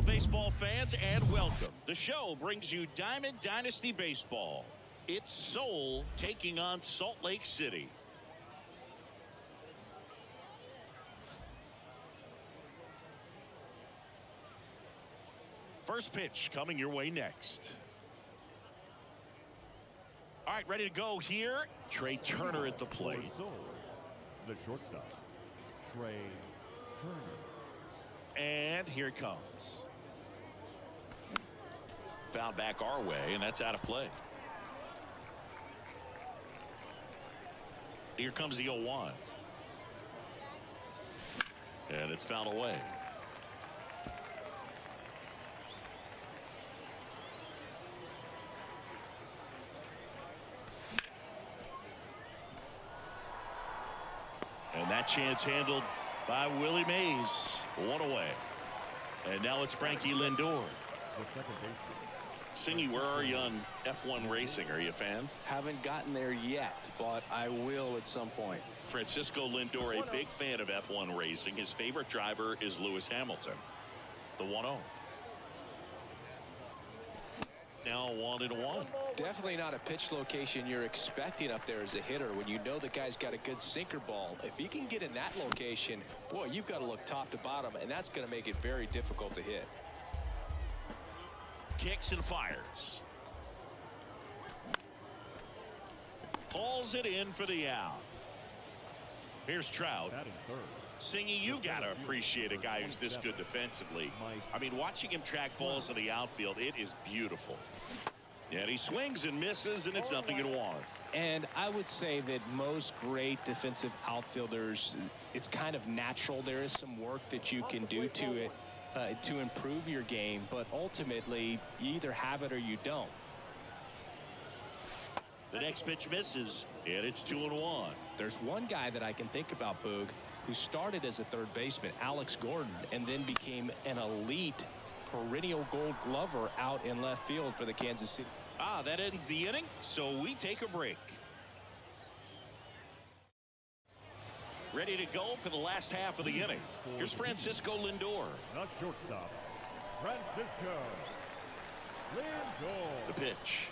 baseball fans, and welcome. The show brings you Diamond Dynasty Baseball. It's Seoul taking on Salt Lake City. First pitch coming your way next. All right, ready to go here. Trey Turner at the plate. The shortstop, Trey Turner. And here it comes. Foul back our way, and that's out of play. Here comes the 0-1. And it's fouled away. And that chance handled by Willie Mays. One away. And now it's Frankie Lindor. The second baseman. Singy, where are you on F1 racing? Are you a fan? Haven't gotten there yet, but I will at some point. Francisco Lindor, a big fan of F1 racing. His favorite driver is Lewis Hamilton. The 1-0. Now 1-1. Definitely not a pitch location you're expecting up there as a hitter when you know the guy's got a good sinker ball. If he can get in that location, boy, you've got to look top to bottom, and that's going to make it very difficult to hit. Kicks and fires. Pulls it in for the out. Here's Trout. Batting third. Singy, you got to appreciate a guy who's this good defensively. I mean, watching him track balls in the outfield, it is beautiful. And he swings and misses, and it's 0-1. And I would say that most great defensive outfielders, it's kind of natural. There is some work that you can do to it to improve your game, but ultimately, you either have it or you don't. The next pitch misses, and it's 2-1. There's one guy that I can think about, Boog, who started as a third baseman, Alex Gordon, and then became an elite perennial gold glover out in left field for the Kansas City. That ends the inning, so we take a break. Ready to go for the last half of the inning. Here's Francisco Lindor. The shortstop, Francisco Lindor. The pitch.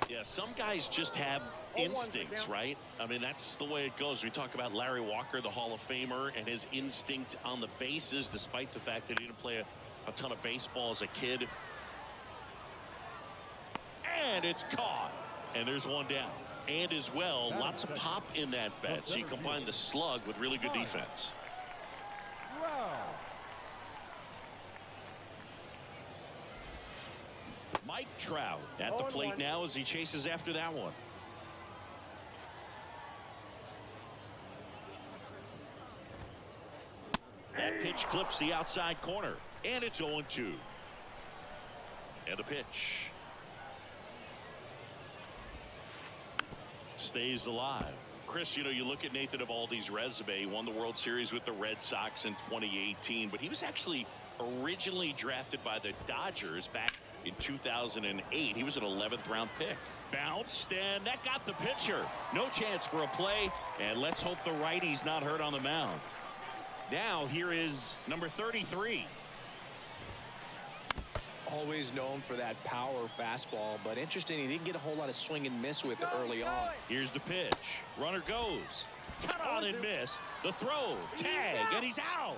Yeah, some guys just have instincts, right? I mean, that's the way it goes. We talk about Larry Walker, the Hall of Famer, and his instinct on the bases, despite the fact that he didn't play a ton of baseball as a kid. And it's caught. And there's one down. And as well, lots of pop in that bet. So you combine the slug with really good defense. Wow. Mike Trout at the plate now as he chases after that one. That pitch clips the outside corner, and it's 0-2. And the pitch stays alive. Chris, you know, you look at Nathan Eovaldi's resume. He won the World Series with the Red Sox in 2018, but he was actually originally drafted by the Dodgers back in 2008. He was an 11th round pick. Bounced, and that got the pitcher. No chance for a play, and let's hope the righty's not hurt on the mound. Now here is number 33. Always known for that power fastball, but interesting, he didn't get a whole lot of swing and miss with it early on. Here's the pitch. Runner goes. Cut on and miss. The throw. Tag, and he's out.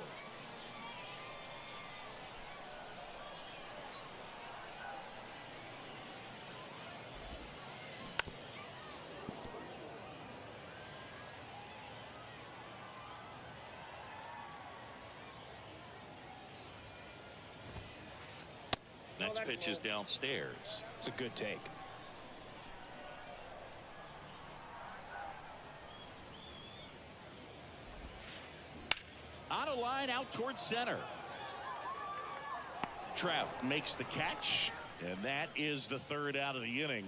Next pitch is downstairs. It's a good take. On a line out towards center. Trout makes the catch, and that is the third out of the inning.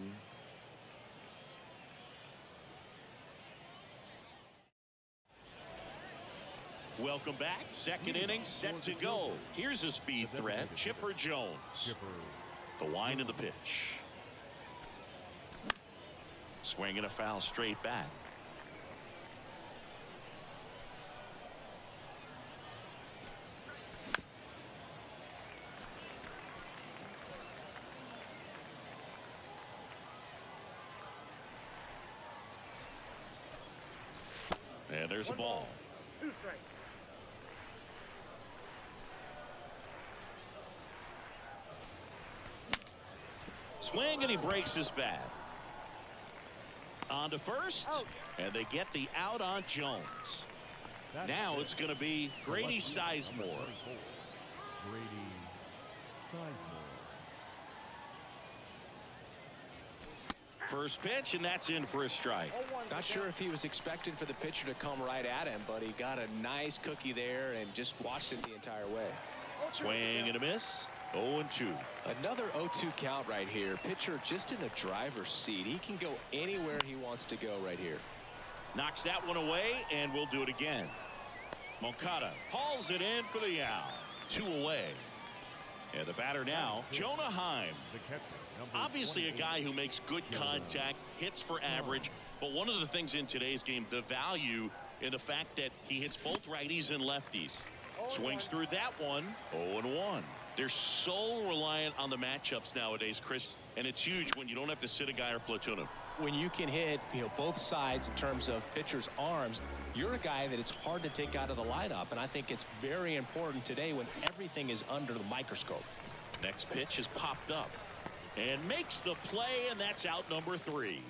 Welcome back. Second inning set to go. Here's a speed threat. Chipper Jones. The wind of the pitch. Swinging a foul straight back. And there's a ball. 2 strikes. Swing, and he breaks his bat. On to first, and they get the out on Jones. Now it's going to be Grady Sizemore. Grady Sizemore. First pitch, and that's in for a strike. Not sure if he was expecting for the pitcher to come right at him, but he got a nice cookie there and just watched it the entire way. Swing and a miss. 0-2. Another 0-2 count right here. Pitcher just in the driver's seat. He can go anywhere he wants to go right here. Knocks that one away, and we'll do it again. Moncada hauls it in for the out. 2 away. And the batter now, Jonah Heim. The catcher, number Obviously a 28. guy who makes good contact, hits for average. But one of the things in today's game, the value in the fact that he hits both righties and lefties. Swings through that one. 0-1. They're so reliant on the matchups nowadays, Chris, and it's huge when you don't have to sit a guy or platoon him. When you can hit, both sides in terms of pitcher's arms, you're a guy that it's hard to take out of the lineup, and I think it's very important today when everything is under the microscope. Next pitch is popped up and makes the play, and that's out number 3.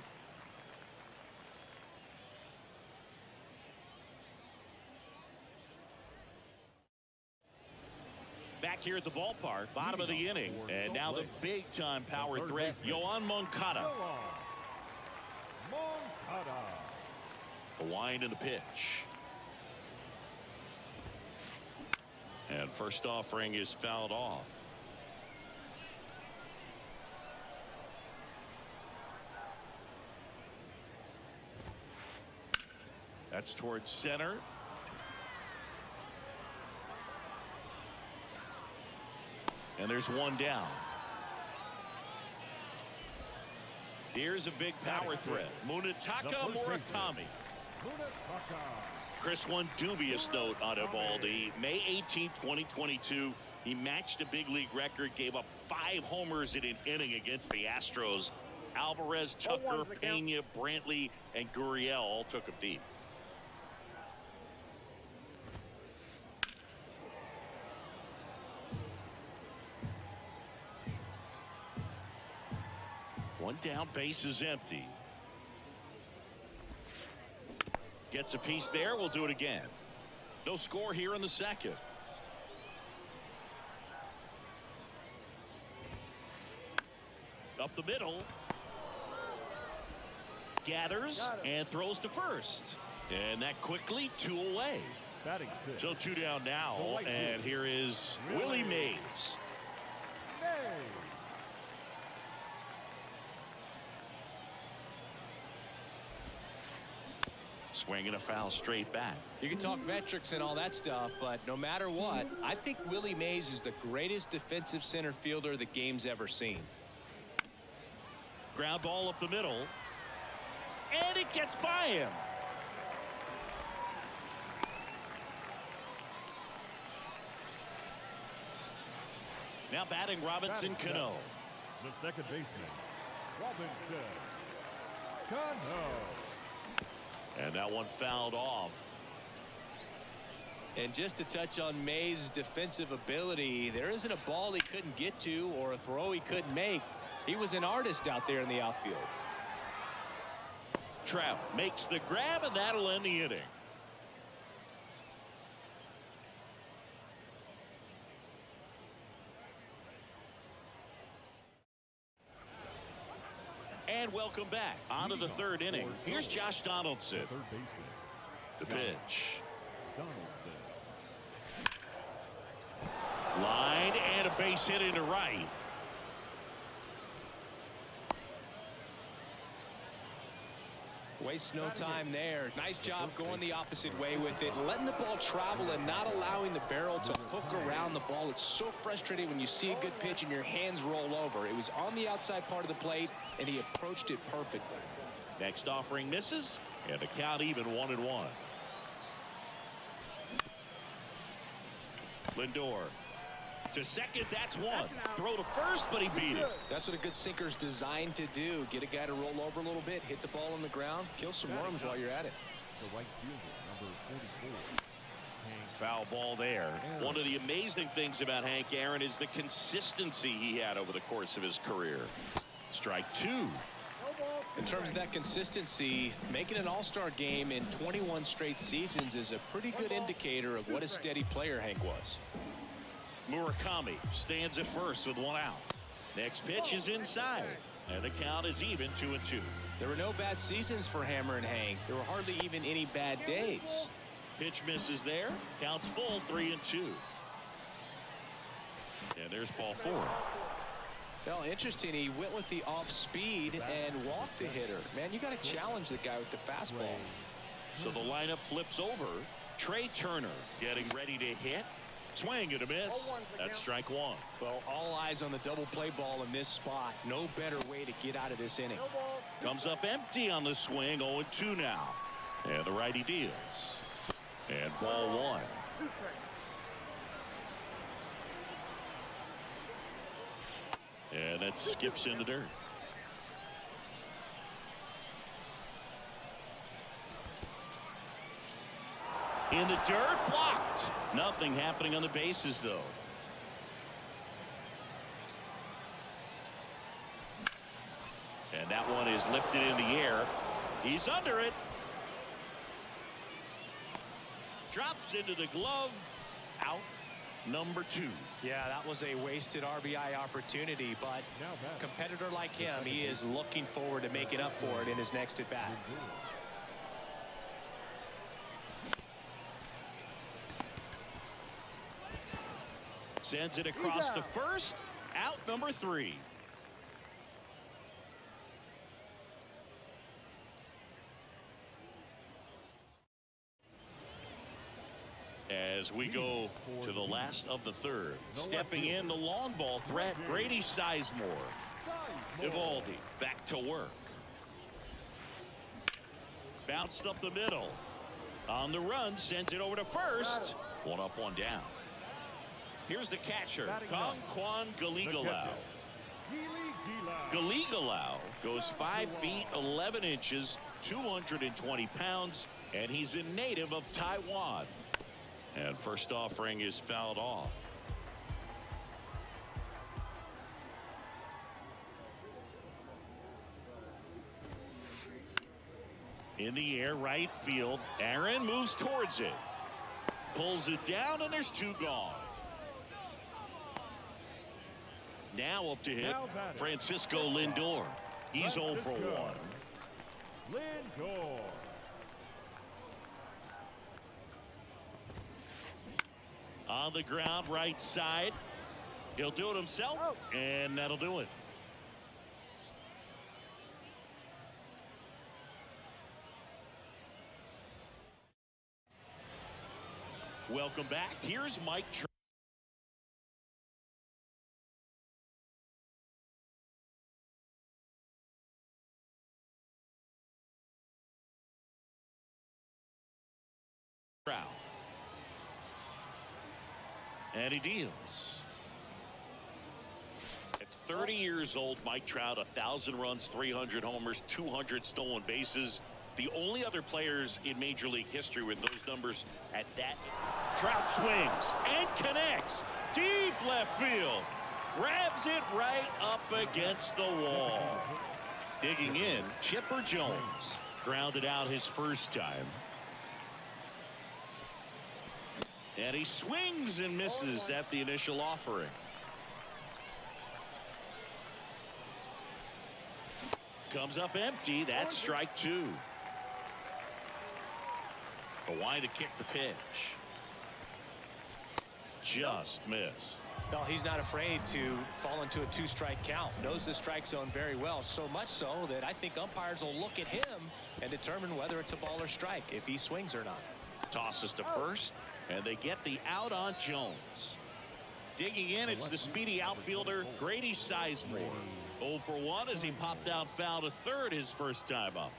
Back here at the ballpark, bottom of the inning, and now the big-time power threat, Yoan Moncada. Moncada. The wind and the pitch. And first offering is fouled off. That's towards center. And there's one down. Here's a big power threat. Munetaka Murakami. Munetaka. Chris, one dubious note on Evaldi. May 18, 2022, he matched a big league record, gave up 5 homers in an inning against the Astros. Alvarez, Tucker, Pena, Brantley, and Gurriel all took him deep. One down, base is empty. Gets a piece there. We'll do it again. No score here in the second. Up the middle. Gathers and throws to first. And that quickly 2 away. Batting 6. So 2 down now. And here is Willie Mays. Swinging a foul straight back. You can talk metrics and all that stuff, but no matter what, I think Willie Mays is the greatest defensive center fielder the game's ever seen. Ground ball up the middle. And it gets by him. Now batting Robinson Cano. The second baseman, Robinson Cano. And that one fouled off. And just to touch on Mays' defensive ability, there isn't a ball he couldn't get to or a throw he couldn't make. He was an artist out there in the outfield. Trout makes the grab, and that'll end the inning. And welcome back. On to the third inning. Here's Josh Donaldson. The third baseman, The pitch. Donaldson. Line and a base hit into right. Waste no time there. Nice job going the opposite way with it, letting the ball travel and not allowing the barrel to hook around the ball. It's so frustrating when you see a good pitch and your hands roll over. It was on the outside part of the plate, and he approached it perfectly. Next offering misses, and the count even 1-1. Lindor to second. That's one. Throw to first, but he beat it. That's what a good sinker's designed to do. Get a guy to roll over a little bit, hit the ball on the ground, kill some worms while you're at it. the right fielder, number 44. Hank. Foul ball there. One of the amazing things about Hank Aaron is the consistency he had over the course of his career. Strike two. In terms of that consistency, making an all-star game in 21 straight seasons is a pretty good indicator of what a steady player Hank was. Murakami stands at first with one out. Next pitch is inside, and the count is even 2-2. There were no bad seasons for Hammer and Hank. There were hardly even any bad days. Pitch misses there. Counts full, 3-2. And there's ball four. Well, interesting. He went with the off speed and walked the hitter. Man, you got to challenge the guy with the fastball. So the lineup flips over. Trey Turner getting ready to hit. Swing and a miss. That's strike one. Well, all eyes on the double play ball in this spot. No better way to get out of this inning. Comes up empty on the swing. 0-2 now. And the righty deals. And ball one. And that skips in the dirt. In the dirt, blocked. Nothing happening on the bases, though. And that one is lifted in the air. He's under it. Drops into the glove. Out. Number two. Yeah, that was a wasted RBI opportunity, but a competitor like him, he is looking forward to making up for it in his next at bat. Sends it across to first. Out number three. As we go to the last of the third. Stepping in the long ball threat, Grady Sizemore. Evaldi back to work. Bounced up the middle. On the run, sends it over to first. One up, one down. Here's the catcher, Kwan Galigalau. Galigalau goes 5 feet 11 inches, 220 pounds, and he's a native of Taiwan. And first offering is fouled off. In the air, right field. Aaron moves towards it. Pulls it down, and there's two gone. Now up to hit, Francisco Lindor. He's 0 for 1. Lindor. On the ground, right side. He'll do it himself, and that'll do it. Welcome back. Here's Mike Trout. And he deals. At 30 years old, Mike Trout, 1,000 runs, 300 homers, 200 stolen bases. The only other players in Major League history with those numbers at that. Trout swings and connects. Deep left field. Grabs it right up against the wall. Digging in, Chipper Jones. Grounded out his first time. And he swings and misses at the initial offering. Comes up empty. That's strike two. Kawhi to kick the pitch. Just missed. Well, he's not afraid to fall into a two-strike count. Knows the strike zone very well, so much so that I think umpires will look at him and determine whether it's a ball or strike, if he swings or not. Tosses to first, and they get the out on Jones. Digging in, it's the speedy outfielder, Grady Sizemore. 0 for 1 as he popped out foul to third his first time up.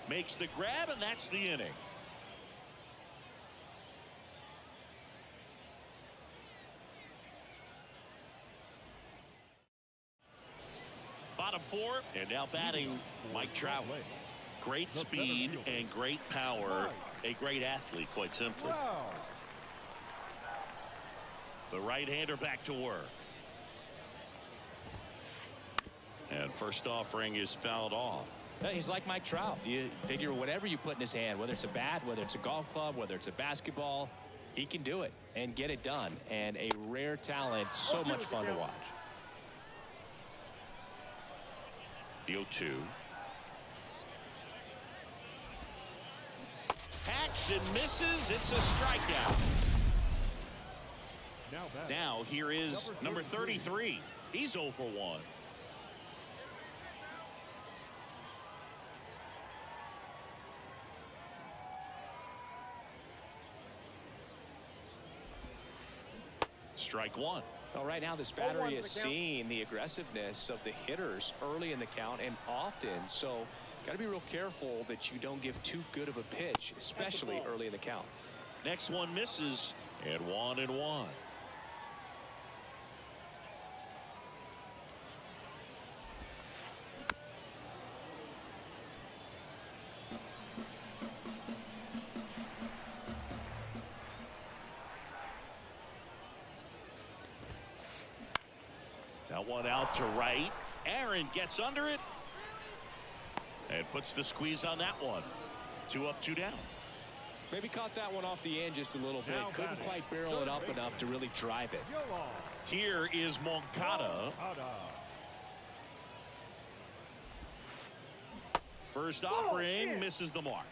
Makes the grab, and that's the inning. bottom 4. And now batting Mike Trout. Great speed and great power. A great athlete, quite simply. The right-hander back to work. And first offering is fouled off. He's like Mike Trout. You figure whatever you put in his hand, whether it's a bat, whether it's a golf club, whether it's a basketball, he can do it and get it done. And a rare talent, so much fun to watch. The 0-2. Hacks and misses. It's a strikeout. Now here is number 33. He's 0 for 1. Strike 1. Well, right now this battery is seeing the aggressiveness of the hitters early in the count and often. So got to be real careful that you don't give too good of a pitch, especially early in the count. Next one misses, and 1-1. That one out to right. Aaron gets under it and puts the squeeze on that one. 2 up, 2 down. Maybe caught that one off the end just a little bit. Couldn't quite barrel it up enough to really drive it. Here is Moncada. First offering misses the mark.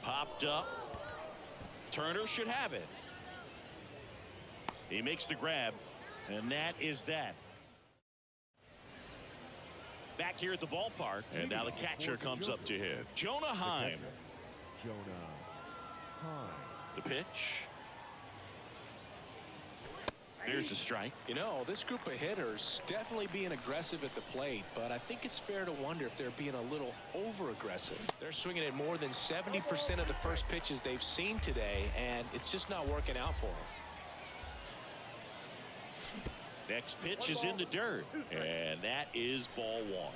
Popped up. Turner should have it. He makes the grab, and that is that. Back here at the ballpark, and now the catcher comes up to hit. Jonah Heim. The pitch. There's the strike. You know, this group of hitters definitely being aggressive at the plate, but I think it's fair to wonder if they're being a little over-aggressive. They're swinging at more than 70% of the first pitches they've seen today, and it's just not working out for them. Next pitch is in the dirt, and that is ball 1.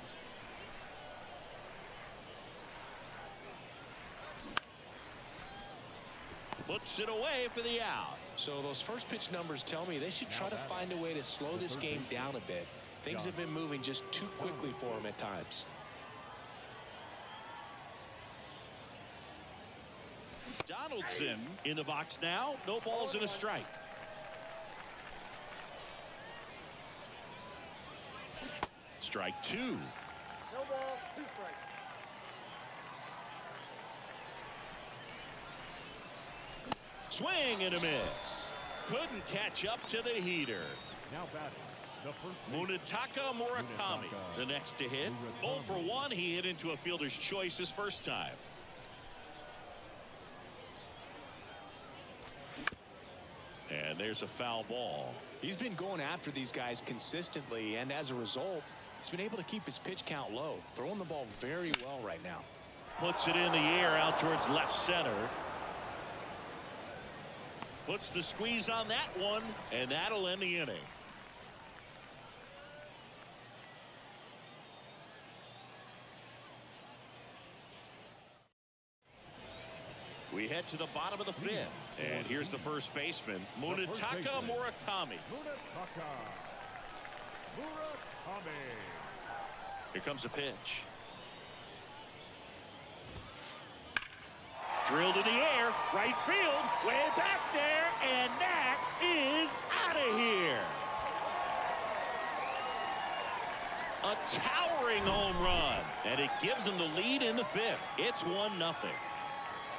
Puts it away for the out. So those first pitch numbers tell me they should try to find a way to slow this game down a bit. Things have been moving just too quickly for them at times. Donaldson in the box now. No balls and a strike. Strike 2. No ball, 2 strikes. Swing and a miss. Couldn't catch up to the heater. Now batting, the first Munetaka Murakami, the next to hit. 0 for 1. He hit into a fielder's choice his first time. And there's a foul ball. He's been going after these guys consistently, and as a result, he's been able to keep his pitch count low. Throwing the ball very well right now. Puts it in the air out towards left center. Puts the squeeze on that one, and that'll end the inning. We head to the bottom of the 5th, and here's the first baseman, Munetaka Murakami. Here comes a pitch. Drilled in the air, right field, way back there, and that is out of here. A towering home run, and it gives them the lead in the 5th. It's 1-0.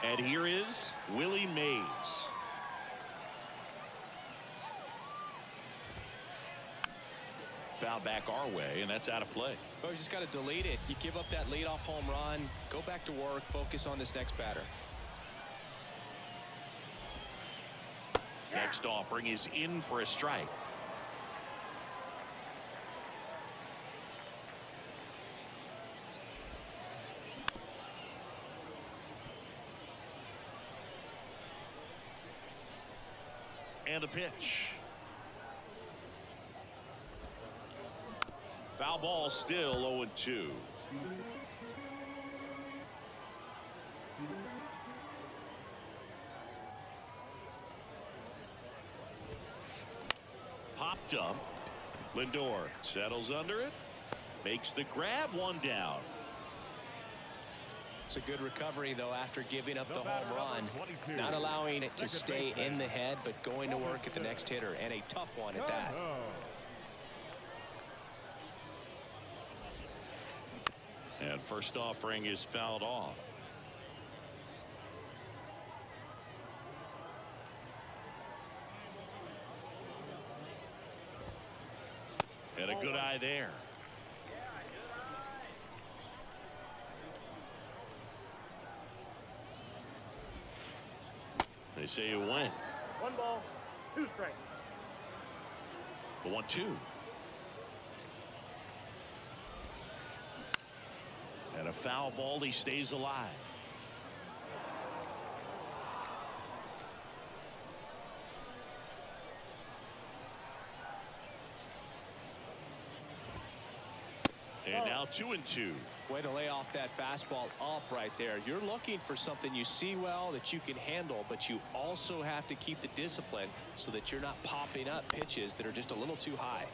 And here is Willie Mays. Foul back our way, and that's out of play. Well, you just got to delete it. You give up that leadoff home run, go back to work, focus on this next batter. Next offering is in for a strike. And the pitch. Foul ball, still 0-2. Popped up. Lindor settles under it. Makes the grab, one down. It's a good recovery, though, after giving up the home run. Not allowing it to stay in the head, but going to work at the next hitter, and a tough one at that. And first offering is fouled off. And a good eye there. They say you win. 1 ball, 2 strikes. The 1-2. And a foul ball. He stays alive. And now 2-2. Way to lay off that fastball up right there. You're looking for something you see well that you can handle, but you also have to keep the discipline so that you're not popping up pitches that are just a little too high.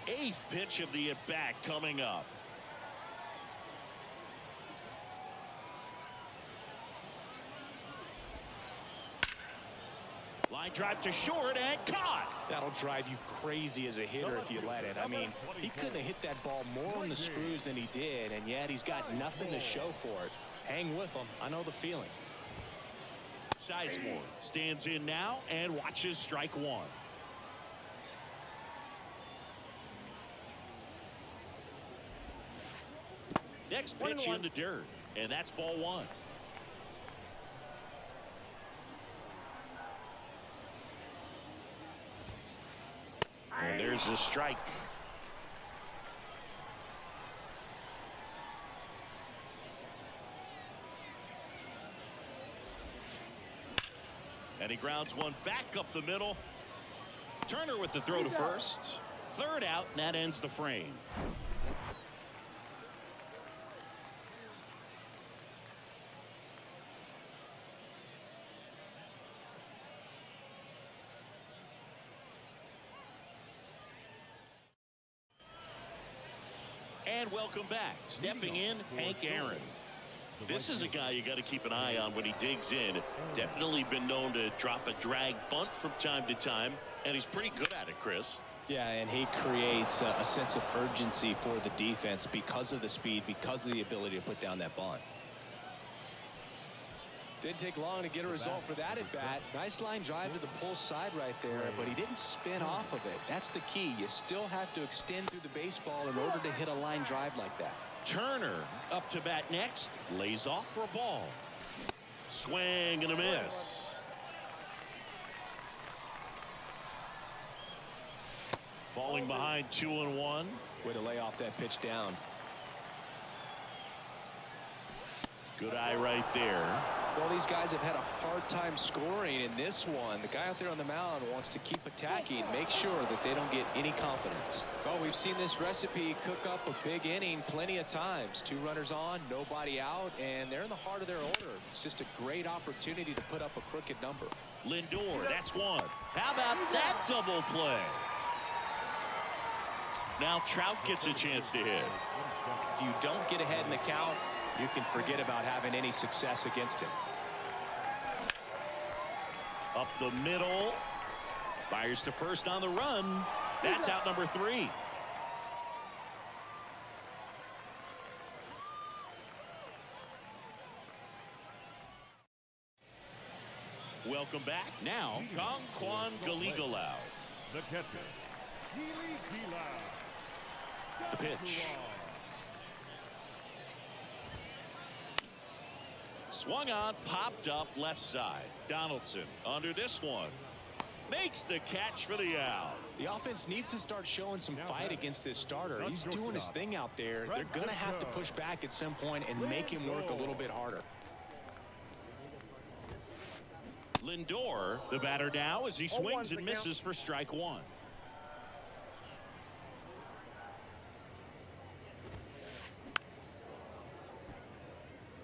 Eighth pitch of the at-bat coming up. Line drive to short and caught. That'll drive you crazy as a hitter if you let it. I mean, he couldn't have hit that ball more on the screws than he did, and yet he's got nothing to show for it. Hang with him. I know the feeling. Sizemore stands in now and watches strike one. Next pitch in the dirt, and that's ball one. And there's the strike. And he grounds one back up the middle. Turner with the throw to first. Third out, and that ends the frame. And welcome back. Stepping in, Hank Aaron. This is a guy you got to keep an eye on when he digs in. Definitely been known to drop a drag bunt from time to time, and he's pretty good at it, Chris. Yeah, and he creates a sense of urgency for the defense because of the speed, because of the ability to put down that bunt. Didn't take long to get a result for that at bat. Nice line drive to the pull side right there, but he didn't spin off of it. That's the key. You still have to extend through the baseball in order to hit a line drive like that. Turner up to bat next. Lays off for a ball. Swing and a miss. Falling behind 2-1. Way to lay off that pitch down. Good eye right there. Well, these guys have had a hard time scoring in this one. The guy out there on the mound wants to keep attacking, make sure that they don't get any confidence. Well, we've seen this recipe cook up a big inning plenty of times. 2 runners on, nobody out, and they're in the heart of their order. It's just a great opportunity to put up a crooked number. Lindor, that's one. How about that double play? Now Trout gets a chance to hit. If you don't get ahead in the count, you can forget about having any success against him. Up the middle. Fires to first on the run. That's out number 3. Welcome back. Now, Kong Galigalau. The catcher. The pitch. Swung on, popped up left side. Donaldson under this one. Makes the catch for the out. The offense needs to start showing some fight against this starter. He's doing his thing out there. They're going to have to push back at some point and make him work a little bit harder. Lindor, the batter now, as he swings and misses for strike one.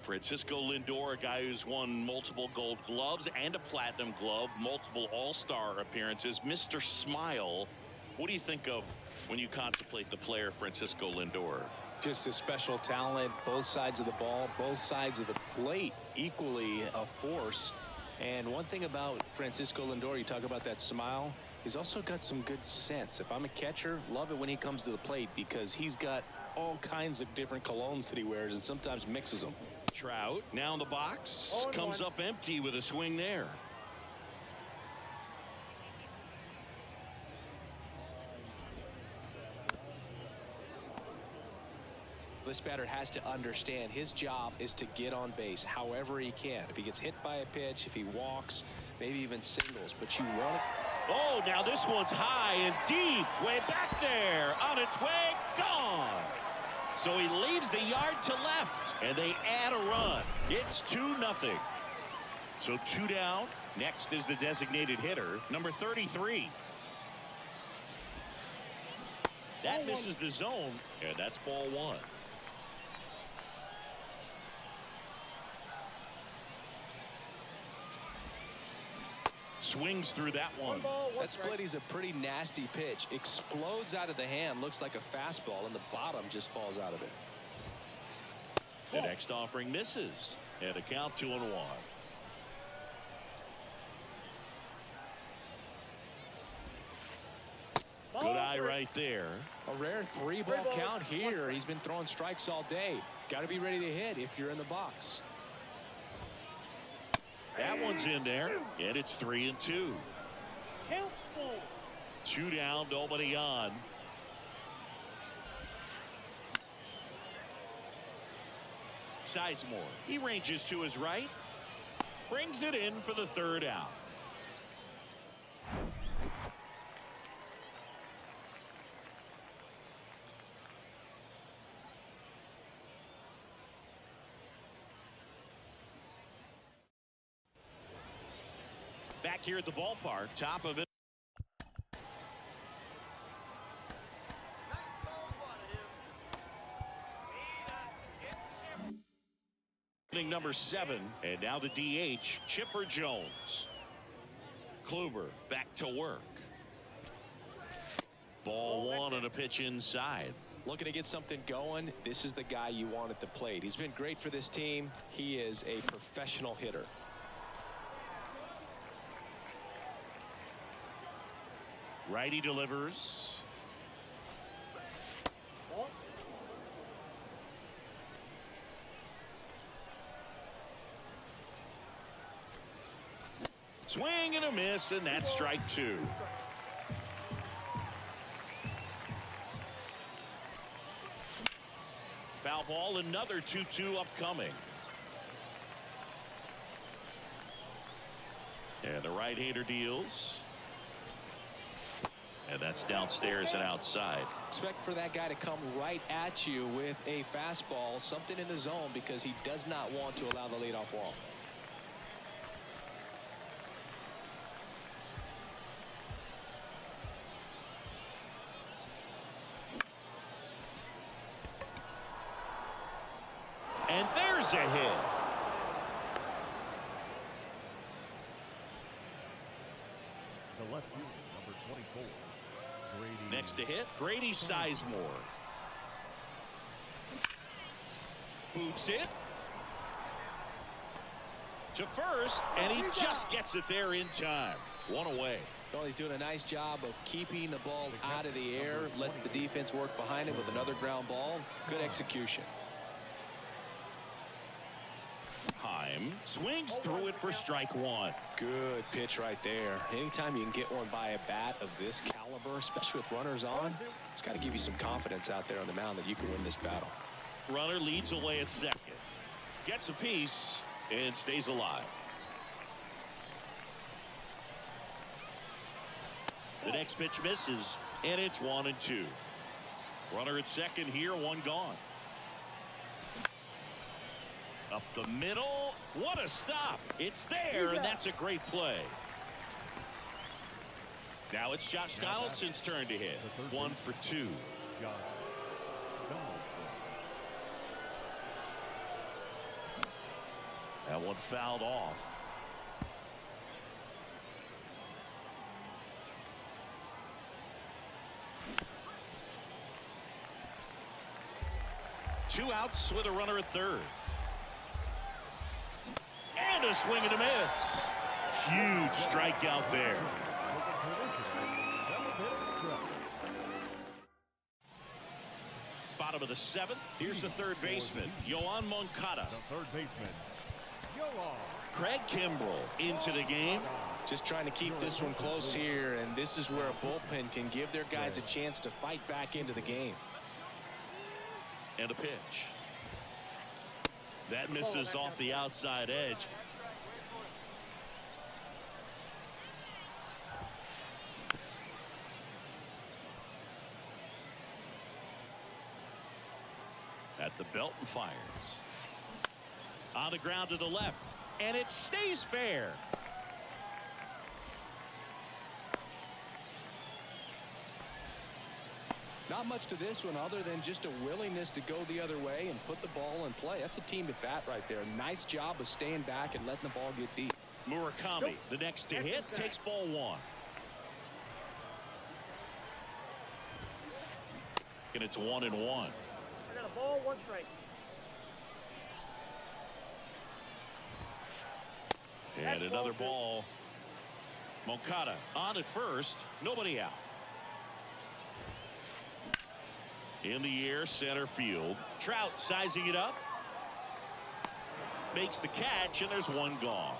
Francisco Lindor, a guy who's won multiple Gold Gloves and a Platinum Glove, multiple All-Star appearances. Mr. Smile, what do you think of when you contemplate the player Francisco Lindor? Just a special talent, both sides of the ball, both sides of the plate, equally a force. And one thing about Francisco Lindor, you talk about that smile, he's also got some good sense. If I'm a catcher, love it when he comes to the plate because he's got all kinds of different colognes that he wears and sometimes mixes them. Trout now in the box, comes up empty with a swing there. This batter has to understand his job is to get on base however he can. If he gets hit by a pitch, if he walks, maybe even singles, but you want it. Oh, now this one's high and deep, way back there, on its way, gone. So he leaves the yard to left, and they add a run. It's 2-0. So 2 down. Next is the designated hitter, number 33. That misses the zone, and that's ball one. Swings through that one. That split is a pretty nasty pitch. Explodes out of the hand. Looks like a fastball, and the bottom just falls out of it. The next offering misses. And a count 2-1. Good eye right there. A rare 3-ball count here. He's been throwing strikes all day. Got to be ready to hit if you're in the box. That one's in there, and it's 3-2. 2 down, nobody on. Sizemore, he ranges to his right, brings it in for the 3rd out. Back here at the ballpark, top of it. Number 7, and now the DH, Chipper Jones. Kluber back to work. Ball 1 on a pitch inside. Looking to get something going. This is the guy you want at the plate. He's been great for this team. He is a professional hitter. Righty delivers. Swing and a miss, and that's strike 2. Foul ball, another 2-2 upcoming. And the right-hander deals. And that's downstairs and outside. Expect for that guy to come right at you with a fastball, something in the zone, because he does not want to allow the leadoff walk. And there's a hit. The left fielder, number 24. Grady. Next to hit, Grady Sizemore. Boots it to first, and he just gets it there in time. 1 away. Well, he's doing a nice job of keeping the ball out of the air, lets the defense work behind him with another ground ball. Good execution. Heim swings through it for strike 1. Good pitch right there. Anytime you can get one by a bat of this caliber, especially with runners on, it's got to give you some confidence out there on the mound that you can win this battle. Runner leads away at second. Gets a piece and stays alive. The next pitch misses, and it's 1-2. Runner at second here, one gone. Up the middle. What a stop. It's there, and that's a great play. Now it's Josh Donaldson's turn to hit. 1 for 2. That one fouled off. Two outs with a runner at third. And a swing and a miss. Huge strikeout there. Bottom of the seventh. Here's the third baseman, Yoan Moncada. The third baseman, Yoan. Craig Kimbrell into the game. Just trying to keep this one close here, and this is where a bullpen can give their guys a chance to fight back into the game. And a pitch. That misses off the outside edge. At the belt and fires. On the ground to the left. And it stays fair. Not much to this one other than just a willingness to go the other way and put the ball in play. That's a team at bat right there. Nice job of staying back and letting the ball get deep. Murakami, the next to hit, takes ball one. And it's 1-1. I got a ball, 1 strike. And another ball. Moncada on at first. Nobody out. In the air, center field. Trout sizing it up. Makes the catch, and there's one gone.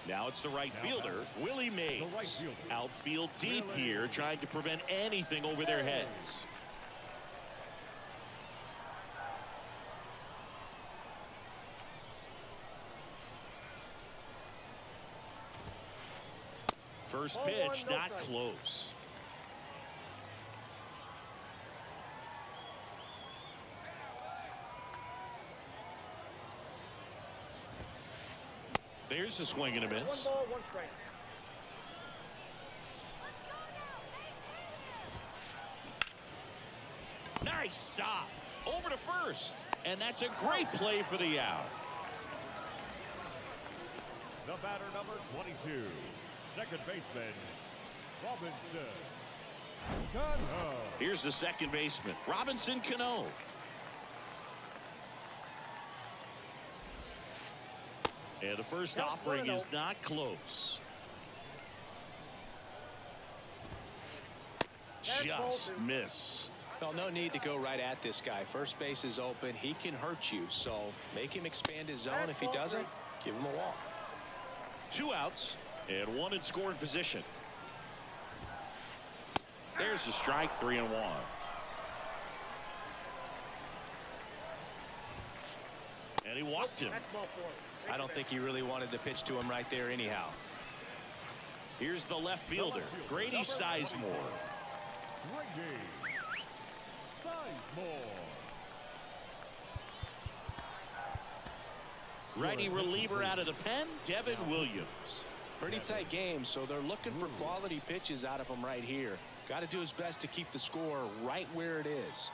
Now it's the right fielder, Willie Mays. Outfield deep here, trying to prevent anything over their heads. First pitch, not close. There's a swing and a miss. 1 ball, 1 strike. Nice stop. Over to first. And that's a great play for the out. The batter, number 22, second baseman, Robinson Cano. Here's the second baseman, Robinson Cano. And the first offering is not close. Just missed. Well, no need to go right at this guy. First base is open. He can hurt you, so make him expand his zone. If he doesn't, give him a walk. 2 outs and 1 in scoring position. There's the strike, 3-1. And he walked him. That's ball 4. I don't think he really wanted to pitch to him right there anyhow. Here's the left fielder, Grady Sizemore. Grady Sizemore. Righty reliever out of the pen, Devin Williams. Pretty tight game, so they're looking for quality pitches out of him right here. Got to do his best to keep the score right where it is.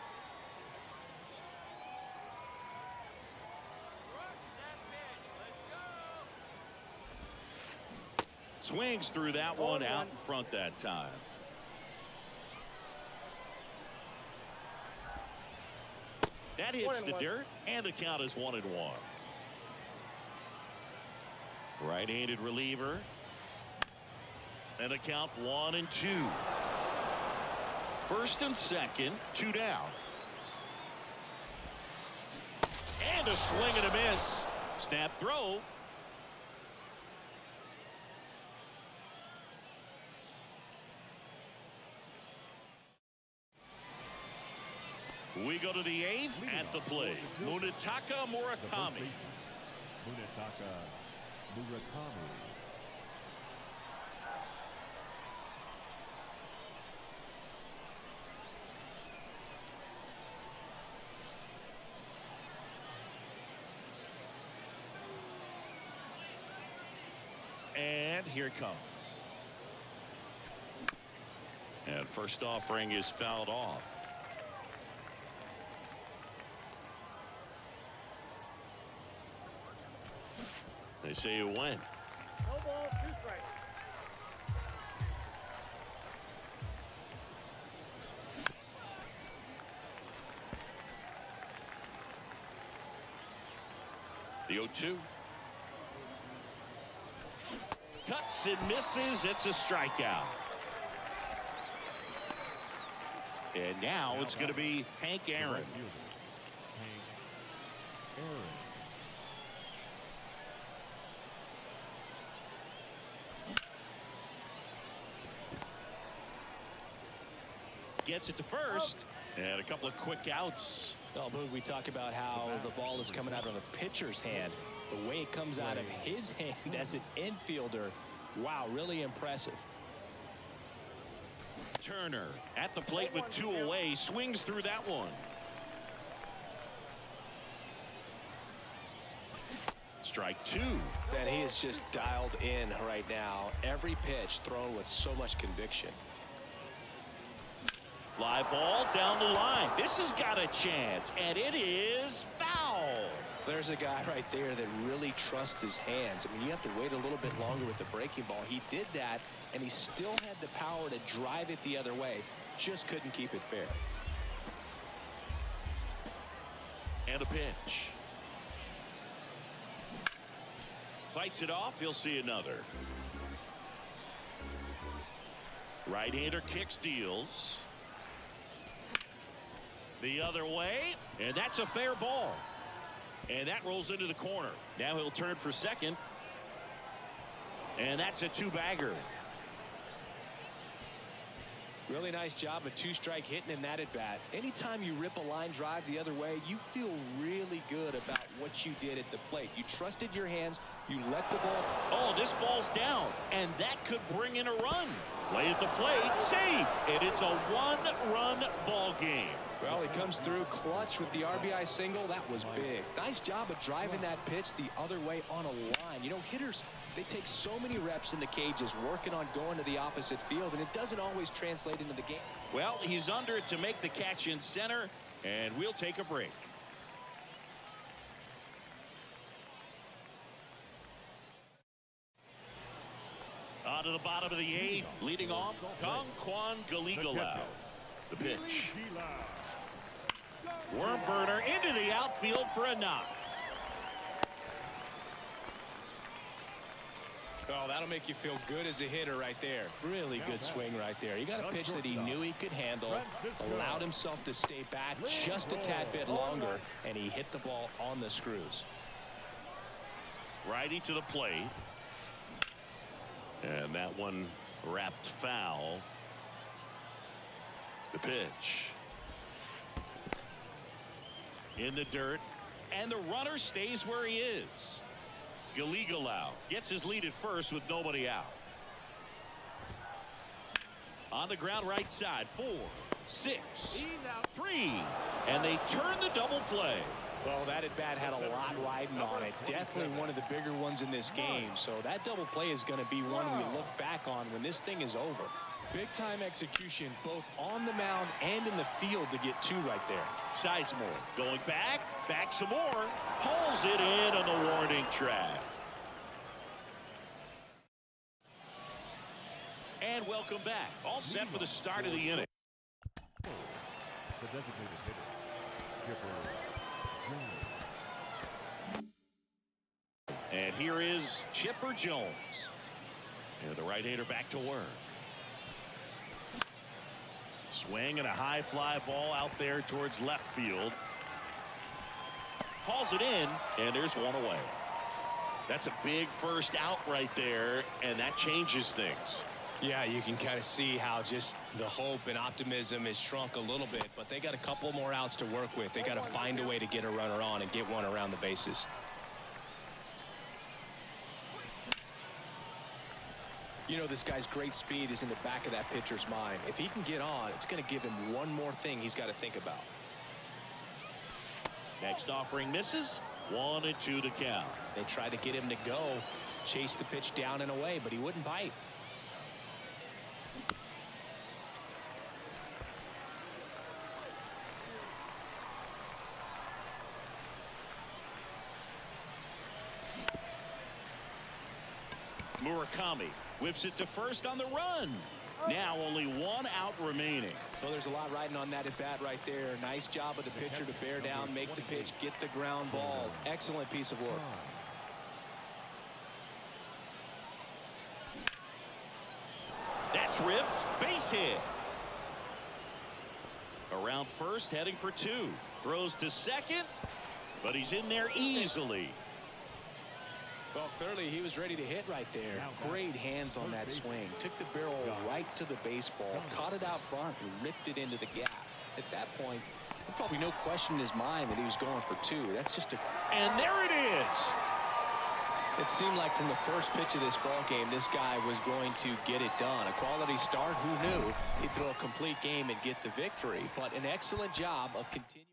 Swings through that one, out in front that time. That hits the dirt, and the count is 1-1. Right-handed reliever. And the count 1-2. First and second, 2 down. And a swing and a miss. Snap throw. We go to the 8th. At the plate, Munetaka Murakami. Munetaka And here it comes. And first offering is fouled off. They say you win. No ball, 2 strikes. The 0-2. Cuts and misses. It's a strikeout. And now it's going to be Hank Aaron. Gets it to first. And a couple of quick outs. Well, Boog, we talk about how the ball is coming out of a pitcher's hand. The way it comes out of his hand as an infielder, wow, really impressive. Turner at the plate with 2 away, swings through that one. Strike 2. And he is just dialed in right now. Every pitch thrown with so much conviction. Fly ball down the line. This has got a chance, and it is foul. There's a guy right there that really trusts his hands. I mean, you have to wait a little bit longer with the breaking ball. He did that, and he still had the power to drive it the other way. Just couldn't keep it fair. And a pitch. Fights it off. He'll see another. Right-hander kicks, deals. The other way, and that's a fair ball. And that rolls into the corner. Now he'll turn for second. And that's a 2-bagger. Really nice job of 2-strike hitting in that at bat. Anytime you rip a line drive the other way, you feel really good about what you did at the plate. You trusted your hands. You let the ball. Oh, this ball's down, and that could bring in a run. Play at the plate, save, and it's a 1-run ball game. Well, he comes through clutch with the RBI single. That was big. Nice job of driving that pitch the other way on a line. You know, hitters, they take so many reps in the cages working on going to the opposite field, and it doesn't always translate into the game. Well, he's under it to make the catch in center, and we'll take a break. On to the bottom of the 8th, leading off, Kwan Galigalau. The pitch. Worm burner into the outfield for a knock. Oh, that'll make you feel good as a hitter right there. Really good swing right there. He got a pitch that he knew he could handle, allowed himself to stay back just a tad bit longer, and he hit the ball on the screws. Righty to the plate. And that one wrapped foul. The pitch. In the dirt, and the runner stays where he is. Galigalau gets his lead at first with nobody out. On the ground right side, 4, 6, 3, and they turn the double play. Well, that at bat had a lot riding on it. Definitely one of the bigger ones in this game. So that double play is going to be one we look back on when this thing is over. Big time execution both on the mound and in the field to get 2 right there. Sizemore going back some more, hauls it in on the warning track. And welcome back. All set for the start of the inning. The designated hitter, Chipper Jones. And here is Chipper Jones. And the right-hander back to work. Swing and a high fly ball out there towards left field. Hauls it in, and there's one away. That's a big first out right there, and that changes things. Yeah, you can kind of see how just the hope and optimism is shrunk a little bit, but they got a couple more outs to work with. They got to find a way to get a runner on and get one around the bases. You know, this guy's great speed is in the back of that pitcher's mind. If he can get on, it's going to give him one more thing he's got to think about. Next offering misses. 1-2 to count. They tried to get him to go, chase the pitch down and away, but he wouldn't bite. Murakami whips it to first on the run. Now only one out remaining. Well, there's a lot riding on that at bat right there. Nice job of the pitcher to bear down, make the pitch, get the ground ball. Excellent piece of work. That's ripped. Base hit. Around first, heading for 2. Throws to second, but he's in there easily. Well, clearly he was ready to hit right there. Great hands on that swing. Took the barrel right to the baseball, caught it out front, and ripped it into the gap. At that point, there's probably no question in his mind that he was going for 2. That's just a... And there it is. It seemed like from the first pitch of this ball game, this guy was going to get it done. A quality start, who knew? He'd throw a complete game and get the victory. But an excellent job of continuing.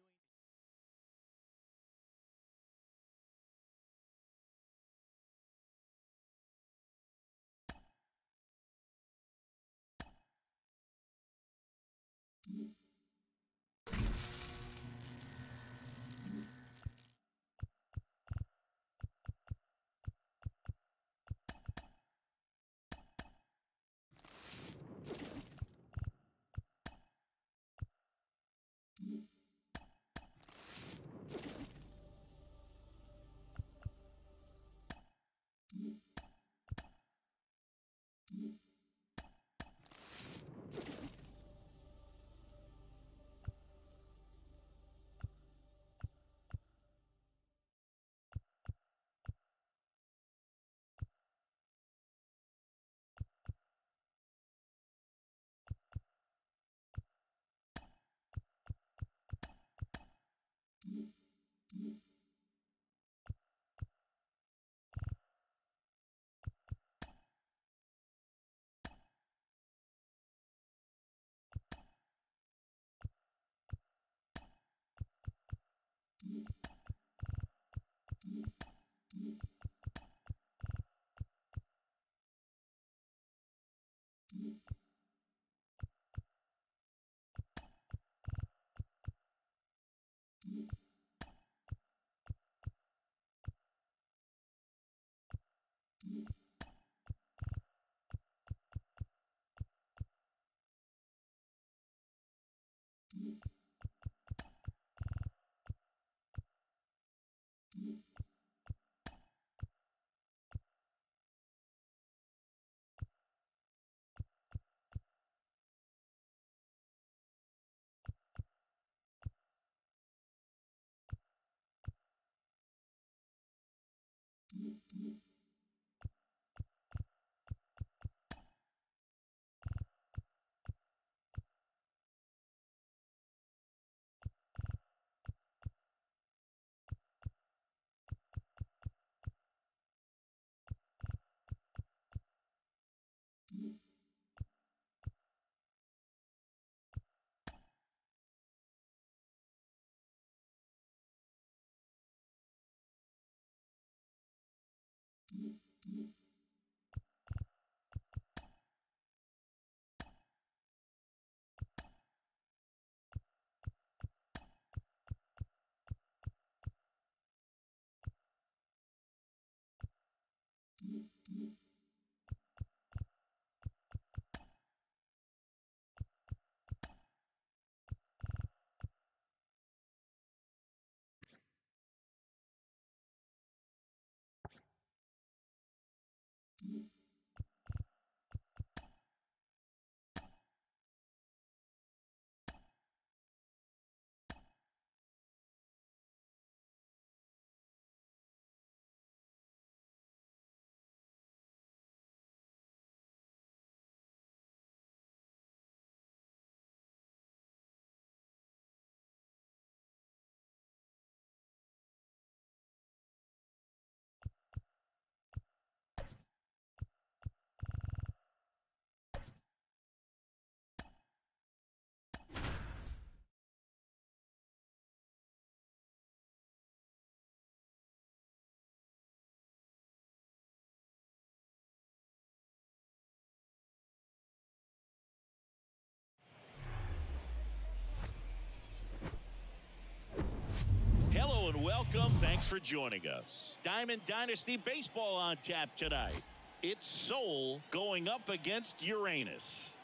Welcome. Thanks for joining us. Diamond Dynasty Baseball on tap tonight. It's Sol going up against Uranus.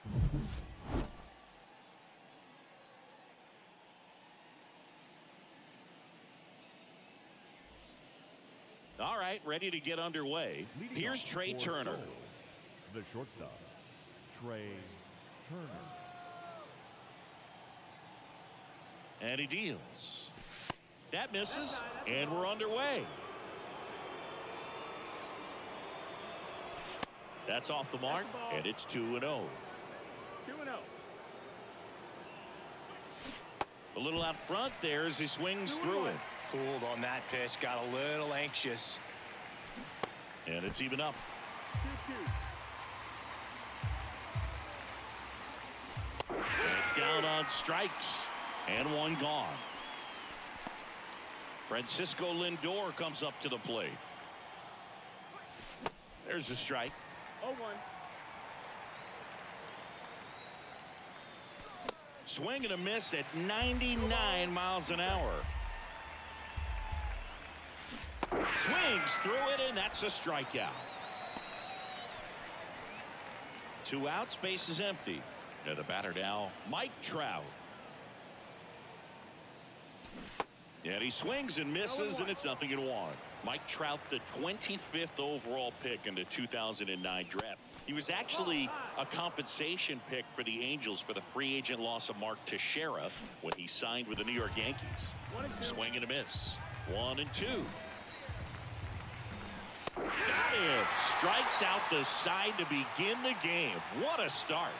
All right, ready to get underway. Here's Trey Turner. The shortstop, Trey Turner. And he deals. That misses, and we're underway. That's off the mark, and it's 2-0. 2-0. A little out front there as he swings through it. Fooled on that pitch, got a little anxious. And it's even up. 2-2. And down on strikes, and one gone. Francisco Lindor comes up to the plate. There's a strike. 0-1. Swing and a miss at 99 miles an hour. Swings through it, and that's a strikeout. 2 outs, base is empty. And the batter now, Mike Trout. And he swings and misses, and it's 0-1. Mike Trout, the 25th overall pick in the 2009 draft. He was actually a compensation pick for the Angels for the free agent loss of Mark Teixeira when he signed with the New York Yankees. Swing and a miss. 1-2. Got it. Strikes out the side to begin the game. What a start.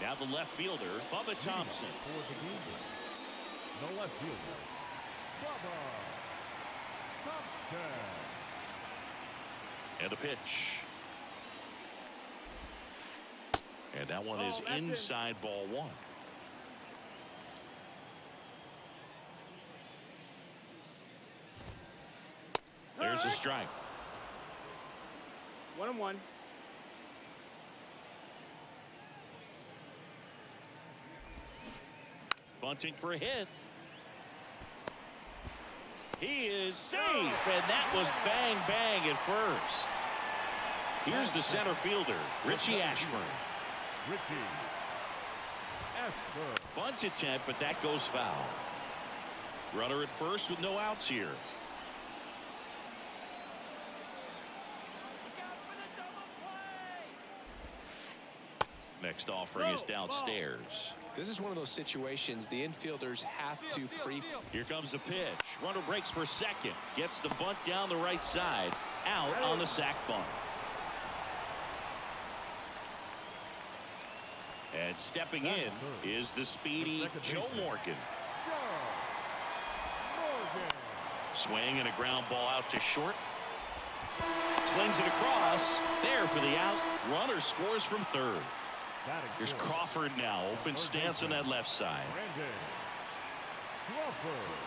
Now the left fielder, Bubba Thompson. For the game, the left fielder, Bubba Thompson. And the pitch. And that one is that's inside ball 1. There's a strike. 1-1. Bunting for a hit. He is safe, and that was bang bang at first. Here's the center fielder, Richie Ashburn. Richie Ashburn. Bunt attempt, but that goes foul. Runner at first with no outs here. Next offering is downstairs. This is one of those situations the infielders have to Here comes the pitch. Runner breaks for second. Gets the bunt down the right side. Out on the sac bunt. And stepping in is the speedy Joe Morgan. Swing and a ground ball out to short. Slings it across. There for the out. Runner scores from third. Here's Crawford now. Open stance on that left side. Brandon Crawford.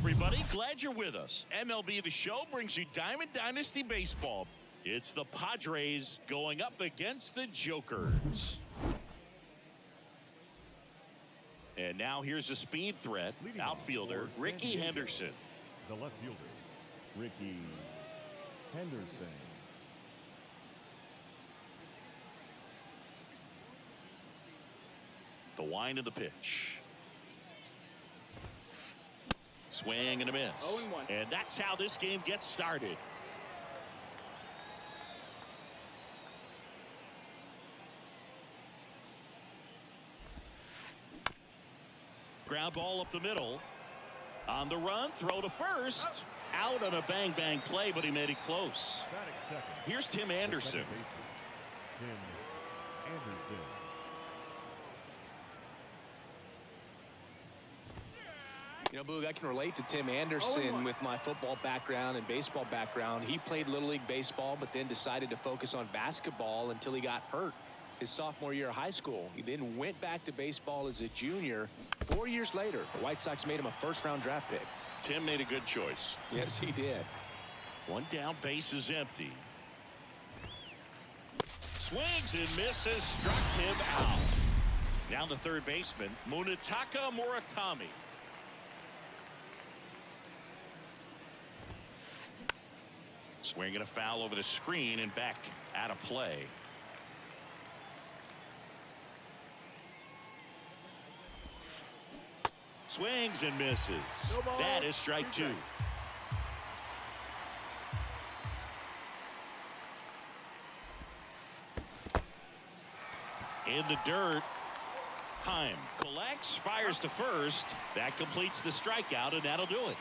everybody. Glad you're with us. MLB The Show brings you Diamond Dynasty Baseball. It's the Padres going up against the Jokers. And now here's a speed threat. Outfielder Ricky Henderson. The left fielder, Ricky Henderson. The wind of the pitch. Swing and a miss. 0-1. And that's how this game gets started. Ground ball up the middle. On the run, throw to first. Out on a bang-bang play, but he made it close. Batting second, Here's Tim Anderson. second baseman, Tim Anderson. You know, Boog, I can relate to Tim Anderson with my football background and baseball background. He played Little League Baseball, but then decided to focus on basketball until he got hurt his sophomore year of high school. He then went back to baseball as a junior. 4 years later, the White Sox made him a first-round draft pick. Tim made a good choice. Yes, he did. One down, base is empty. Swings and misses, struck him out. Now the third baseman, Munetaka Murakami. Swinging a foul over the screen and back out of play. Swings and misses. No ball. That is strike two. In the dirt. Heim collects, fires to first. That completes the strikeout, and that'll do it.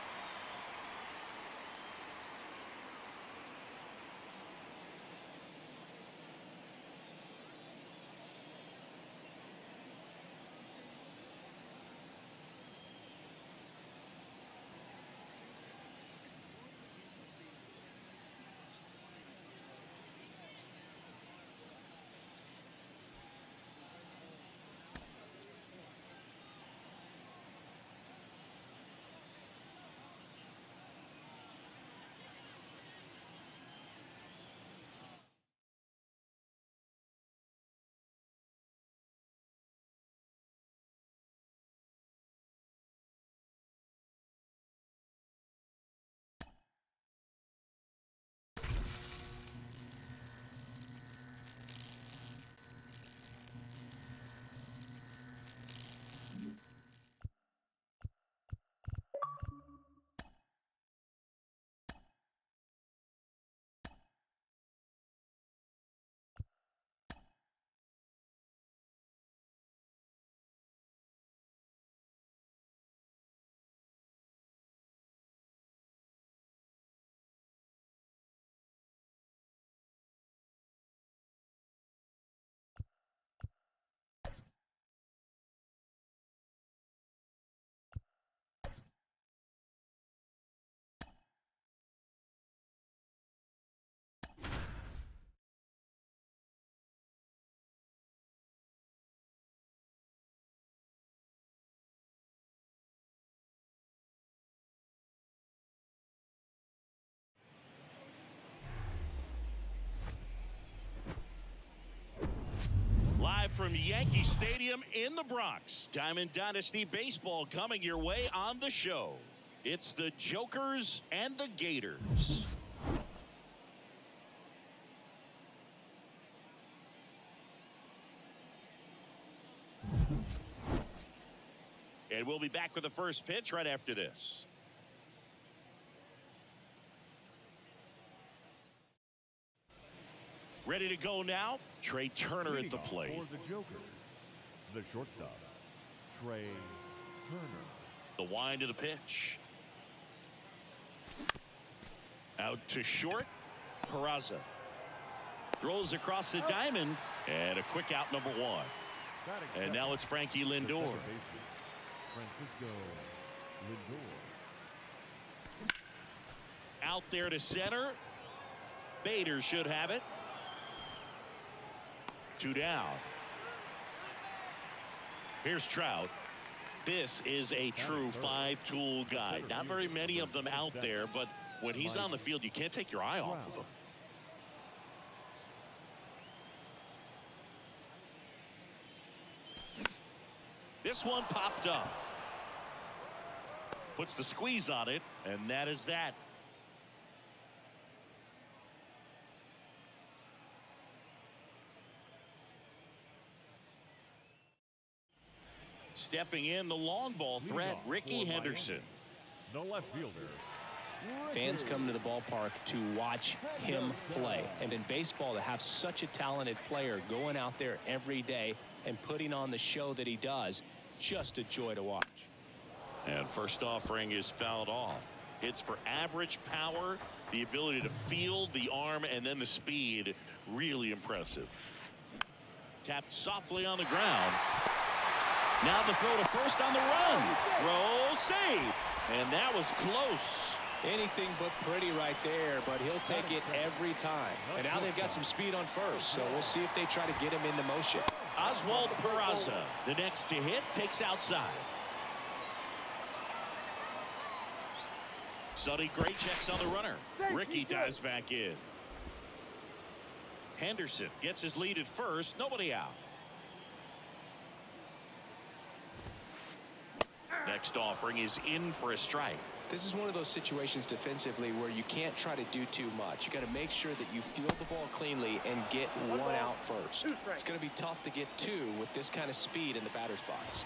Live from Yankee Stadium in the Bronx, Diamond Dynasty Baseball coming your way on the show. It's the Jokers and the Gators. And we'll be back with the first pitch right after this. Ready to go now. Trey Turner at the plate. For the Jokers, the shortstop, Trey Turner. The wind of the pitch. Out to short. Peraza throws across the diamond, and a quick out, number one. And now it's Frankie Lindor. Francisco Lindor. Out there to center. Bader should have it. 2 down. Here's Trout. This is a true five-tool guy. Not very many of them out there, but when he's on the field, you can't take your eye off of him. This one popped up. Puts the squeeze on it, and that is that. Stepping in, the long ball threat, Ricky Henderson. The left fielder. Fans come to the ballpark to watch him play. And in baseball, to have such a talented player going out there every day and putting on the show that he does, just a joy to watch. And first offering is fouled off. Hits for average power, the ability to field, the arm, and then the speed. Really impressive. Tapped softly on the ground. Now the throw to first on the run. Throw, save. And that was close. Anything but pretty right there, but he'll take it every time. And now they've got some speed on first, so we'll see if they try to get him into motion. Oswald Peraza, the next to hit, takes outside. Sonny Gray checks on the runner. Ricky dives back in. Henderson gets his lead at first. Nobody out. Next offering is in for a strike. This is one of those situations defensively where you can't try to do too much. You got to make sure that you field the ball cleanly and get one out first. It's going to be tough to get two with this kind of speed in the batter's box.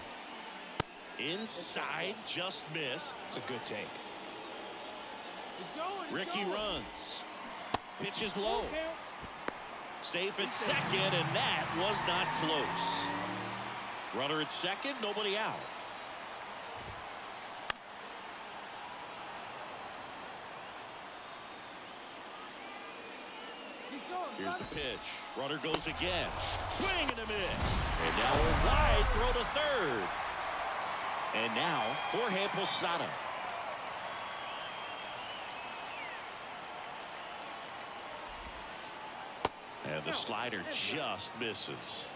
Inside, just missed. It's a good take. Ricky runs. Pitches low. Safe at second, and that was not close. Runner at second, nobody out. Here's the pitch. Runner goes again. Swing and a miss. And now a wide throw to third. And now Jorge Posada. And the slider just misses.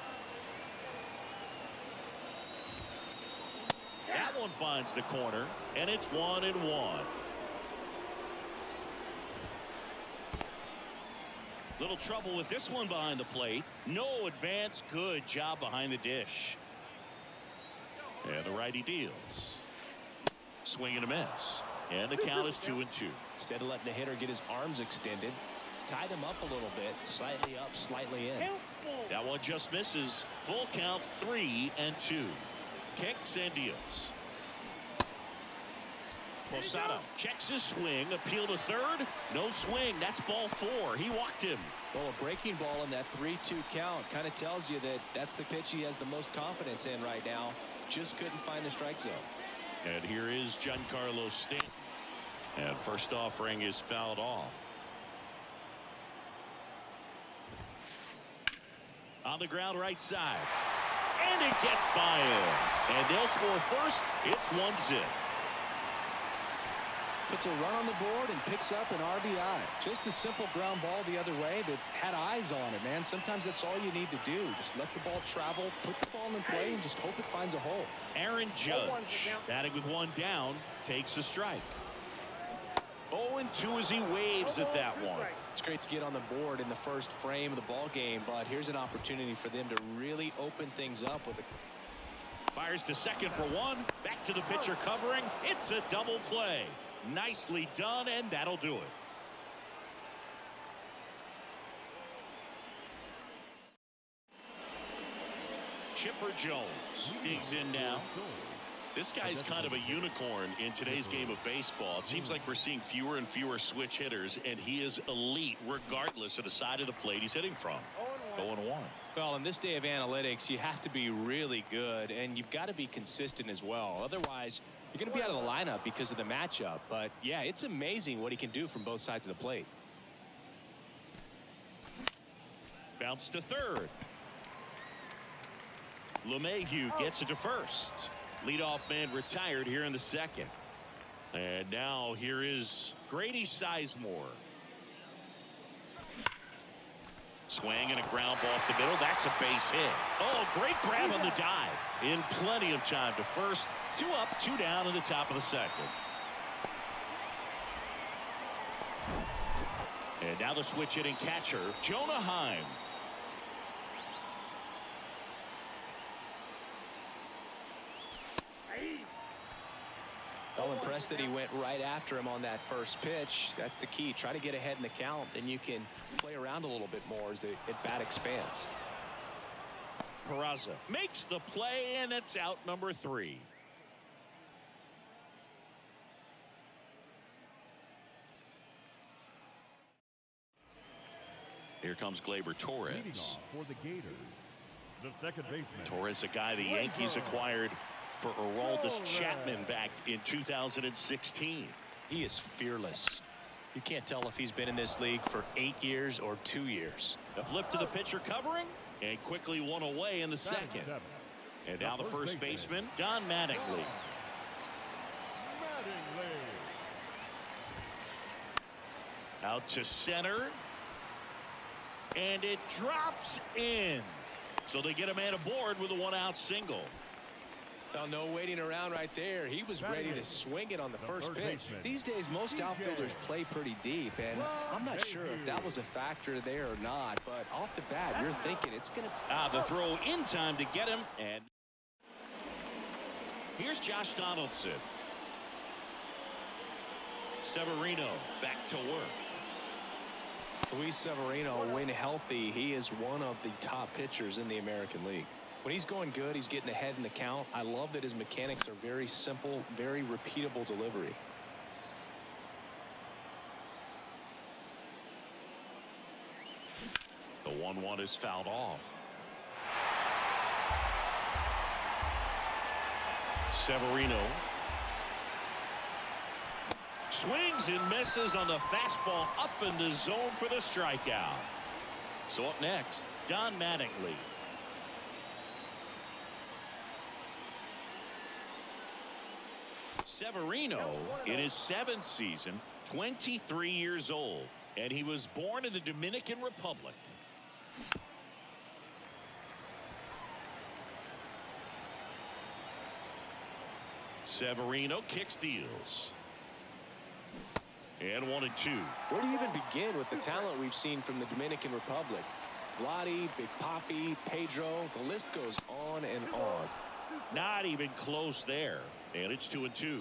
That one finds the corner, and it's 1-1. Little trouble with this one behind the plate. No advance. Good job behind the dish. And the righty deals. Swing and a miss. And the count is 2-2. Instead of letting the hitter get his arms extended, tied him up a little bit. Slightly up, slightly in. That one just misses. Full count, 3-2. Kicks and deals. Posada checks his swing. Appeal to third. No swing. That's ball 4. He walked him. Well, a breaking ball in that 3-2 count kind of tells you that that's the pitch he has the most confidence in right now. Just couldn't find the strike zone. And here is Giancarlo Stanton. And first offering is fouled off. On the ground right side. And it gets by him. And they'll score first. It's 1-0. Puts a run on the board and picks up an RBI. Just a simple ground ball the other way that had eyes on it, man. Sometimes that's all you need to do. Just let the ball travel, put the ball in play, and just hope it finds a hole. Aaron Judge, batting with one down, takes a strike. 0-2 as he waves at that one. It's great to get on the board in the first frame of the ball game, but here's an opportunity for them to really open things up with a... Fires to second for one. Back to the pitcher covering. It's a double play. Nicely done, and that'll do it. Chipper Jones digs in now. This guy's kind of a unicorn in today's game of baseball. It seems like we're seeing fewer and fewer switch hitters, and he is elite regardless of the side of the plate he's hitting from. 0-1. Well, in this day of analytics, you have to be really good, and you've got to be consistent as well. Otherwise, you're going to be out of the lineup because of the matchup. But, yeah, it's amazing what he can do from both sides of the plate. Bounce to third. LeMahieu gets it to first. Leadoff man retired here in the second. And now here is Grady Sizemore. Swing and a ground ball off the middle. That's a base hit. Oh, great grab on the dive. In plenty of time to first. 2 up, 2 down in the top of the second. And now the switch hitting catcher, Jonah Heim. Well, impressed that he went right after him on that first pitch. That's the key. Try to get ahead in the count. Then you can play around a little bit more as the at-bat expands. Peraza makes the play, and it's out number 3. Here comes Gleyber Torres. Leading off for the Gators, the second baseman. Torres, a guy the Yankees acquired for Aroldis Chapman back in 2016. He is fearless. You can't tell if he's been in this league for 8 years or 2 years. A flip to the pitcher covering, and quickly one away in the second. And now the first baseman, Don Mattingly. Out to center. And it drops in. So they get a man aboard with a 1-out single. Well, no waiting around right there. He was ready to swing it on the first pitch. These days, most outfielders play pretty deep, and I'm not sure if that was a factor there or not, but off the bat, you're thinking it's going to... The throw in time to get him, and here's Josh Donaldson. Severino back to work. Luis Severino, when healthy, he is one of the top pitchers in the American League. When he's going good, he's getting ahead in the count. I love that his mechanics are very simple, very repeatable delivery. The 1-1 is fouled off. Severino swings and misses on the fastball up in the zone for the strikeout. So up next, Don Mattingly. Severino in his 7th season, 23 years old, and he was born in the Dominican Republic. Severino kicks, deals. And 1-2. Where do you even begin with the talent we've seen from the Dominican Republic? Vladi, Big Papi, Pedro, the list goes on and on. Not even close there. And it's 2-2.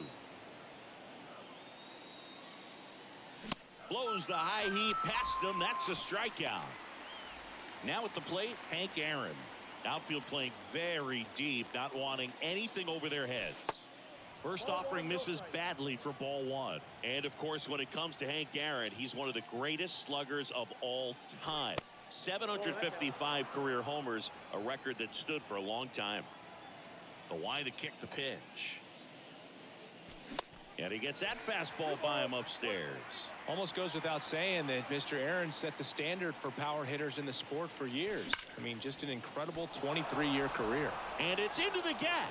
Blows the high heat past him. That's a strikeout. Now at the plate, Hank Aaron. Outfield playing very deep, not wanting anything over their heads. First offering misses badly for ball 1. And of course, when it comes to Hank Aaron, he's one of the greatest sluggers of all time. 755 career homers, a record that stood for a long time. The wind to kick the pitch. And he gets that fastball by him upstairs. Almost goes without saying that Mr. Aaron set the standard for power hitters in the sport for years. I mean, just an incredible 23-year career. And it's into the gap.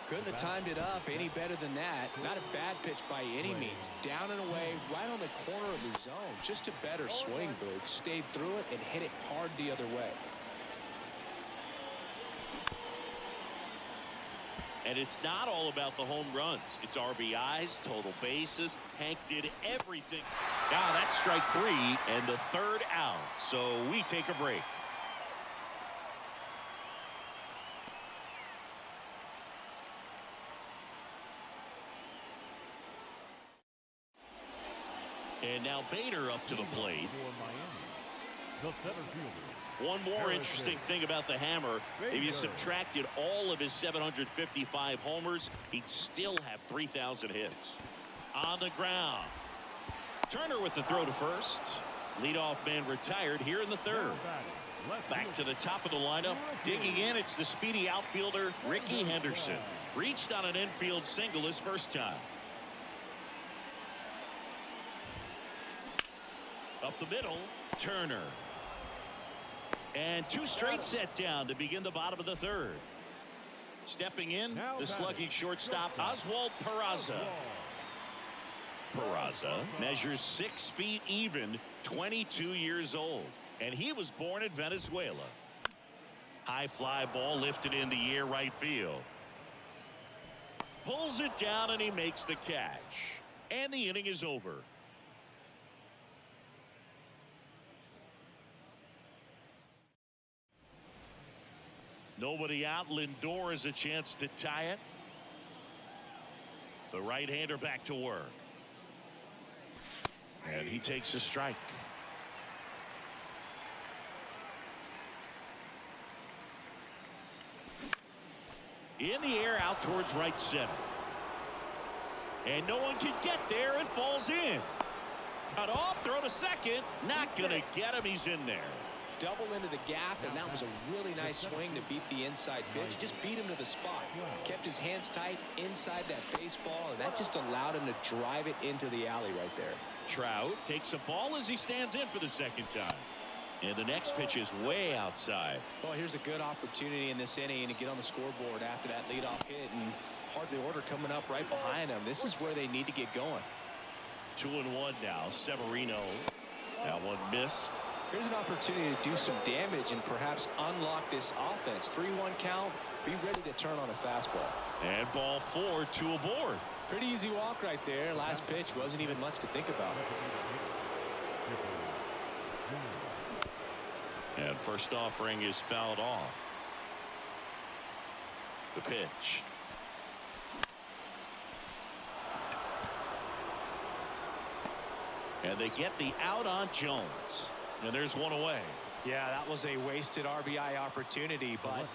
Couldn't have timed it up any better than that. Not a bad pitch by any means. Down and away, right on the corner of the zone. Just a better swing, Boog. Stayed through it and hit it hard the other way. And it's not all about the home runs. It's RBIs, total bases. Hank did everything. Now that's strike 3 and the 3rd out. So we take a break. And now Bader up to the plate. One more interesting thing about the Hammer, if you subtracted all of his 755 homers, he'd still have 3,000 hits. On the ground. Turner with the throw to first. Leadoff man retired here in the 3rd. Back to the top of the lineup. Digging in, it's the speedy outfielder, Ricky Henderson. Reached on an infield single his first time. Up the middle, Turner. And 2 straight set down to begin the bottom of the 3rd. Stepping in, the slugging shortstop, Oswald Peraza. Peraza measures 6 feet even, 22 years old, and he was born in Venezuela. High fly ball lifted in the air right field. Pulls it down and he makes the catch. And the inning is over. Nobody out. Lindor has a chance to tie it. The right-hander back to work. And he takes a strike. In the air out towards right center. And no one can get there. It falls in. Cut off, throw to second. Not going to get him. He's in there. Double into the gap, and that was a really nice swing to beat the inside pitch. Just beat him to the spot. Kept his hands tight inside that baseball, and that just allowed him to drive it into the alley right there. Trout takes a ball as he stands in for the second time. And the next pitch is way outside. Well, here's a good opportunity in this inning to get on the scoreboard after that leadoff hit, and hardly order coming up right behind him. This is where they need to get going. 2-1 now. Severino. That one missed. Here's an opportunity to do some damage and perhaps unlock this offense. 3-1 count. Be ready to turn on a fastball. And ball 4, 2 aboard. Pretty easy walk right there. Last pitch wasn't even much to think about. And first offering is fouled off. The pitch. And they get the out on Jones. And there's one away. Yeah, that was a wasted RBI opportunity, but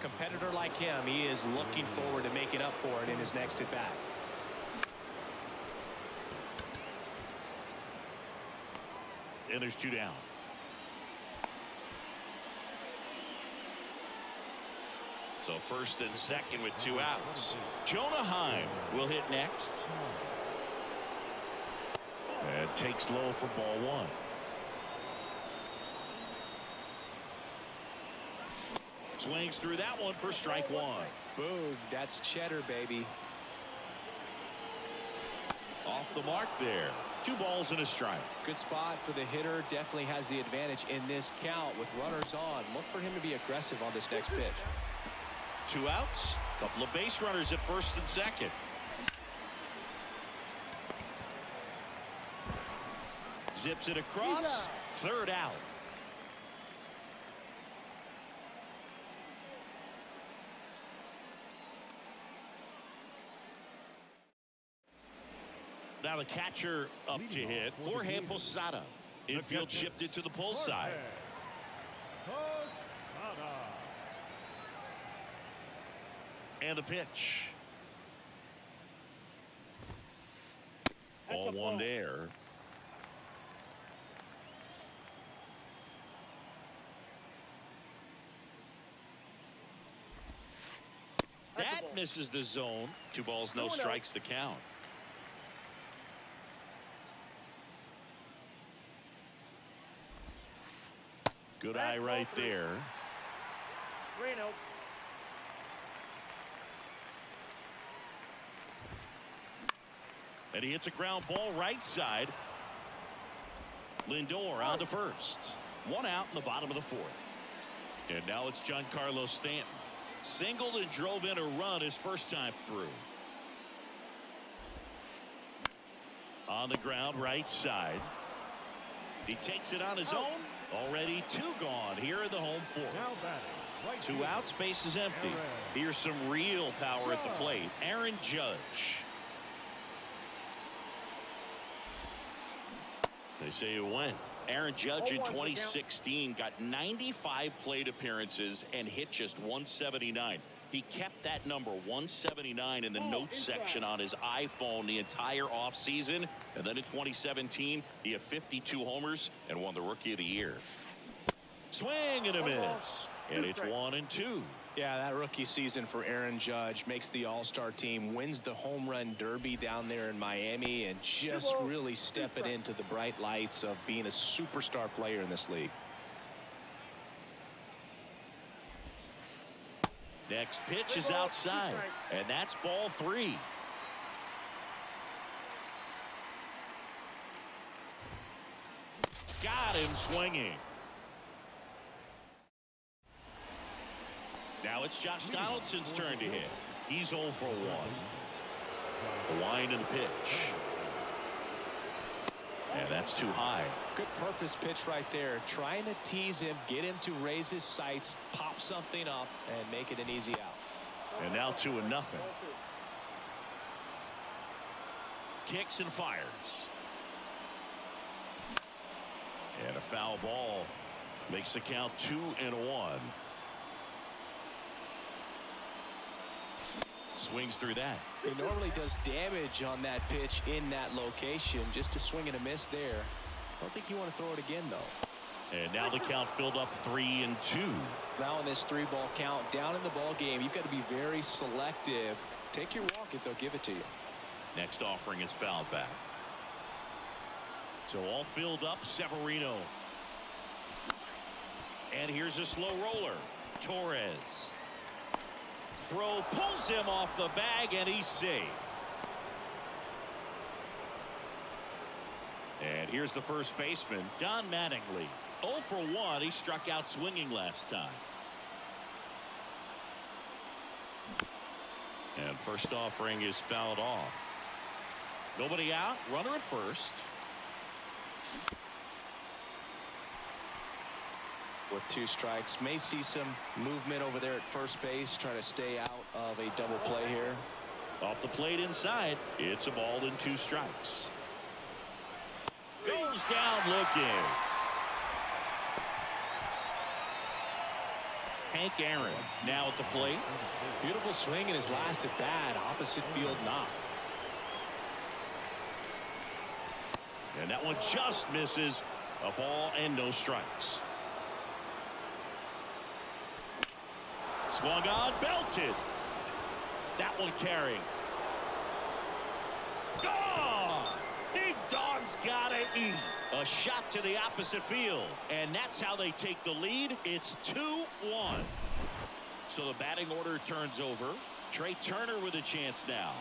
competitor like him, he is looking forward to making up for it in his next at bat. And there's 2 down. So first and second with 2 outs. Jonah Heim will hit next. And takes low for ball 1. Swings through that one for strike 1. Boom, that's cheddar, baby. Off the mark there. 2 balls and a strike. Good spot for the hitter. Definitely has the advantage in this count with runners on. Look for him to be aggressive on this next pitch. 2 outs. Couple of base runners at first and second. Zips it across. 3rd out. Now the catcher up to hit. Jorge Posada. Infield shifted to the pull side. And the pitch. Ball 1 there. That misses the zone. 2 balls, no strikes to count. Good eye right there. And he hits a ground ball right side. Lindor on to first. 1 out in the bottom of the 4th. And now it's Giancarlo Stanton. Singled and drove in a run his first time through. On the ground right side. He takes it on his own. Already 2 gone here in the home 4th. 2 outs, base is empty. Here's some real power at the plate. Aaron Judge. They say it went. Aaron Judge in 2016 got 95 plate appearances and hit just 179. He kept that number 179 in the notes section on his iPhone the entire offseason. And then in 2017, he had 52 homers and won the Rookie of the Year. Swing and a miss. And it's 1-2. Yeah, that rookie season for Aaron Judge makes the All-Star team, wins the home run derby down there in Miami, and just really stepping into the bright lights of being a superstar player in this league. Next pitch is outside, and that's ball 3. Got him swinging. Now it's Josh Donaldson's turn to hit. He's 0 for 1. The wind and the pitch. And that's too high. Good purpose pitch right there. Trying to tease him, get him to raise his sights, pop something up, and make it an easy out. And now 2-0. Kicks and fires. And a foul ball makes the count 2-1. Swings through that. He normally does damage on that pitch in that location. Just a swing and a miss there. I don't think you want to throw it again, though. And now the count filled up 3-2. Now in this 3-ball count, down in the ball game, you've got to be very selective. Take your walk if they'll give it to you. Next offering is fouled back. So all filled up, Severino. And here's a slow roller. Torres. Throw pulls him off the bag, and he's safe. And here's the first baseman, Don Mattingly. 0 for 1. He struck out swinging last time. And first offering is fouled off. Nobody out. Runner at first. With 2 strikes, may see some movement over there at first base, trying to stay out of a double play here. Off the plate inside. It's a ball and 2 strikes. Goes down looking. Hank Aaron now at the plate. Beautiful swing in his last at bat. Opposite field knock. And that one just misses. A ball and no strikes. Swung on, belted. That one carrying. Gone! Big dog's gotta eat. A shot to the opposite field. And that's how they take the lead. It's 2-1. So the batting order turns over. Trey Turner with a chance now.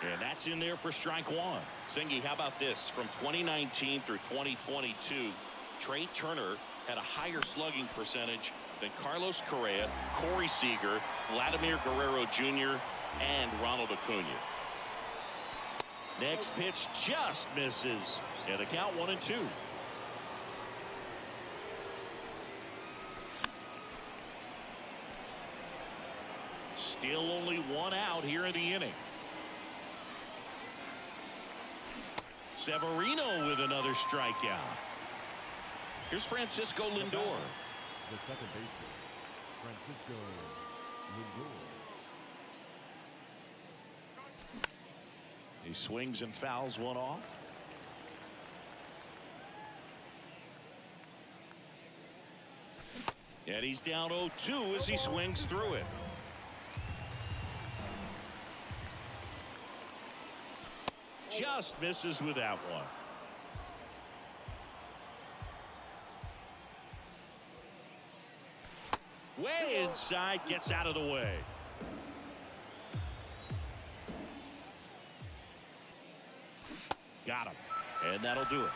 And that's in there for strike 1. Singy, how about this? From 2019 through 2022, Trey Turner had a higher slugging percentage than Carlos Correa, Corey Seager, Vladimir Guerrero Jr., and Ronald Acuna. Next pitch just misses. And the count 1-2. Still only 1 out here in the inning. Severino with another strikeout. Here's Francisco Lindor. The second baseman, Francisco Lindor. He swings and fouls one off. And he's down 0-2 as he swings through it. Just misses with that one. Way inside, gets out of the way. Got him. And that'll do it.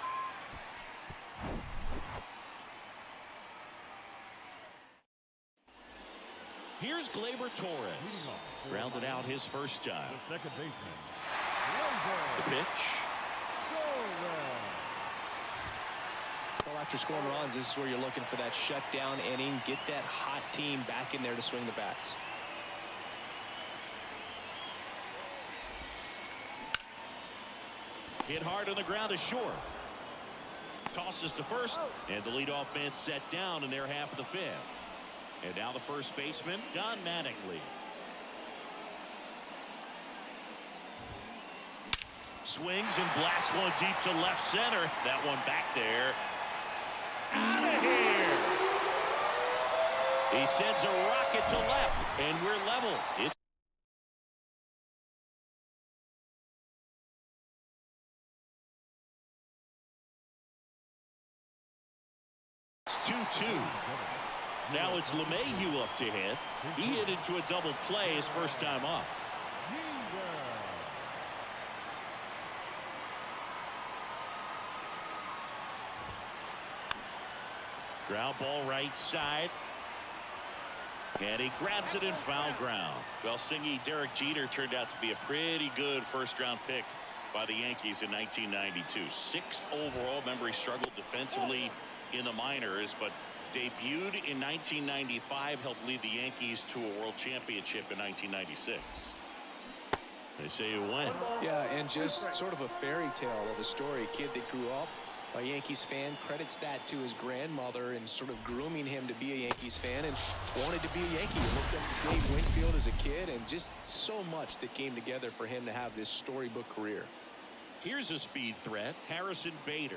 Here's Gleyber Torres. Grounded out his first time. The second baseman, The pitch. Well, after scoring runs, this is where you're looking for that shutdown inning. Get that hot team back in there to swing the bats. Hit hard on the ground to short. Tosses to first, and the leadoff man set down in their half of the 5th. And now the first baseman, Don Mattingly. Swings and blasts one deep to left center. That one back there. Out of here! He sends a rocket to left, and we're level. It's 2-2. Now it's LeMahieu up to hit. He hit into a double play his first time up. Ground ball right side. And he grabs it in foul ground. Well, Singy, Derek Jeter turned out to be a pretty good first-round pick by the Yankees in 1992. 6th overall. Remember, he struggled defensively in the minors, but debuted in 1995, helped lead the Yankees to a world championship in 1996. They say he went. Yeah, and just sort of a fairy tale of a story. A kid that grew up a Yankees fan, credits that to his grandmother and sort of grooming him to be a Yankees fan, and wanted to be a Yankee. He looked up to Dave Winfield as a kid, and just so much that came together for him to have this storybook career. Here's a speed threat, Harrison Bader.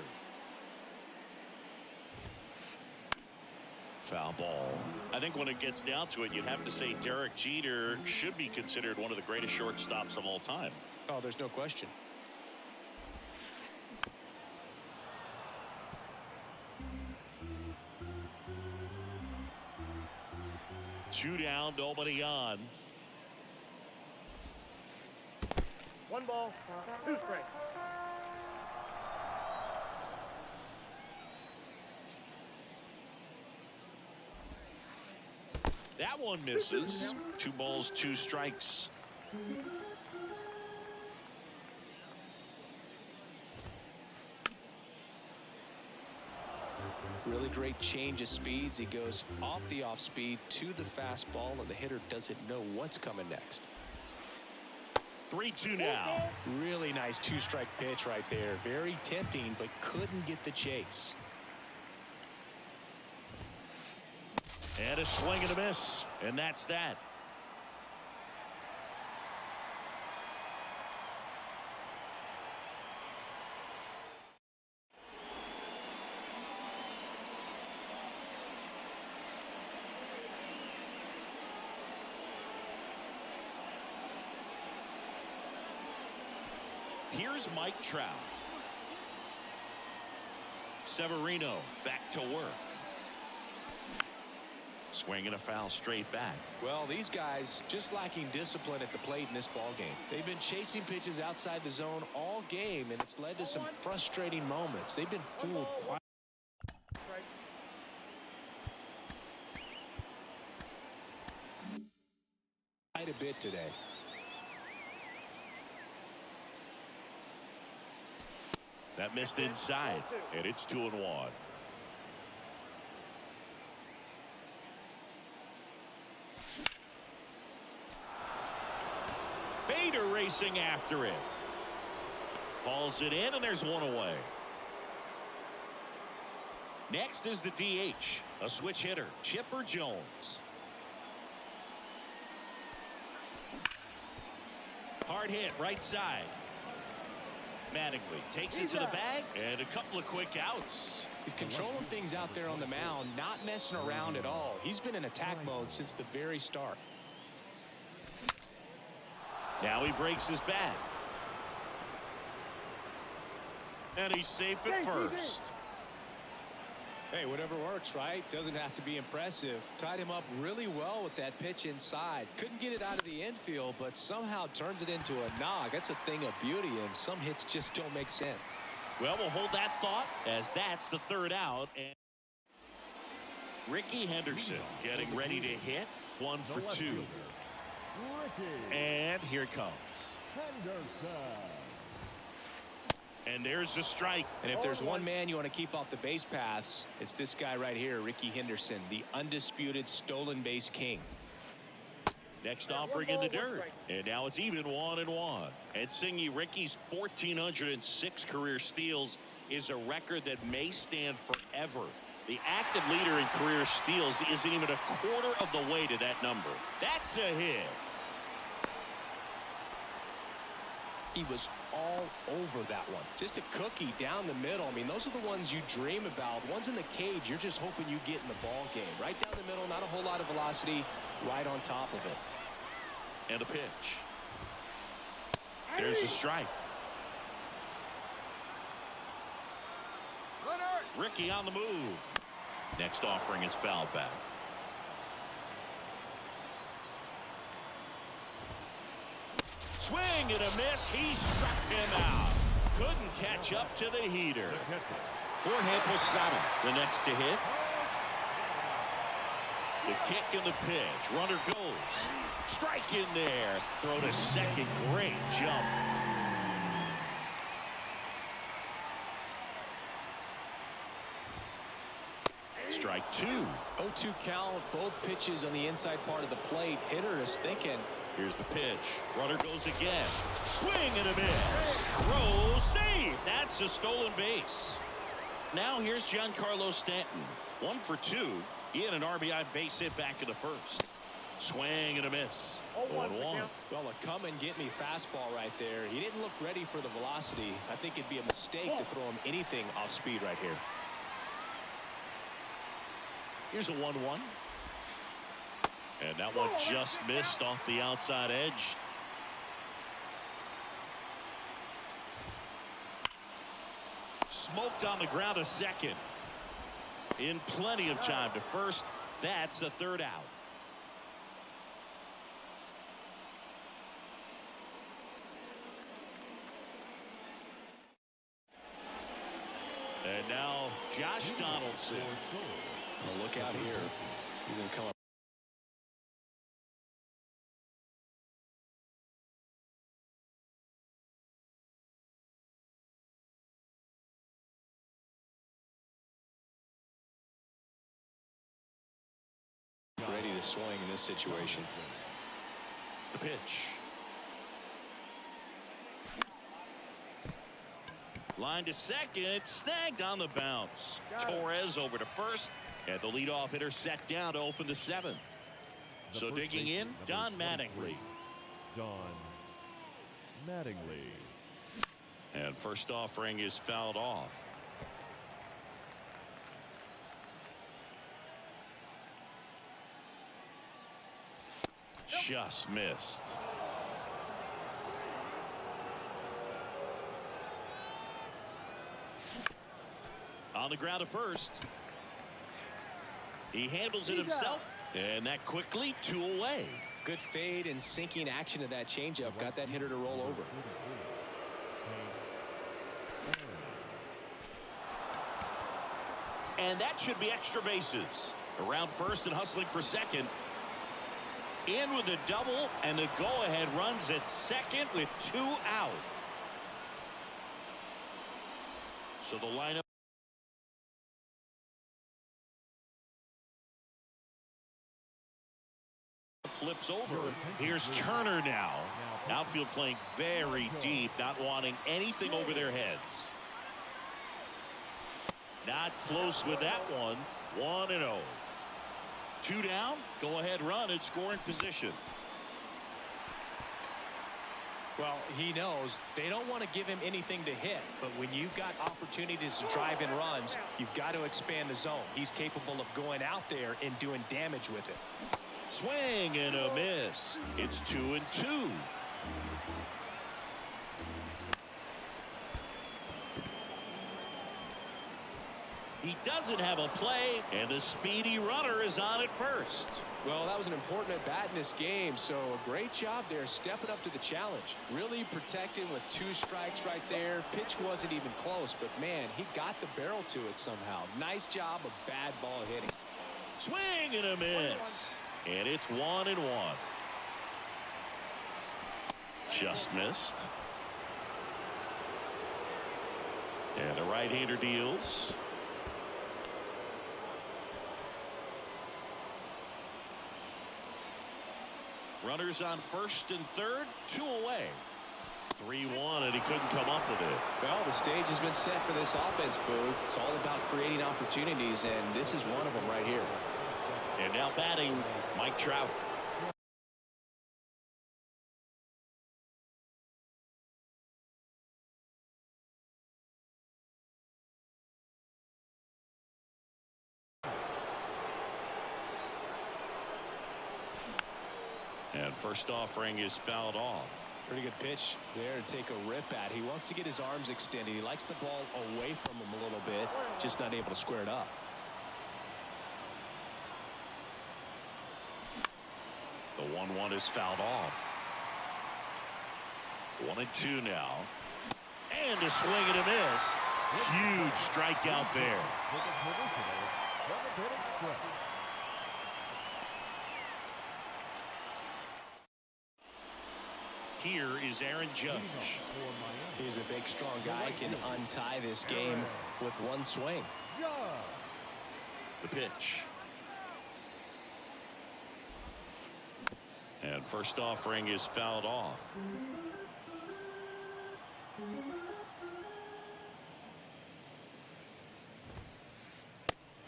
Foul ball. I think when it gets down to it, you'd have to say Derek Jeter should be considered one of the greatest shortstops of all time. Oh, there's no question. Two down, nobody on. 1 ball, 2 strikes. That one misses. 2 balls, 2 strikes. Really great change of speeds. He goes off the off speed to the fastball, and the hitter doesn't know what's coming next. 3-2 now. Really nice 2-strike pitch right there. Very tempting, but couldn't get the chase. And a swing and a miss. And that's that. Here's Mike Trout. Severino back to work. Swing and a foul straight back. Well, these guys just lacking discipline at the plate in this ball game. They've been chasing pitches outside the zone all game, and it's led to some frustrating moments. They've been fooled quite a bit today. That missed inside, and it's 2-1. Bader racing after it. Hauls it in, and there's 1 away. Next is the DH, a switch hitter, Chipper Jones. Hard hit, right side. Mattingly takes it to the bag, and a couple of quick outs. He's controlling things out there on the mound, not messing around at all. He's been in attack mode since the very start. Now he breaks his bat. And he's safe at first. Hey, whatever works, right? Doesn't have to be impressive. Tied him up really well with that pitch inside. Couldn't get it out of the infield, but somehow turns it into a knock. That's a thing of beauty, and some hits just don't make sense. Well, we'll hold that thought, as that's the 3rd out. And Ricky Henderson getting ready to hit. 1 for 2. And here it comes. And there's the strike. And if there's one man you want to keep off the base paths, it's this guy right here, Ricky Henderson, the undisputed stolen base king. Next offering in the dirt. And now it's even 1-1. And Singy, Ricky's 1,406 career steals is a record that may stand forever. The active leader in career steals isn't even a quarter of the way to that number. That's a hit. He was all over that one. Just a cookie down the middle. I mean, those are the ones you dream about. Ones in the cage, you're just hoping you get in the ball game. Right down the middle, not a whole lot of velocity, right on top of it. And a pitch. There's the strike. Ricky on the move. Next offering is fouled back. Swing and a miss. He struck him out. Couldn't catch up to the heater. Jorge Posada, the next to hit. The kick and the pitch. Runner goes. Strike in there. Throw to second. Great jump. Strike two. 0-2 count. Both pitches on the inside part of the plate. Hitter is thinking. Here's the pitch. Runner goes again. Swing and a miss. Throw, save. That's a stolen base. Now here's Giancarlo Stanton. 1 for 2. He had an RBI base hit back in the first. Swing and a miss. 0-1. Well, a come and get me fastball right there. He didn't look ready for the velocity. I think it'd be a mistake to throw him anything off speed right here. Here's a 1-1. And that one just missed off the outside edge. Smoked on the ground to second. In plenty of time to first. That's the third out. And now Josh Donaldson. Well, look out here. He's going to come up. Ready to swing in this situation. The pitch. Line to second. Snagged on the bounce. Torres over to first. And the leadoff hitter set down to open the seventh. So digging in, Don Mattingly. Don Mattingly. And first offering is fouled off. Just missed. On the ground to first. He handles it himself. And that quickly 2 away. Good fade and sinking action of that changeup. Got that hitter to roll over. And that should be extra bases. Around first and hustling for second. In with the double, and the go-ahead runs at second with 2 out. So the lineup flips over. Here's Turner now. Outfield playing very deep, not wanting anything over their heads. Not close with that one. 1-0. 2 down. Go ahead run in scoring position. Well, he knows they don't want to give him anything to hit, but when you've got opportunities to drive in runs, you've got to expand the zone. He's capable of going out there and doing damage with it. Swing and a miss. It's 2-2. He doesn't have a play, and the speedy runner is on at first. Well, that was an important at bat in this game, so a great job there stepping up to the challenge. Really protecting with 2 strikes right there. Pitch wasn't even close, but man, he got the barrel to it somehow. Nice job of bad ball hitting. Swing and a miss. And it's 1-1. Just missed. And the right-hander deals. Runners on first and third, 2 away. 3-1, and he couldn't come up with it. Well, the stage has been set for this offense, Boo. It's all about creating opportunities, and this is one of them right here. And now batting, Mike Trout. And first offering is fouled off. Pretty good pitch there to take a rip at. He wants to get his arms extended. He likes the ball away from him a little bit, just not able to square it up. The 1-1 is fouled off. 1-2 now. And a swing and a miss. Huge strikeout there. here is Aaron Judge. He's a big, strong guy. Can untie this game with one swing. The pitch. And first offering is fouled off.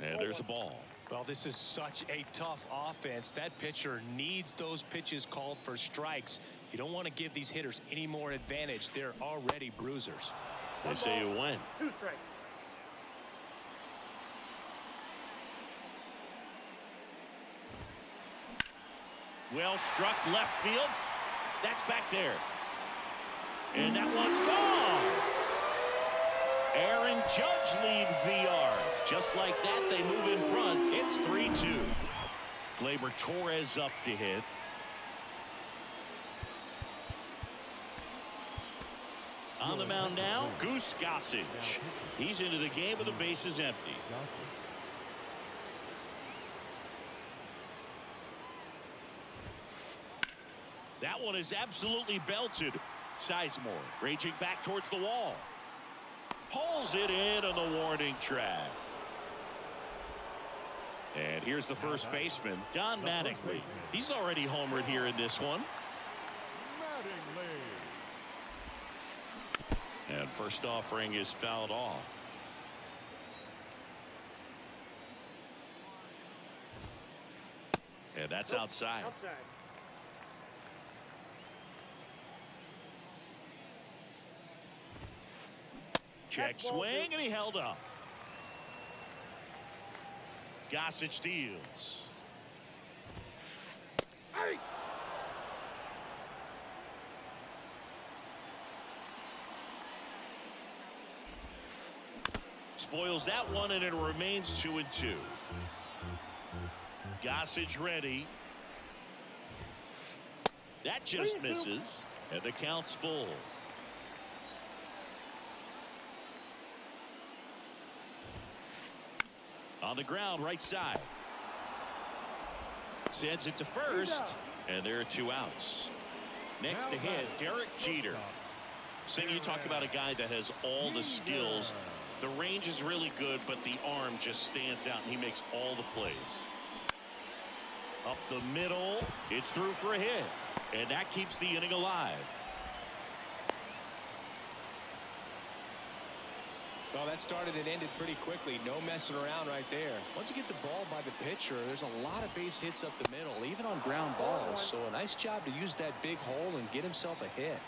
And there's a ball. Well, this is such a tough offense. That pitcher needs those pitches called for strikes. You don't want to give these hitters any more advantage. They're already bruisers. They say you win. 2 strikes. Well struck left field. That's back there. And that one's gone. Aaron Judge leads the yard. Just like that, they move in front. It's 3-2. Gleyber Torres up to hit. On the mound now, Goose Gossage. He's into the game with the bases empty. That one is absolutely belted. Sizemore raging back towards the wall. Pulls it in on the warning track. And here's the first baseman, Don Mattingly. He's already homered here in this one. And first offering is fouled off. And that's outside. Check swing, and he held up. Gossage deals. Hey! Spoils that one, and it remains 2-2. Gossage ready. That just misses, and the count's full. On the ground, right side. Sends it to first, and there are 2 outs. Next to hit, Derek Jeter. Singer, you talk about a guy that has all the skills. The range is really good, but the arm just stands out, and he makes all the plays. Up the middle, it's through for a hit, and that keeps the inning alive. Well, that started and ended pretty quickly. No messing around right there. Once you get the ball by the pitcher, there's a lot of base hits up the middle, even on ground balls. So a nice job to use that big hole and get himself a hit.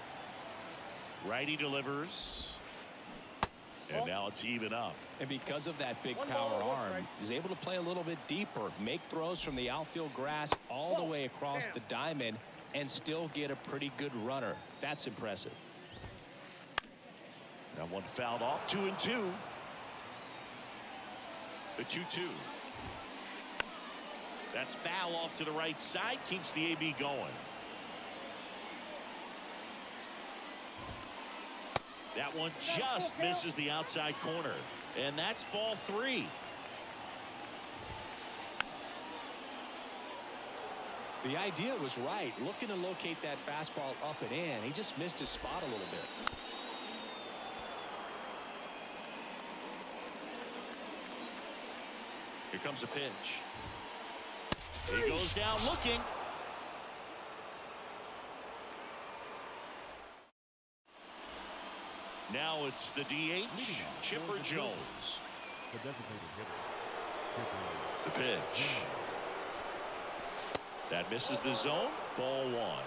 Righty delivers. And now it's even up. And because of that big power arm, he's able to play a little bit deeper, make throws from the outfield grass all the way across the diamond, and still get a pretty good runner. That's impressive. That one fouled off. 2-2. The 2-2. That's foul off to the right side. Keeps the AB going. That one just misses the outside corner. And that's ball 3. The idea was right. Looking to locate that fastball up and in. He just missed his spot a little bit. Here comes a pitch. He goes down looking. Now it's the DH, Chipper Jones. The pitch. That misses the zone. Ball 1.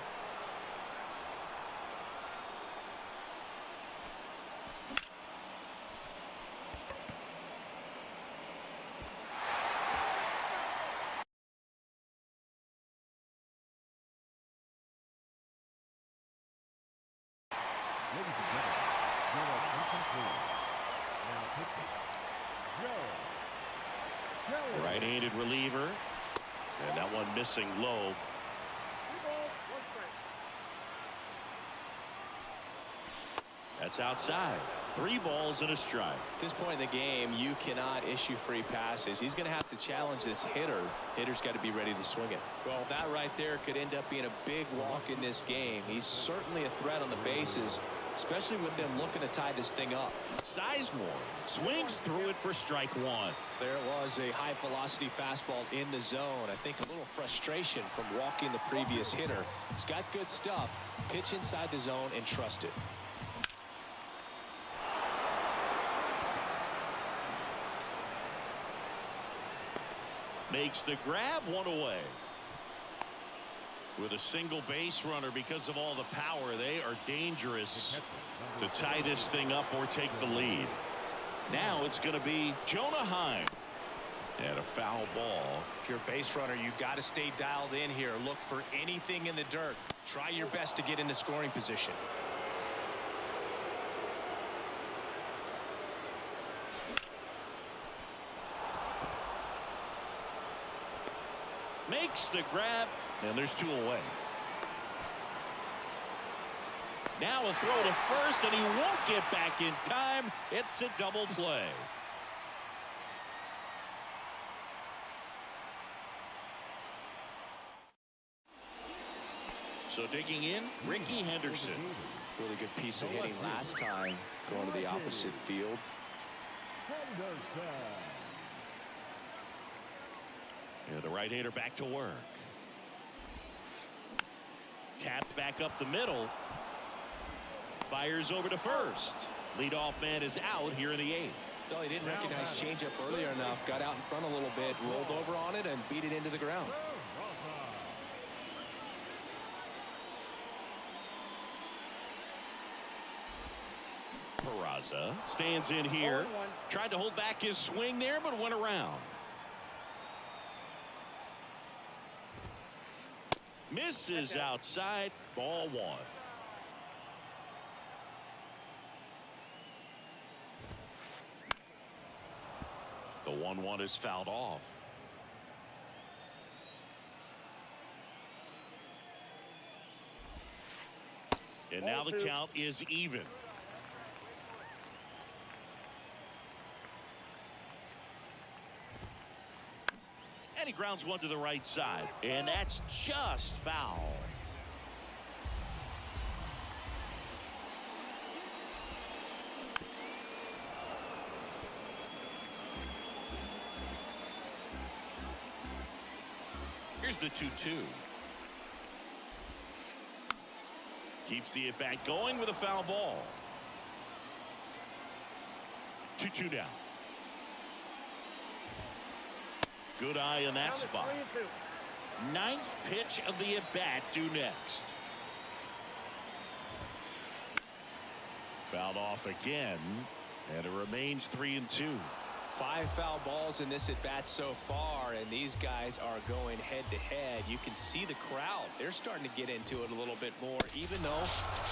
Right-handed reliever, and that one missing low. That's outside. 3 balls and a strike. At this point in the game, you cannot issue free passes. He's going to have to challenge this hitter. Hitter's got to be ready to swing it. Well, that right there could end up being a big walk in this game. He's certainly a threat on the bases, especially with them looking to tie this thing up. Sizemore swings through it for strike 1. There was a high velocity fastball in the zone. I think a little frustration from walking the previous hitter. He's got good stuff. Pitch inside the zone and trust it. Makes the grab, 1 away. With a single base runner, because of all the power, they are dangerous to tie this thing up or take the lead. Now it's going to be Jonah Heim. And a foul ball. If you're a base runner, you got to stay dialed in here. Look for anything in the dirt. Try your best to get into scoring position. Makes the grab, and there's 2 away. Now a throw to first, and he won't get back in time. It's a double play. So digging in, Ricky Henderson. Really good piece of hitting last time, going to the opposite field. And the right-hander back to work. Tapped back up the middle. Fires over to first. Leadoff man is out here in the 8th. No, he didn't recognize changeup earlier enough. Got out in front a little bit, rolled over on it, and beat it into the ground. Peraza stands in here. Tried to hold back his swing there, but went around. Misses outside. Ball 1. The 1-1 is fouled off. And now the count is even. And he grounds one to the right side. And that's just foul. Here's the 2-2. Keeps the at-bat going with a foul ball. 2-2 down. Good eye in that spot. 9th pitch of the at-bat due next. Fouled off again, and it remains 3-2. 5 foul balls in this at-bat so far, and these guys are going head-to-head. You can see the crowd. They're starting to get into it a little bit more, even though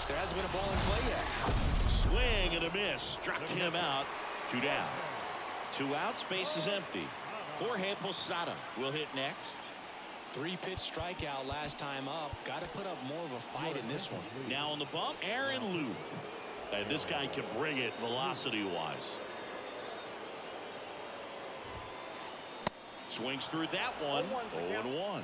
there hasn't been a ball in play yet. Swing and a miss. Struck him out. 2 down. 2 outs. Base is empty. Jorge Posada will hit next. 3-pitch strikeout last time up. Got to put up more of a fight in this one. Now on the bump, Aaron Loop. And this guy can bring it velocity-wise. Swings through that one. 0-1.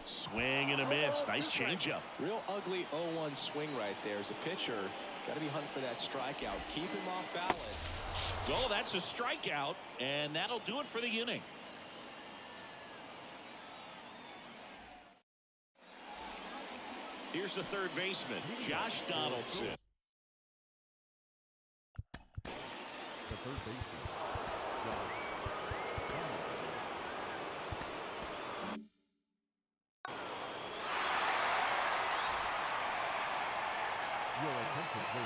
Swing and a miss. Nice changeup. Real ugly 0-1 swing right there. As a pitcher, got to be hunting for that strikeout. Keep him off balance. Well, that's a strikeout, and that'll do it for the inning. Here's the third baseman, Josh Donaldson. The third baseman, Josh.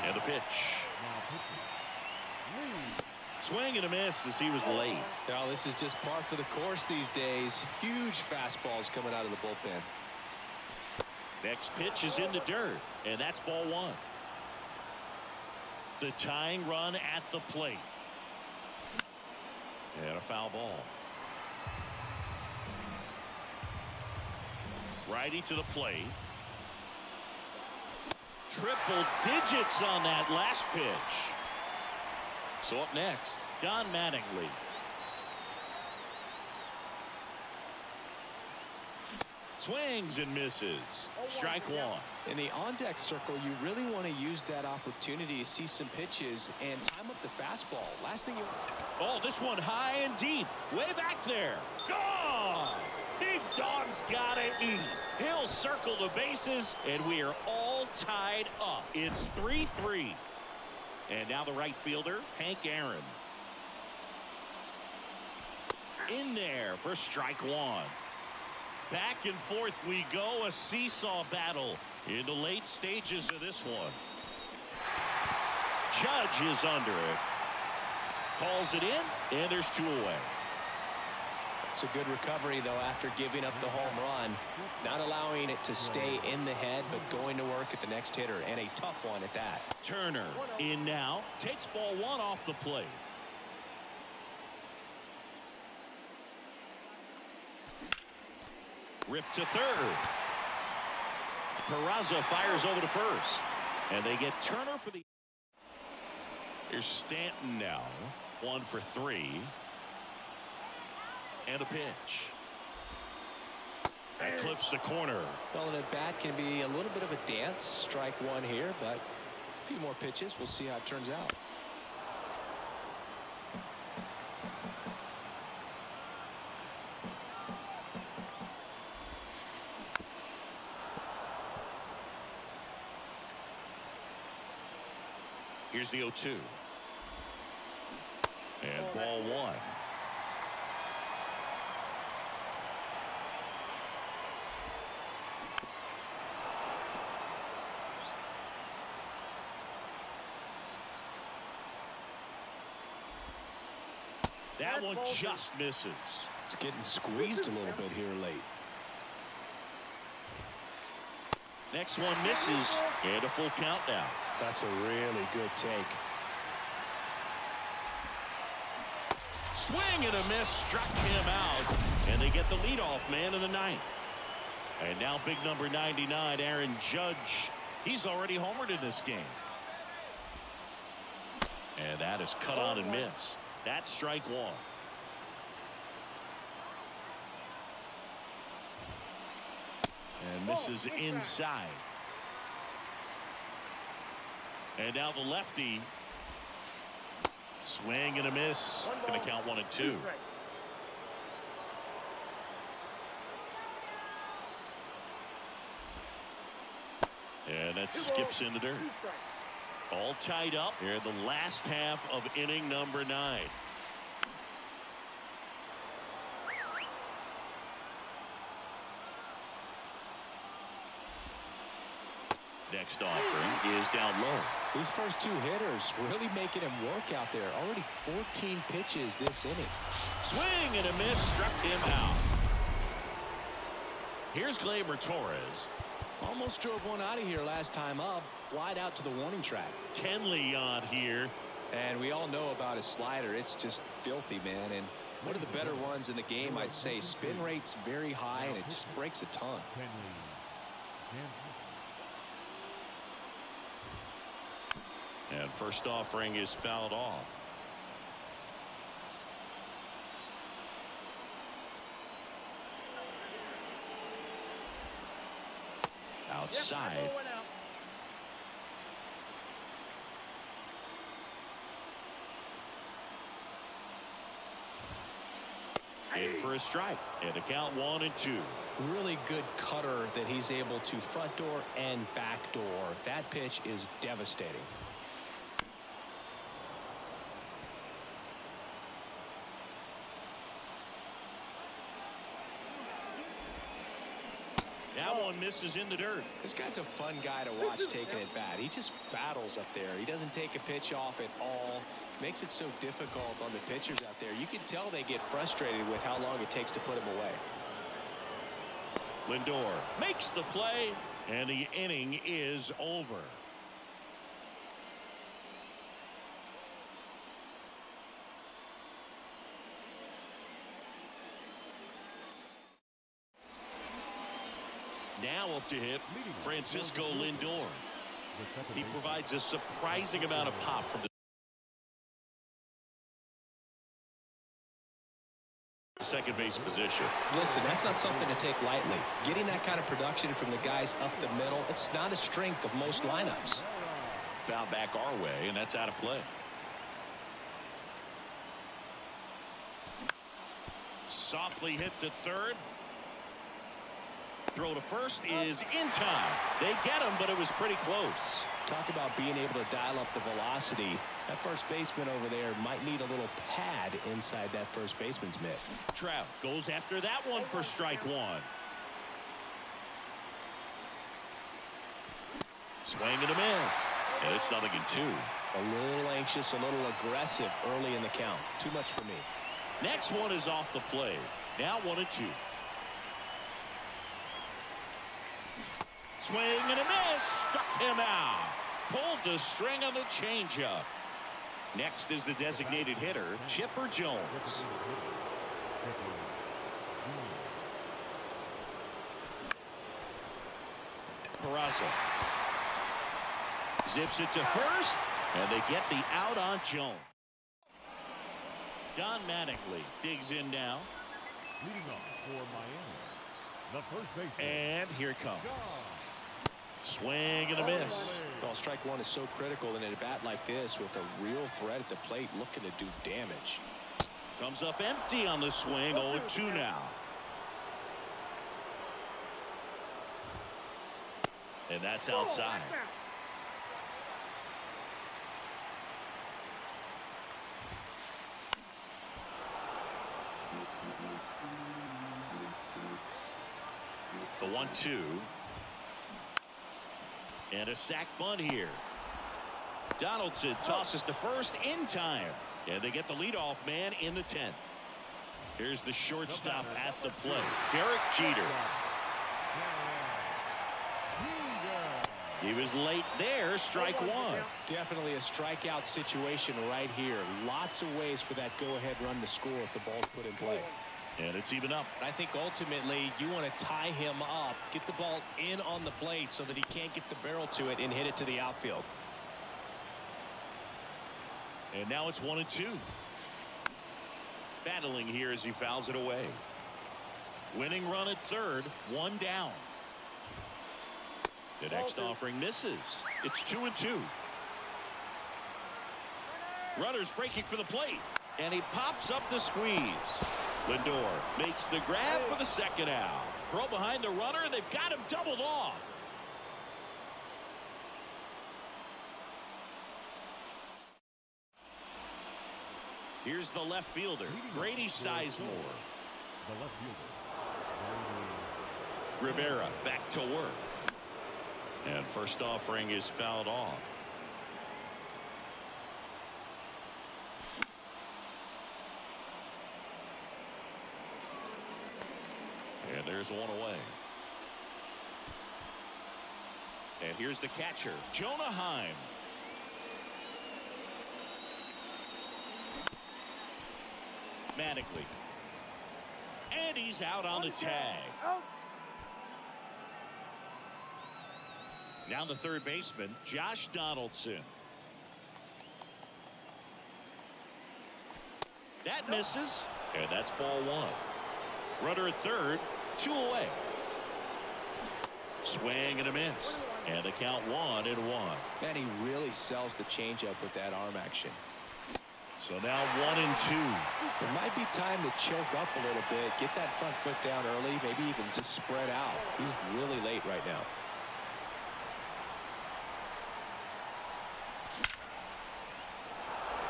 And the pitch. Swing and a miss as he was late. Now, this is just par for the course these days. Huge fastballs coming out of the bullpen. Next pitch is in the dirt, and that's ball 1. The tying run at the plate. And a foul ball. Righty to the plate. Triple digits on that last pitch. So up next, Don Mattingly. Swings and misses. Strike one. In the on-deck circle, you really want to use that opportunity to see some pitches and time up the fastball. Last thing you... Oh, this one high and deep. Way back there. Gone! Big Dog's got to eat. He'll circle the bases, and we are all tied up. It's 3-3. And now the right fielder, Hank Aaron. In there for strike one. Back and forth we go, a seesaw battle in the late stages of this one. Judge is under it. Calls it in, and there's 2 away. It's a good recovery, though, after giving up the home run. Not allowing it to stay in the head, but going to work at the next hitter, and a tough one at that. Turner in now. Takes ball 1 off the plate. Ripped to third. Peraza fires over to first. And they get Turner for the... Here's Stanton now. 1 for 3. And a pitch. That clips the corner. Well, an at-bat can be a little bit of a dance. Strike one here, but a few more pitches. We'll see how it turns out. Here's the 0-2. And ball 1. That one just misses. It's getting squeezed a little bit here late. Next one misses, and a full count now. That's a really good take. Swing and a miss, struck him out, and they get the leadoff man in the 9th. And now big number 99, Aaron Judge. He's already homered in this game. And that is cut on and missed. That's strike one. And misses inside. And now the lefty. Swing and a miss. Going to count 1 and 2. And that skips in the dirt. All tied up here in the last half of inning number 9. Next offering is down low. These first 2 hitters really making him work out there. Already 14 pitches this inning. Swing and a miss, struck him out. Here's Gleyber Torres. Almost drove one out of here last time up. Flied out to the warning track. Kenley on here. And we all know about his slider. It's just filthy, man. And one of the better ones in the game, I'd say. Spin rate's very high, and it just breaks a ton. And first offering is fouled off. Outside. In for a strike. And a count 1 and 2. Really good cutter that he's able to front door and back door. That pitch is devastating. That one misses in the dirt. This guy's a fun guy to watch taking it bat. He just battles up there. He doesn't take a pitch off at all. Makes it so difficult on the pitchers out there. You can tell they get frustrated with how long it takes to put him away. Lindor makes the play, and the inning is over. Now up to hit Francisco Lindor. second He baseman. provides a surprising amount of pop from the second base position. Listen, that's not something to take lightly. Getting that kind of production from the guys up the middle, it's not a strength of most lineups. Foul back our way, and that's out of play. Softly hit to third. Throw to first is in time. They get him, but it was pretty close. Talk about being able to dial up the velocity. That first baseman over there might need a little pad inside that first baseman's mitt. Trout goes after that one for strike one. Swing and a miss. And it's 0-2. A little anxious, a little aggressive early in the count. Too much for me. Next one is off the plate. Now 1-2. Swing and a miss. Struck him out. Pulled the string on the changeup. Next is the designated hitter, Chipper Jones. Peraza zips it to first, and they get the out on Jones. Don Mattingly digs in now. Leading off for Miami, the first baseman. And here it comes. Swing and a miss. Well, strike one is so critical in a bat like this with a real threat at the plate looking to do damage. Comes up empty on the swing. 0-2 now. And that's outside. The 1-2. And a sac bunt here. Donaldson tosses to first in time. And they get the leadoff man in the 10th. Here's the shortstop at the plate, Derek Jeter. He was late there, strike one. Definitely a strikeout situation right here. Lots of ways for that go-ahead run to score if the ball's put in play. And it's even up. I think ultimately you want to tie him up, get the ball in on the plate so that he can't get the barrel to it and hit it to the outfield. And now it's 1-2. Battling here as he fouls it away. Winning run at third, one down. The next offering misses. It's 2-2. Runners breaking for the plate. And he pops up the squeeze. Lindor makes the grab for the second out. Throw behind the runner. They've got him doubled off. Here's the left fielder, Grady Sizemore. The left fielder, Rivera back to work. And first offering is fouled off. And there's one away. And here's the catcher, Jonah Heim. Mattingly. And he's out on the tag. Now the third baseman, Josh Donaldson. That misses, and that's ball one. Runner at third, 2 away. Swing and a miss. And the count 1-1. And he really sells the changeup with that arm action. So now 1-2. It might be time to choke up a little bit, get that front foot down early, maybe even just spread out. He's really late right now.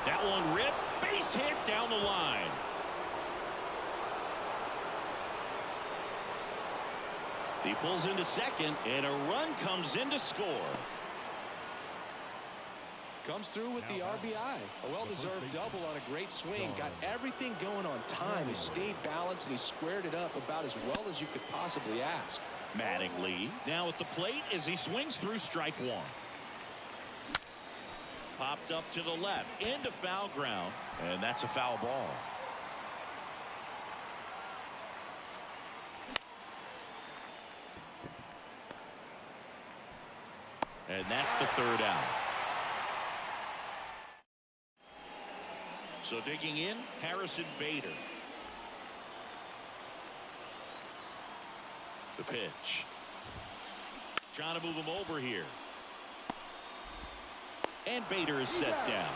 That one ripped, base hit down the line. He pulls into second, and a run comes in to score. Comes through with the RBI. A well-deserved double on a great swing. Got everything going on time. He stayed balanced, and he squared it up about as well as you could possibly ask. Mattingly now at the plate as he swings through strike one. Popped up to the left, into foul ground, and that's a foul ball. And that's the third out. So digging in, Harrison Bader. The pitch. Trying to move him over here. And Bader is set down.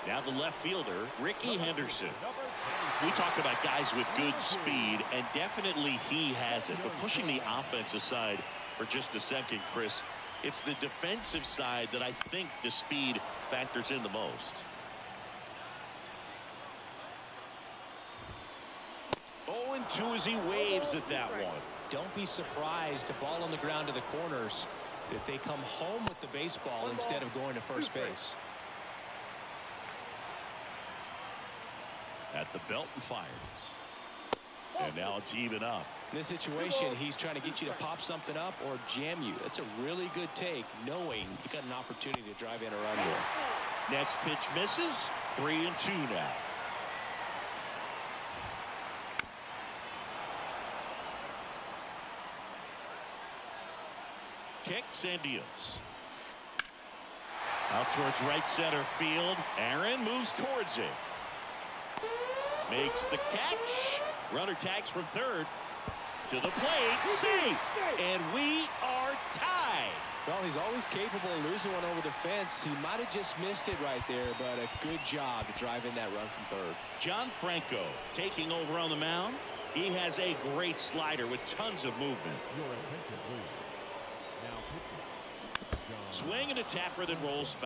Now the left fielder, Ricky Henderson. We talk about guys with good speed, and definitely he has it. But pushing the offense aside for just a second, Chris, it's the defensive side that I think the speed factors in the most. 0-2 as he waves at that one. Don't be surprised, a ball on the ground to the corners, that they come home with the baseball instead of going to first base. At the belt and fires. And now it's even up. In this situation, he's trying to get you to pop something up or jam you. That's a really good take, knowing you got an opportunity to drive in a run here. Next pitch misses. 3-2 now. Kicks and deals. Out towards right center field. Aaron moves towards it. Makes the catch. Runner tags from third. To the plate. Safe. And we are tied. Well, he's always capable of losing one over the fence. He might have just missed it right there, but a good job to drive in that run from third. John Franco taking over on the mound. He has a great slider with tons of movement. Your attention, please. Now pitching. Swing and a tapper that rolls fast.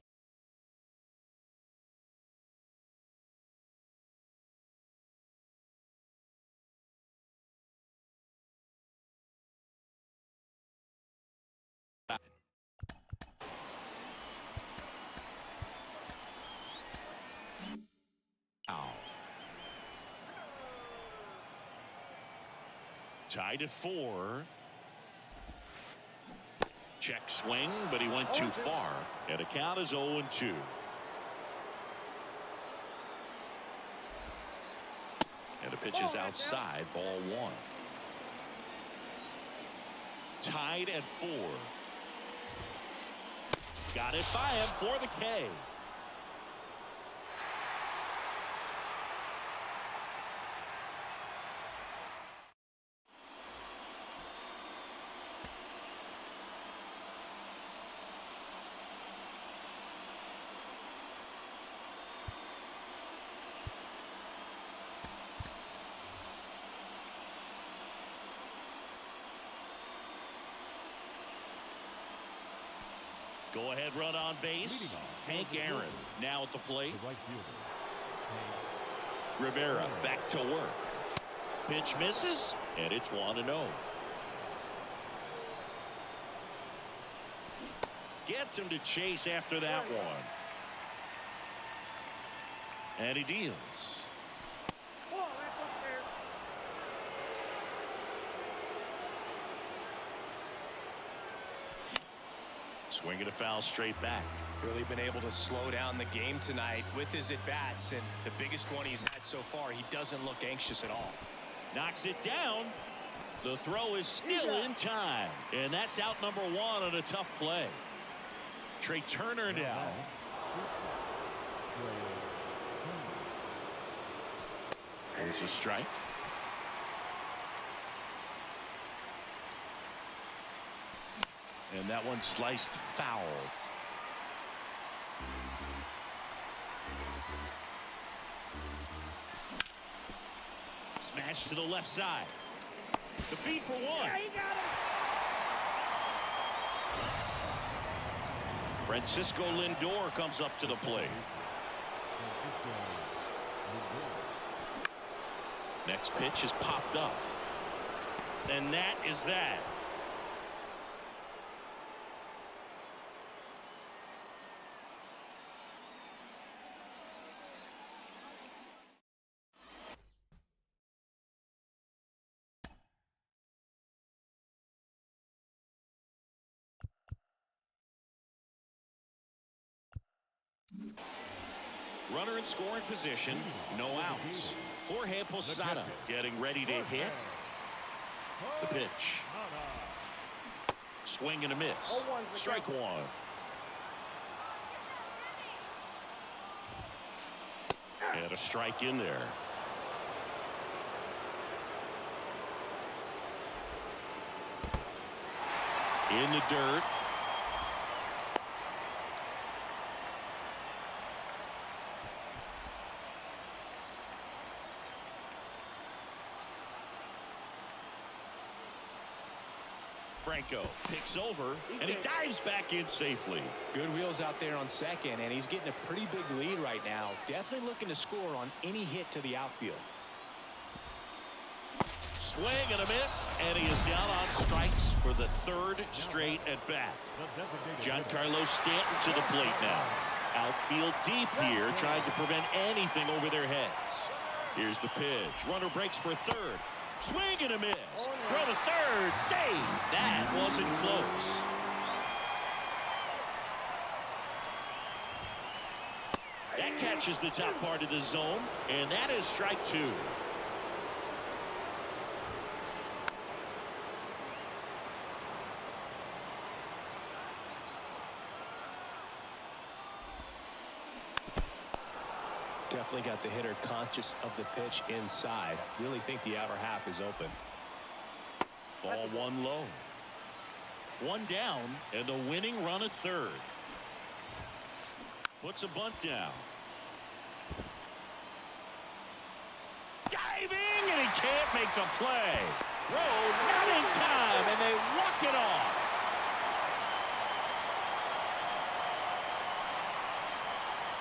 Tied at 4. Check swing, but he went too far. And the count is 0-2. And the pitch is outside, ball 1. Tied at 4. Got it by him for the K. Go ahead run on base. Hank Aaron now at the plate. The right fielder. Rivera back to work. Pitch misses, and it's 1-0. Gets him to chase after that one. And he deals. Swinging a foul straight back. Really been able to slow down the game tonight with his at-bats, and the biggest one he's had so far, he doesn't look anxious at all. Knocks it down. The throw is still in time, and that's out number 1 on a tough play. Trey Turner now. There's a strike. And that one sliced foul. Smash to the left side. The feed for 1. Yeah, he got it. Francisco Lindor comes up to the plate. Next pitch is popped up. And that is that. Runner in scoring position, no outs. Jorge Posada getting ready to hit. The pitch. Swing and a miss. 0-1 for Strike Jackson. one. And a strike in there. In the dirt. Franco picks over, and he dives back in safely. Good wheels out there on second, and he's getting a pretty big lead right now. Definitely looking to score on any hit to the outfield. Swing and a miss, and he is down on strikes for the third straight at bat. Giancarlo Stanton to the plate now. Outfield deep here, trying to prevent anything over their heads. Here's the pitch. Runner breaks for third. Swing and a miss. Throw to third. Save. That wasn't close. That catches the top part of the zone, and that is strike two. Definitely got the hitter conscious of the pitch inside. Really think the outer half is open. Ball one low. One down, and the winning run at third. Puts a bunt down. Diving, and he can't make the play. Throw not in time, and they walk it off.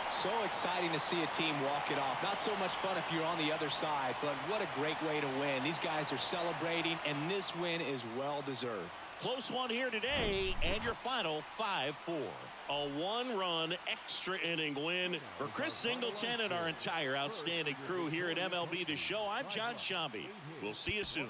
So exciting to see a team walk it off. Not so much fun if you're on the other side, but what a great way to win. These guys are celebrating, and this win is well deserved. Close one here today, and your final 5-4. A one-run extra inning win for Chris Singleton and our entire outstanding crew here at MLB The Show. I'm John Shambi. We'll see you soon.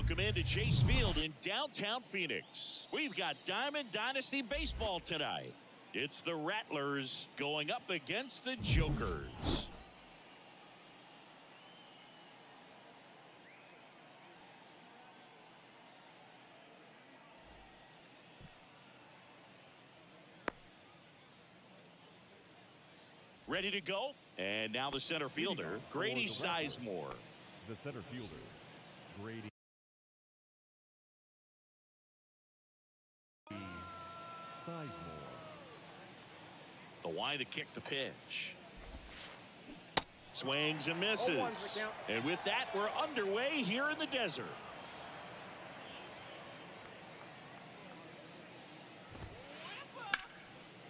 Welcome into Chase Field in downtown Phoenix. We've got Diamond Dynasty Baseball tonight. It's the Rattlers going up against the Jokers. Ready to go. And now the center fielder, Grady Sizemore. The center fielder, Grady Sizemore. The wide to kick the pitch. Swings and misses. And with that, we're underway here in the desert.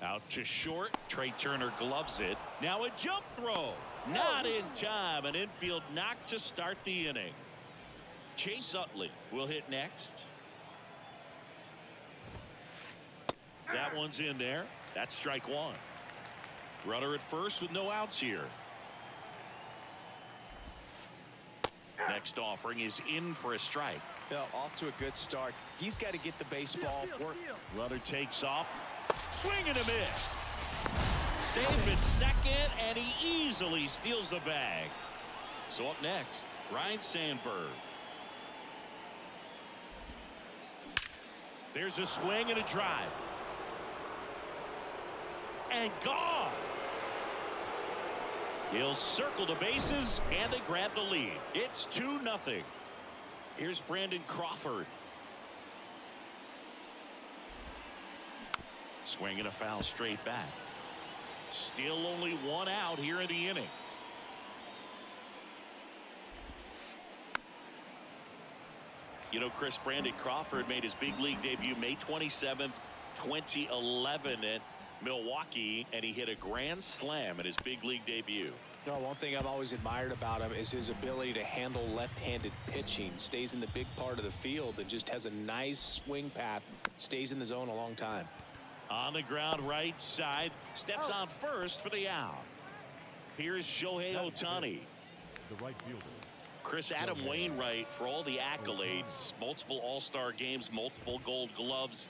Out to short. Trey Turner gloves it. Now a jump throw. Not in time. An infield knock to start the inning. Chase Utley will hit next. That one's in there. That's strike one. Runner at first with no outs here. Next offering is in for a strike. Well, off to a good start. He's got to get the baseball. Runner takes off. Swing and a miss. Save at second, and he easily steals the bag. So up next, Ryan Sandberg. There's a swing and a drive. And gone. He'll circle the bases, and they grab the lead. It's 2-0. Here's Brandon Crawford. Swing and a foul straight back. Still only one out here in the inning. You know, Chris, Brandon Crawford made his big league debut May 27th, 2011 at Milwaukee, and he hit a grand slam at his big league debut. No, one thing I've always admired about him is his ability to handle left-handed pitching. Stays in the big part of the field and just has a nice swing path. Stays in the zone a long time. On the ground right side. Steps on first for the out. Here's Shohei Ohtani. The right fielder. Chris, Adam Wainwright, for all the accolades, multiple All-Star games, multiple Gold Gloves.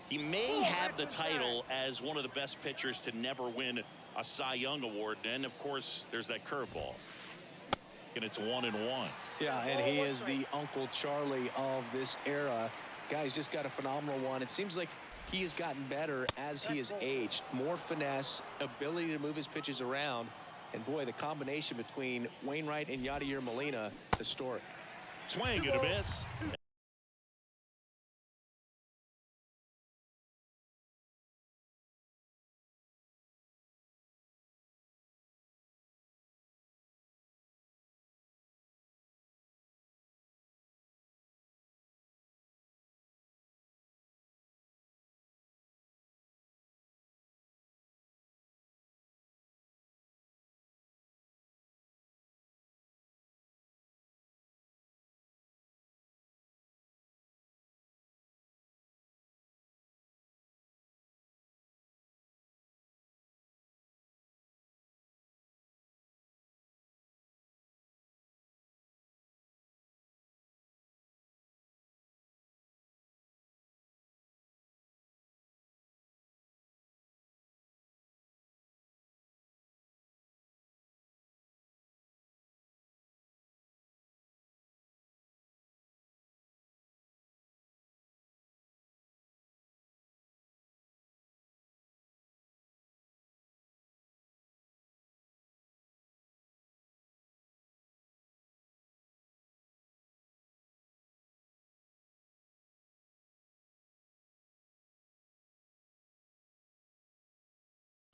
He may have the title as one of the best pitchers to never win a Cy Young award. And of course, there's that curveball. And it's 1-1. Yeah, and he is the Uncle Charlie of this era. Guy's just got a phenomenal one. It seems like he has gotten better as he has aged. More finesse, ability to move his pitches around. And boy, the combination between Wainwright and Yadier Molina, historic. Swing and a miss.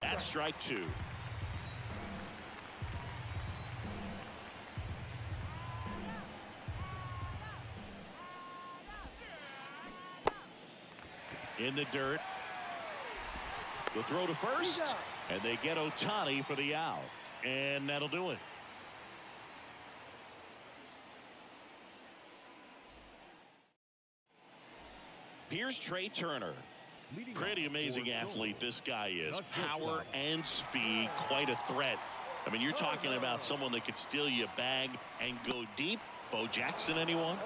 That's strike two. In the dirt. The throw to first. And they get Ohtani for the out. And that'll do it. Here's Trey Turner. Pretty amazing athlete this guy is. Power and speed, quite a threat. I mean, you're talking about someone that could steal you a bag and go deep. Bo Jackson, anyone?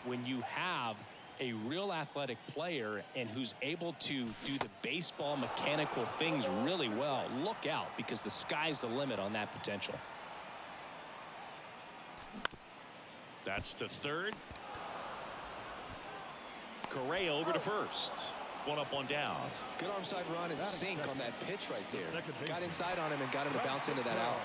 when you have a real athletic player and who's able to do the baseball mechanical things really well. Look out, because the sky's the limit on that potential. That's to third. Correa over to first. One up, one down. Good arm side run and sink on that pitch right there. Got inside on him and got him to bounce into that out.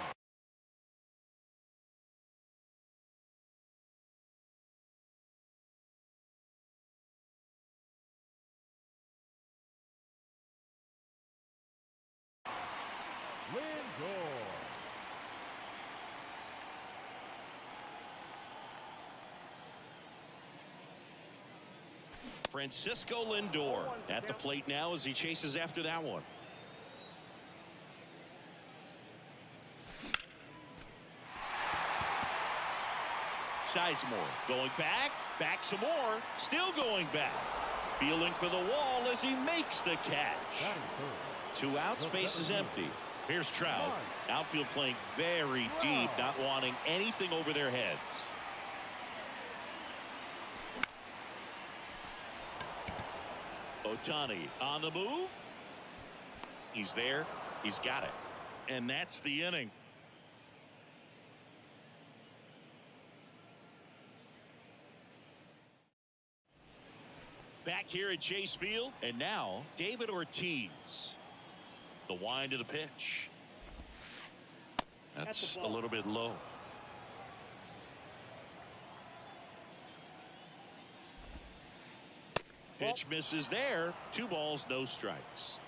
Francisco Lindor at the plate now as he chases after that one. Sizemore going back, back some more, still going back. Feeling for the wall as he makes the catch. 2 outs, base is empty. Here's Trout. Outfield playing very deep, not wanting anything over their heads. Ohtani on the move. He's there. He's got it. And that's the inning. Back here at Chase Field. And now David Ortiz. The wind of the pitch. That's a little bit low. Pitch misses there. 2 balls, no strikes.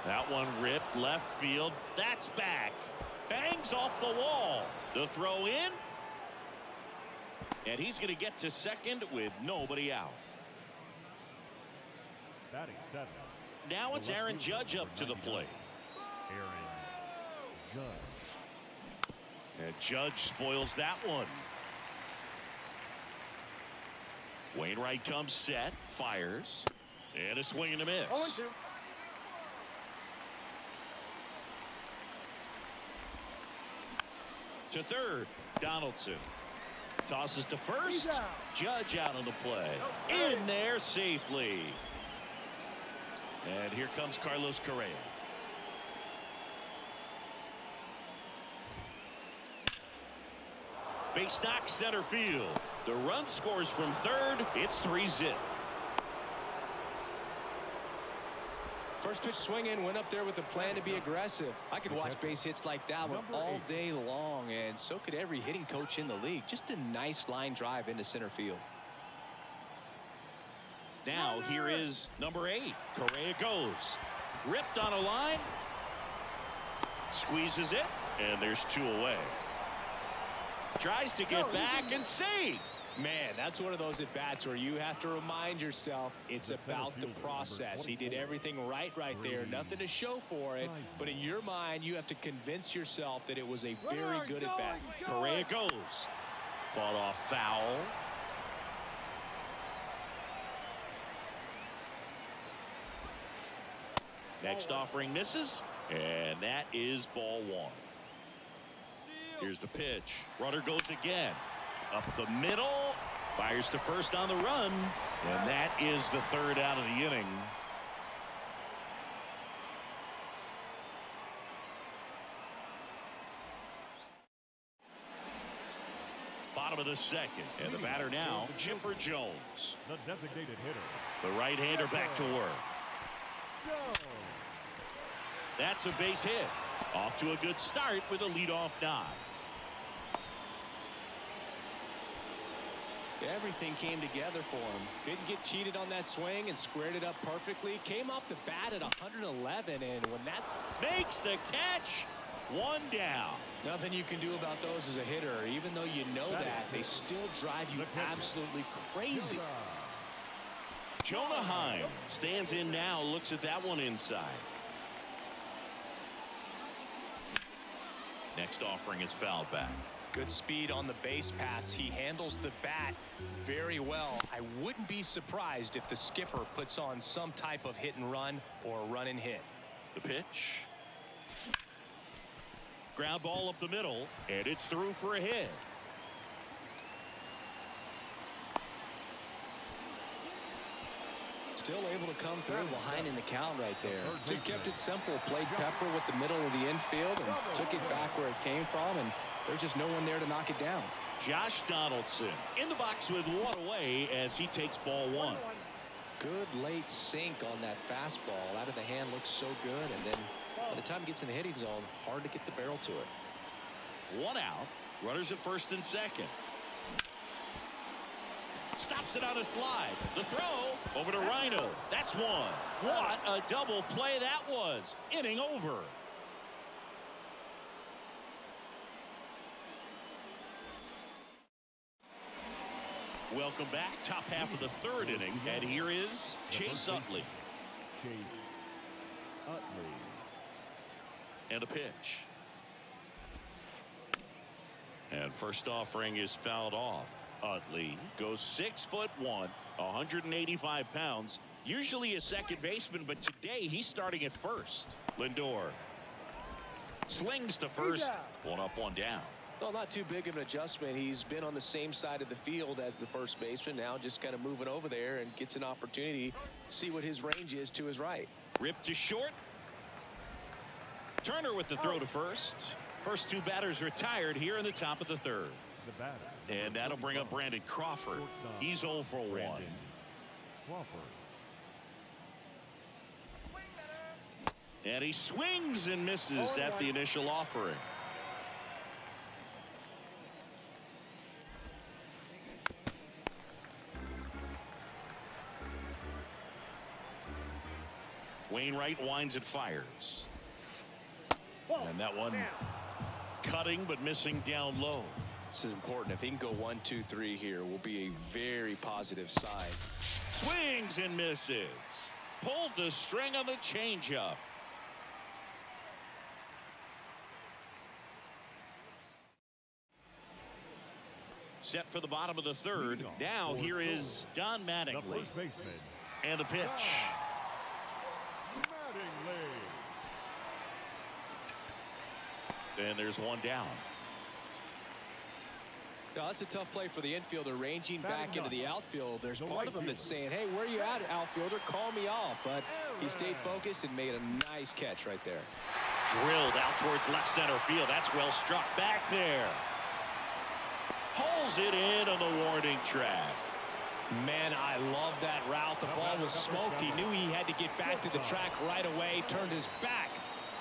That one ripped left field. That's back. Bangs off the wall. The throw in. And he's going to get to second with nobody out. Batting 7. Now it's Aaron Judge up to the plate. Aaron Judge. And Judge spoils that one. Wainwright comes set, fires, and a swing and a miss. 0-2. To third, Donaldson. Tosses to first. Judge out on the play. In there safely. And here comes Carlos Correa. Base knock center field. The run scores from third. It's 3-0. First pitch swinging, went up there with a plan to be aggressive. I could watch base hits like that one all day long, and so could every hitting coach in the league. Just a nice line drive into center field. Now here is number 8. Correa goes. Ripped on a line. Squeezes it, and there's 2 away. Tries to get back and save. Man, that's one of those at-bats where you have to remind yourself it's about the process. He did everything right there. Nothing to show for it. But in your mind, you have to convince yourself that it was a very good at-bat. Correa goes. Fought off foul. Next offering misses. And that is ball 1. Here's the pitch. Runner goes again. Up the middle. Fires to first on the run. And that is the 3rd out of the inning. Bottom of the 2nd. And the batter now, Chipper Jones. The designated hitter. The right-hander back to work. That's a base hit. Off to a good start with a leadoff nod. Everything came together for him. Didn't get cheated on that swing and squared it up perfectly. Came off the bat at 111, and when that's... Makes the catch. 1 down. Nothing you can do about those as a hitter. Even though you know that, they still drive you absolutely crazy. Jonah Heim stands in now, looks at that one inside. Next offering is fouled back. Good speed on the base paths. He handles the bat very well. I wouldn't be surprised if the skipper puts on some type of hit and run or run and hit. The pitch. Ground ball up the middle, and it's through for a hit. Still able to come through behind in the count right there. Just kept it simple. Played pepper with the middle of the infield and took it back where it came from, and there's just no one there to knock it down. Josh Donaldson in the box with one away as he takes ball one. Good late sink on that fastball. Out of the hand looks so good, and then by the time it gets in the hitting zone, hard to get the barrel to it. One out. Runners at first and second. Stops it on a slide. The throw over to Rhino. That's one. What a double play that was. Inning over. Welcome back. Top half of the third inning. And here is Chase Utley. Chase Utley. And a pitch. And first offering is fouled off. Utley goes 6'1", 185 pounds. Usually a second baseman, but today he's starting at first. Lindor slings to first. One up, one down. Well, not too big of an adjustment. He's been on the same side of the field as the first baseman. Now just kind of moving over there and gets an opportunity to see what his range is to his right. Ripped to short. Turner with the throw to first. First two batters retired here in the top of the third. The batter. And that'll bring up Brandon Crawford. He's 0 for 1. Crawford. And he swings and misses at the initial offering. Wainwright winds and fires. And that one cutting but missing down low. This is important. If he can go 1, 2, 3 here, will be a very positive sign. Swings and misses. Pulled the string on the changeup. Set for the bottom of the third. Now here is Don The Mattingly. first baseman. And the pitch. Mattingly. And there's one down. No, that's a tough play for the infielder, ranging back into the outfield. There's part of him that's saying, hey, where are you at, outfielder? Call me off. But he stayed focused and made a nice catch right there. Drilled out towards left center field. That's well struck back there. Pulls it in on the warning track. Man, I love that route. The ball was smoked. He knew he had to get back to the track right away. Turned his back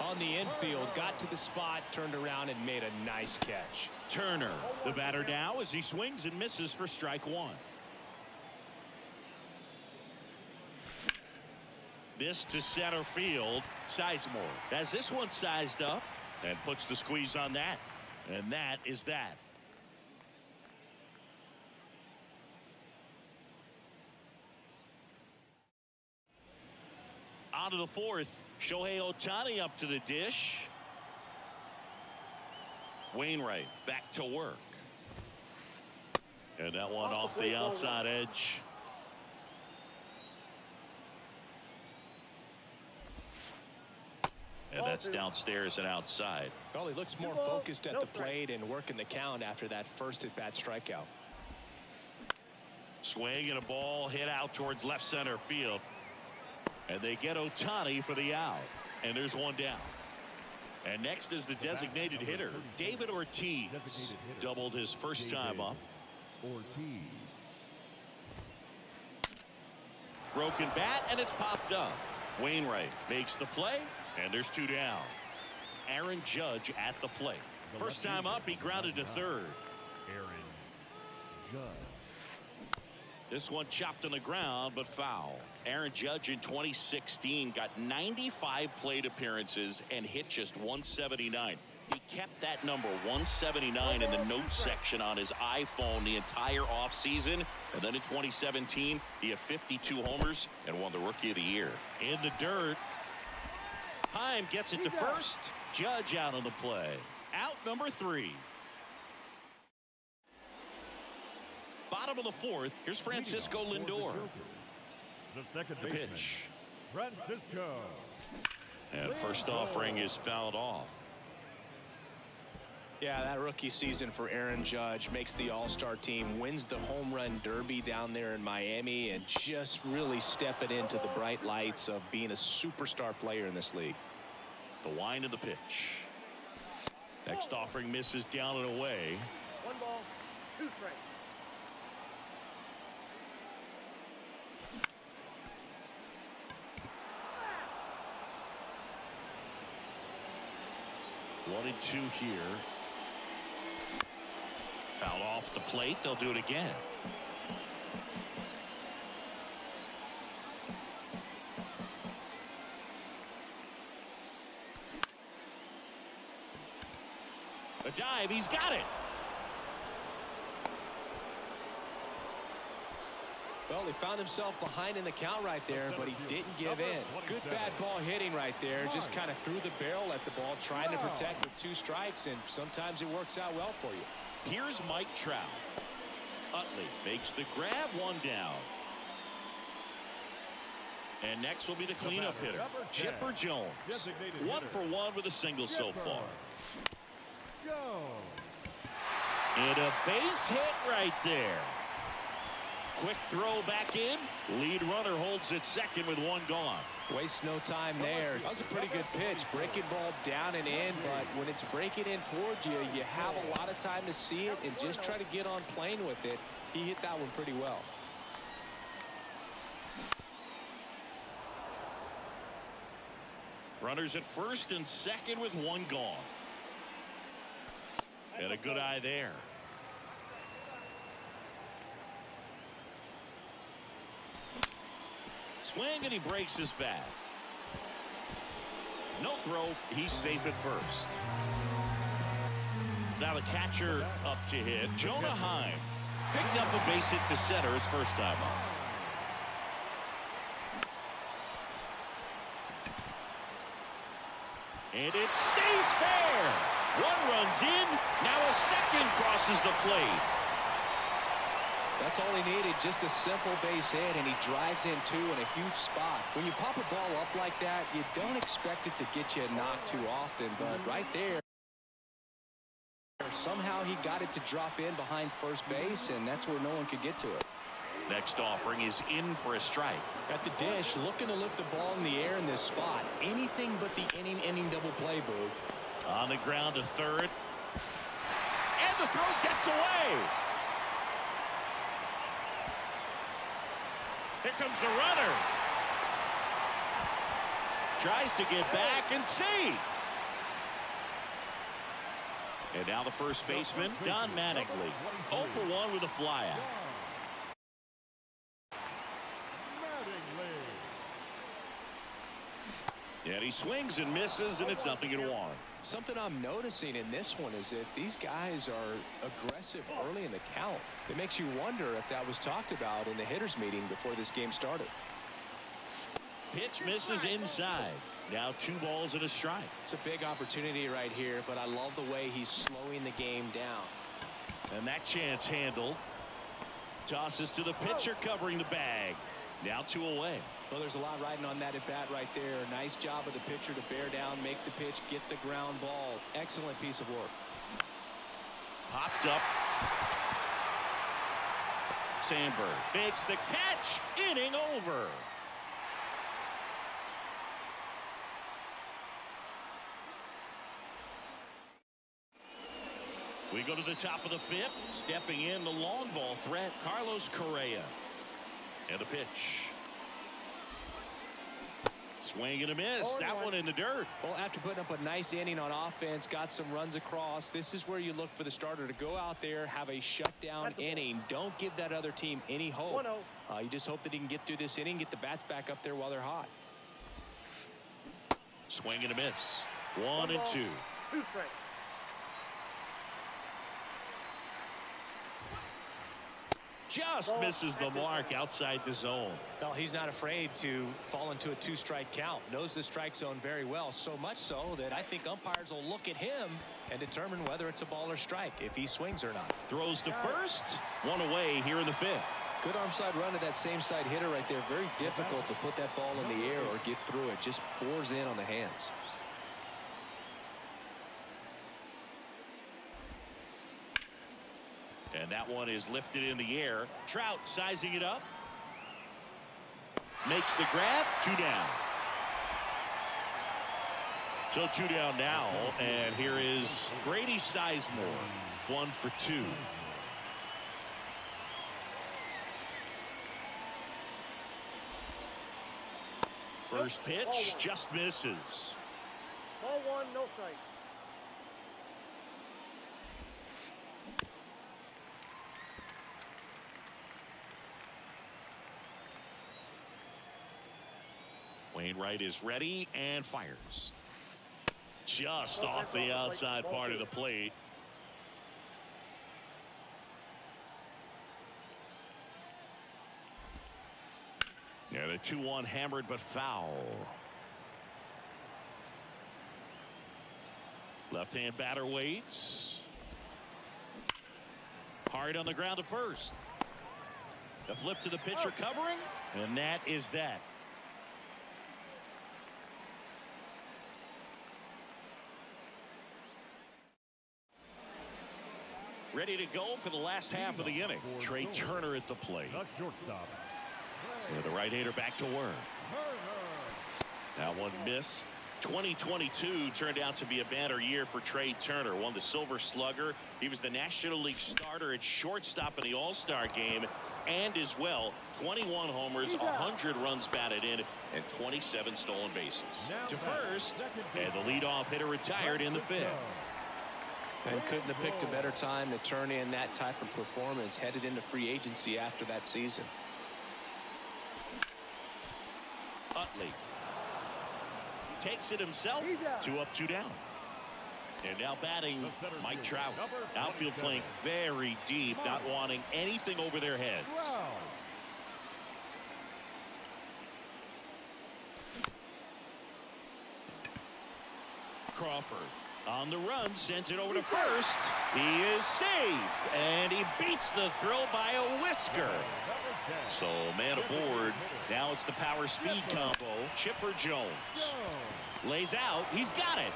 on the infield. Got to the spot, turned around, and made a nice catch. Turner, the batter now as he swings and misses for strike one. This to center field. Sizemore has this one sized up and puts the squeeze on that. And that is that. On to the fourth. Shohei Ohtani up to the dish. Wainwright back to work. And that one off the outside edge. And that's downstairs and outside. Well, he looks more focused at the plate and working the count after that first at-bat strikeout. Swing and a ball hit out towards left center field. And they get Ohtani for the out. And there's one down. And next is the designated hitter, David Ortiz. Doubled his first time up. Ortiz. Broken bat, and it's popped up. Wainwright makes the play, and there's two down. Aaron Judge at the plate. First time up, he grounded to third. Aaron Judge. This one chopped on the ground, but foul. Aaron Judge in 2016 got 95 plate appearances and hit just 179. He kept that number 179 in the notes section on his iPhone the entire offseason. And then in 2017, he had 52 homers and won the Rookie of the Year. In the dirt, Heim gets it to first. Judge out on the play. Out number 3. Bottom of the fourth. Here's Francisco Lindor. The second The baseman. pitch. Francisco. And first offering is fouled off. Yeah, that rookie season for Aaron Judge makes the All-Star team, wins the home run derby down there in Miami, and just really stepping into the bright lights of being a superstar player in this league. The wind of the pitch. Next offering misses down and away. 1 ball, 2 strikes. One and two here. Foul off the plate. They'll do it again. A dive. He's got it. Well, he found himself behind in the count right there, but he didn't give in. Good bad ball hitting right there. Just kind of threw the barrel at the ball, trying to protect with 2 strikes, and sometimes it works out well for you. Here's Mike Trout. Utley makes the grab, 1 down. And next will be the cleanup hitter, Chipper Jones. 1 for 1 with a single so far. And a base hit right there. Quick throw back in. Lead runner holds at second with 1 gone. Waste no time there. That was a pretty good pitch. Breaking ball down and in, but when it's breaking in towards you, you have a lot of time to see it and just try to get on plane with it. He hit that one pretty well. Runners at first and second with 1 gone. And a good eye there. Swing, and he breaks his bat. No throw. He's safe at first. Now the catcher up to hit. Jonah Heim picked up a base hit to center his first time up. And it stays fair. 1 runs in. Now a second crosses the plate. That's all he needed, just a simple base hit, and he drives in 2 in a huge spot. When you pop a ball up like that, you don't expect it to get you a knock too often, but right there, somehow he got it to drop in behind first base, and that's where no one could get to it. Next offering is in for a strike. At the dish, looking to lift the ball in the air in this spot. Anything but the inning double play, Boo. On the ground to third. And the throw gets away. Here comes the runner. Tries to get back and see. And now the first baseman, Don Mattingly. 0 for 1 with a flyout. And he swings and misses, and it's 0-1. Something I'm noticing in this one is that these guys are aggressive early in the count. It makes you wonder if that was talked about in the hitters meeting before this game started. Pitch misses inside. Now 2 balls and a strike. It's a big opportunity right here, but I love the way he's slowing the game down. And that chance handled. Tosses to the pitcher covering the bag. Now 2 away. Well, there's a lot riding on that at bat right there. Nice job of the pitcher to bear down, make the pitch, get the ground ball. Excellent piece of work. Popped up. Sandberg makes the catch. Inning over. We go to the top of the 5th. Stepping in the long ball threat, Carlos Correa. And the pitch. Swing and a miss. That one in the dirt. Well, after putting up a nice inning on offense, got some runs across, this is where you look for the starter to go out there, have a shutdown inning. Don't give that other team any hope. You just hope that he can get through this inning, get the bats back up there while they're hot. Swing and a miss. 1 and 2. 2 strikes. Just misses the mark outside the zone. Well, he's not afraid to fall into a 2-strike count. Knows the strike zone very well, so much so that I think umpires will look at him and determine whether it's a ball or strike, if he swings or not. Throws to first. 1 away here in the 5th. Good arm side run to that same side hitter right there. Very difficult to put that ball in the air or get through it. Just bores in on the hands. that one is lifted in the air. Trout sizing it up. Makes the grab. 2 down. So 2 down now, and here is Grady Sizemore, 1 for 2. First pitch just misses. Ball 1, no strike. Wainwright is ready and fires. Just off the outside part of the plate. Yeah, the 2-1 hammered but foul. Left-hand batter waits. Hard on the ground to first. The flip to the pitcher covering, and that is that. Ready to go for the last half of the inning. Trey Turner at the plate. The shortstop. The right-hander back to work. That one missed. 2022 turned out to be a banner year for Trey Turner. Won the Silver Slugger. He was the National League starter at shortstop in the All-Star game. And as well, 21 homers, 100 runs batted in, and 27 stolen bases. To first, and the leadoff hitter retired in the 5th. And couldn't have picked a better time to turn in that type of performance headed into free agency after that season. Utley takes it himself. 2 up, 2 down. And now batting Mike Trout. Outfield playing very deep, not wanting anything over their heads. Crawford on the run, sends it over to first. He is safe, and he beats the throw by a whisker. So man aboard. Now it's the power speed combo. Chipper Jones lays out. He's got it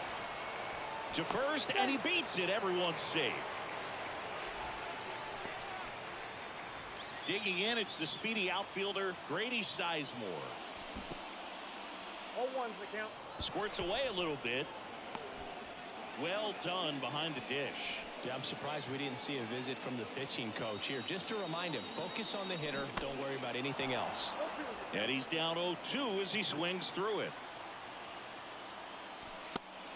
to first, and he beats it. Everyone's safe. Digging in, it's the speedy outfielder Grady Sizemore. 0-1's the count. Squirts away a little bit. Well done behind the dish. Yeah, I'm surprised we didn't see a visit from the pitching coach here. Just to remind him, focus on the hitter. Don't worry about anything else. And he's down 0-2 as he swings through it.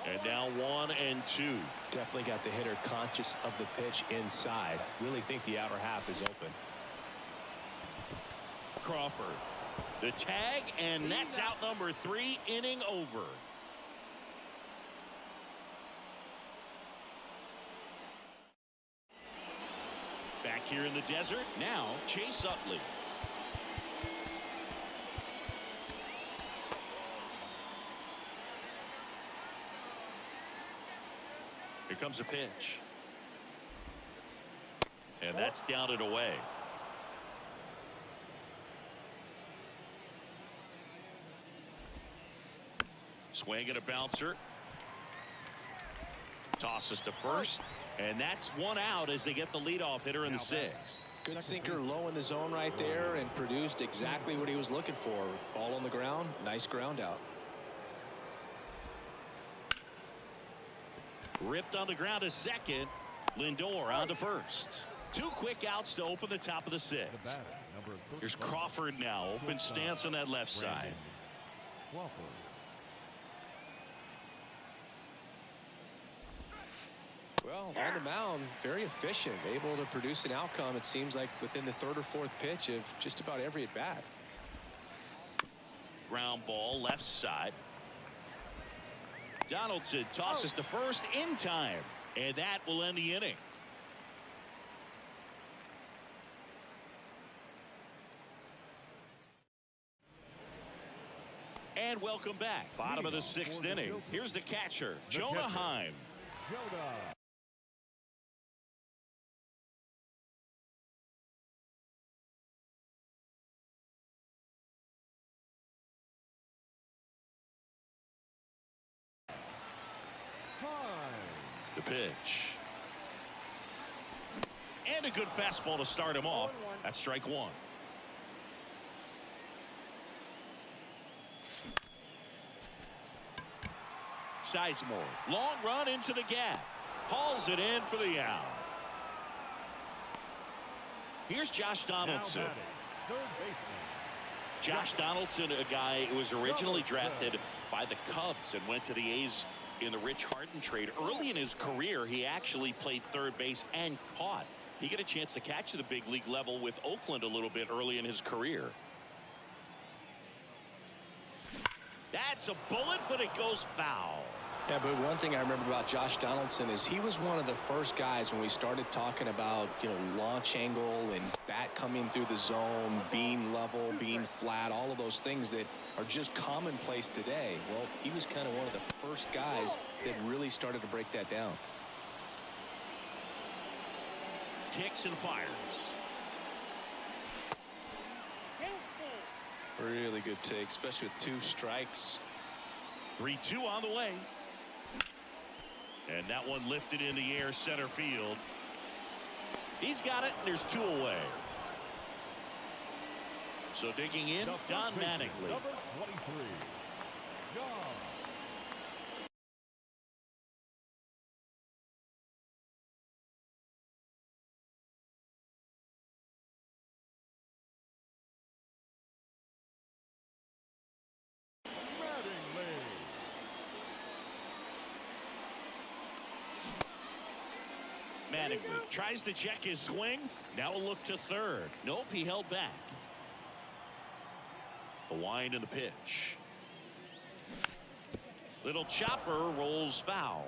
And now 1-2. Definitely got the hitter conscious of the pitch inside. Really think the outer half is open. Crawford. The tag, and that's out number 3, inning over. Back here in the desert, now Chase Utley. Here comes a pitch. And that's down and away. Swing and a bouncer. Tosses to first. And that's 1 out as they get the leadoff hitter in the 6th. Good sinker low in the zone right there and produced exactly what he was looking for. Ball on the ground. Nice ground out. Ripped on the ground to second. Lindor on to first. 2 quick outs to open the top of the 6th. Here's Crawford now. Open stance on that left side. Well, on the mound, very efficient, able to produce an outcome, it seems like, within the 3rd or 4th pitch of just about every at bat. Ground ball left side. Donaldson tosses to first in time, and that will end the inning. And welcome back. Bottom of the 6th inning. Here's the catcher, Jonah Heim. The pitch. And a good fastball to start him off. That's strike one. Sizemore, long run into the gap. Hauls it in for the out. Here's Josh Donaldson. Josh Donaldson, a guy who was originally drafted by the Cubs and went to the A's in the Rich Harden trade. Early in his career, he actually played third base and caught. He got a chance to catch at the big league level with Oakland a little bit early in his career. That's a bullet, but it goes foul. Yeah, but one thing I remember about Josh Donaldson is he was one of the first guys when we started talking about, launch angle and bat coming through the zone, being level, being flat, all of those things that are just commonplace today. Well, he was kind of one of the first guys that really started to break that down. Kicks and fires. Really good take, especially with 2 strikes. 3-2 on the way. And that one lifted in the air center field. He's got it. There's 2 away. So digging in, Don Mattingly. Number 23, John. Mattingly tries to check his swing. Now a look to third. Nope, he held back. The wind and the pitch. Little chopper rolls foul.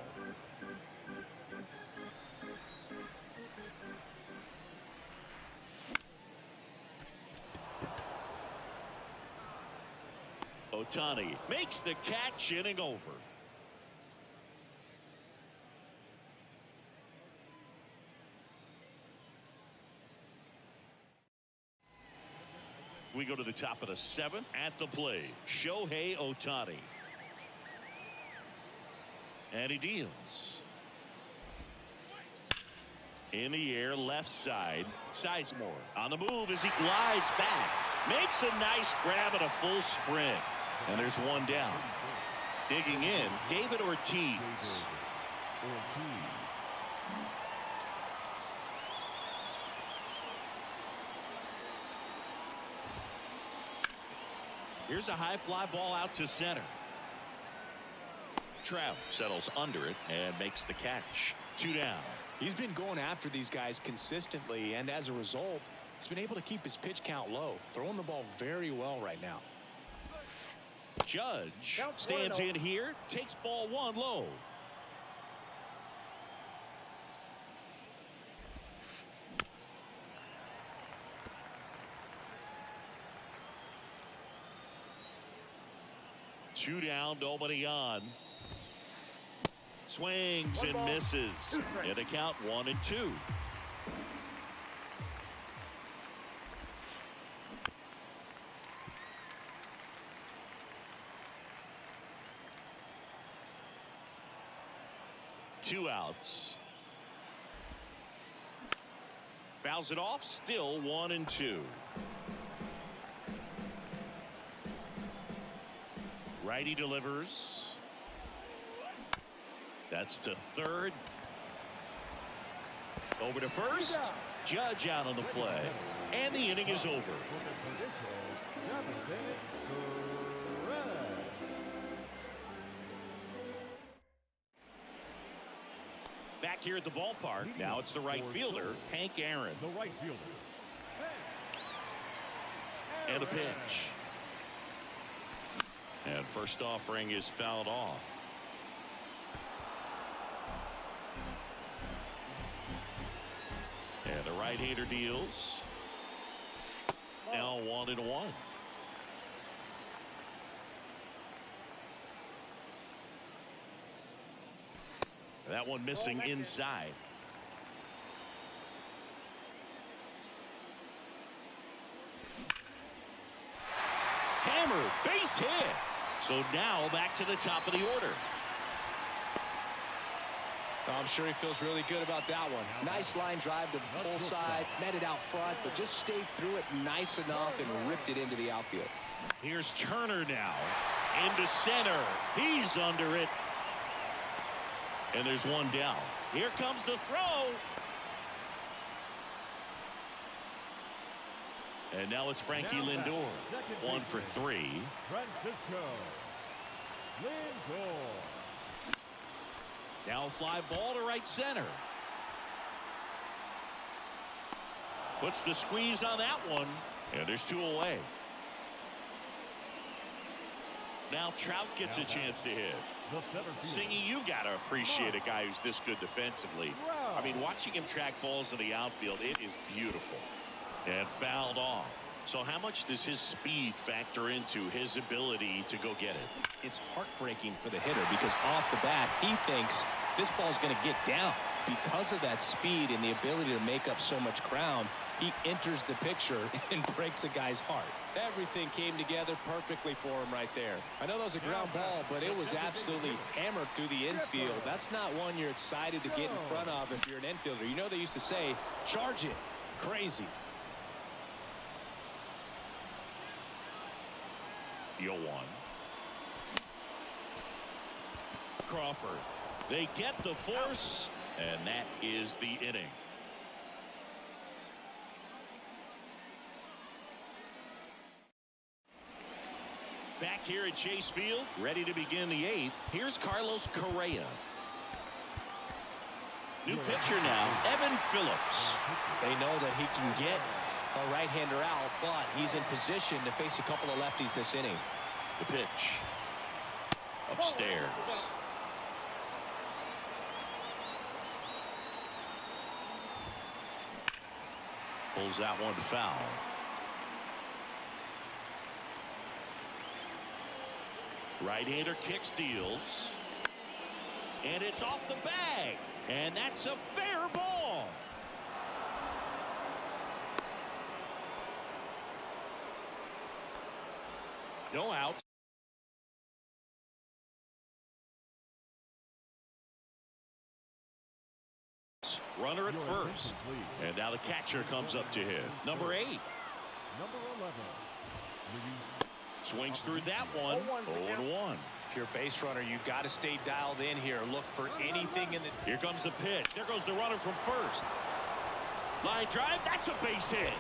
Ohtani makes the catch, inning over. We go to the top of the 7th. At the plate, Shohei Ohtani. And he deals. In the air, left side. Sizemore on the move as he glides back. Makes a nice grab at a full sprint. And there's one down. Digging in, David Ortiz. Here's a high fly ball out to center. Trout settles under it and makes the catch. 2 down. He's been going after these guys consistently, and as a result, he's been able to keep his pitch count low, throwing the ball very well right now. Judge stands in here, takes ball 1 low. Two down, nobody on. Swings and misses. And a count 1-2. Two outs. Fouls it off, still 1-2. Righty delivers. That's to third. Over to first. Judge out on the play. And the inning is over. Back here at the ballpark. Now it's the right fielder, Hank Aaron. The right fielder. And a pitch. And first offering is fouled off. And the right-hander deals. Now 1-1. That one missing inside. Hammer, base hit. So now back to the top of the order. I'm sure he feels really good about that one. Nice line drive to the pull side, met it out front, but just stayed through it nice enough and ripped it into the outfield. Here's Turner now into center. He's under it. And there's one down. Here comes the throw. And now it's Frankie Lindor. 1 for 3. Francisco Lindor. Now a fly ball to right center. Puts the squeeze on that one. And there's 2 away. Now Trout gets a chance to hit. Singy, you got to appreciate a guy who's this good defensively. I mean, watching him track balls in the outfield, it is beautiful. And fouled off. So how much does his speed factor into his ability to go get it? It's heartbreaking for the hitter because off the bat, he thinks this ball's going to get down. Because of that speed and the ability to make up so much ground, he enters the picture and breaks a guy's heart. Everything came together perfectly for him right there. I know that was a ground ball, but it was absolutely hammered through the infield. That's not one you're excited to get in front of if you're an infielder. You know they used to say, charge it. Crazy. The 0-1. Crawford. They get the force, and that is the inning. Back here at Chase Field, ready to begin the 8th. Here's Carlos Correa. New pitcher now, Evan Phillips. They know that he can get a right-hander out, but he's in position to face a couple of lefties this inning. The pitch. Upstairs. Pulls that one foul. Right-hander kick steals. And it's off the bag. And that's a fair ball. No outs. Runner at first. And now the catcher comes up to hit. Number 8. Number 11. Swings through that one. 0-1. If you're a base runner, you've got to stay dialed in here. Look for anything in the... Here comes the pitch. There goes the runner from first. Line drive. That's a base hit.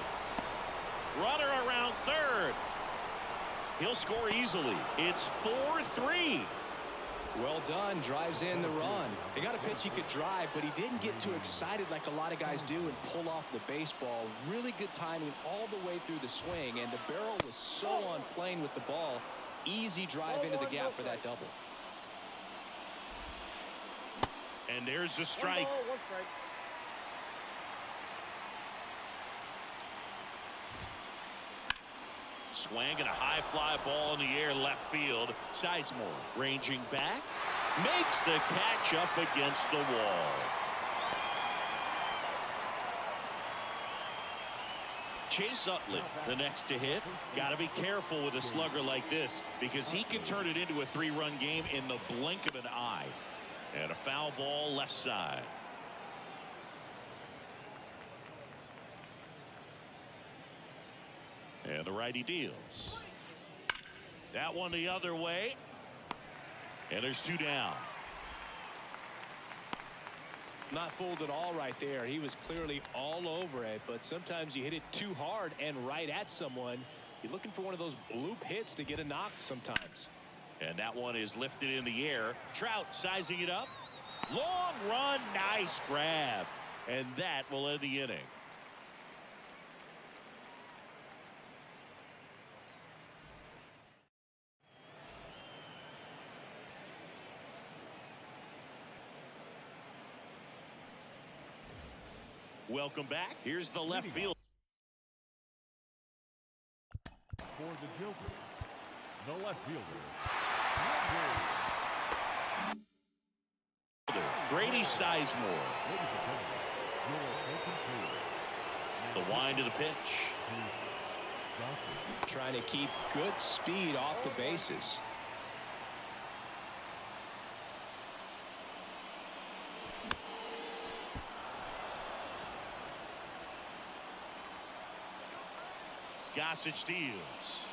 Runner around third. He'll score easily. It's 4-3. Well done. Drives in the run. He got a pitch he could drive, but he didn't get too excited like a lot of guys do and pull off the baseball. Really good timing all the way through the swing, and the barrel was so on plane with the ball. Easy drive into the gap for that double. And there's the strike. 1 strike. Swinging a high fly ball in the air left field. Sizemore ranging back. Makes the catch up against the wall. Chase Utley, the next to hit. Got to be careful with a slugger like this because he can turn it into a 3-run game in the blink of an eye. And a foul ball left side. And the righty deals. That one the other way. And there's 2 down. Not fooled at all right there. He was clearly all over it, but sometimes you hit it too hard and right at someone. You're looking for one of those bloop hits to get a knock sometimes. And that one is lifted in the air. Trout sizing it up. Long run. Nice grab. And that will end the inning. Welcome back. Here's the left field. For the Joker, the left fielder, Grady Sizemore. The wind of the pitch. Trying to keep good speed off the bases. Gossage steals.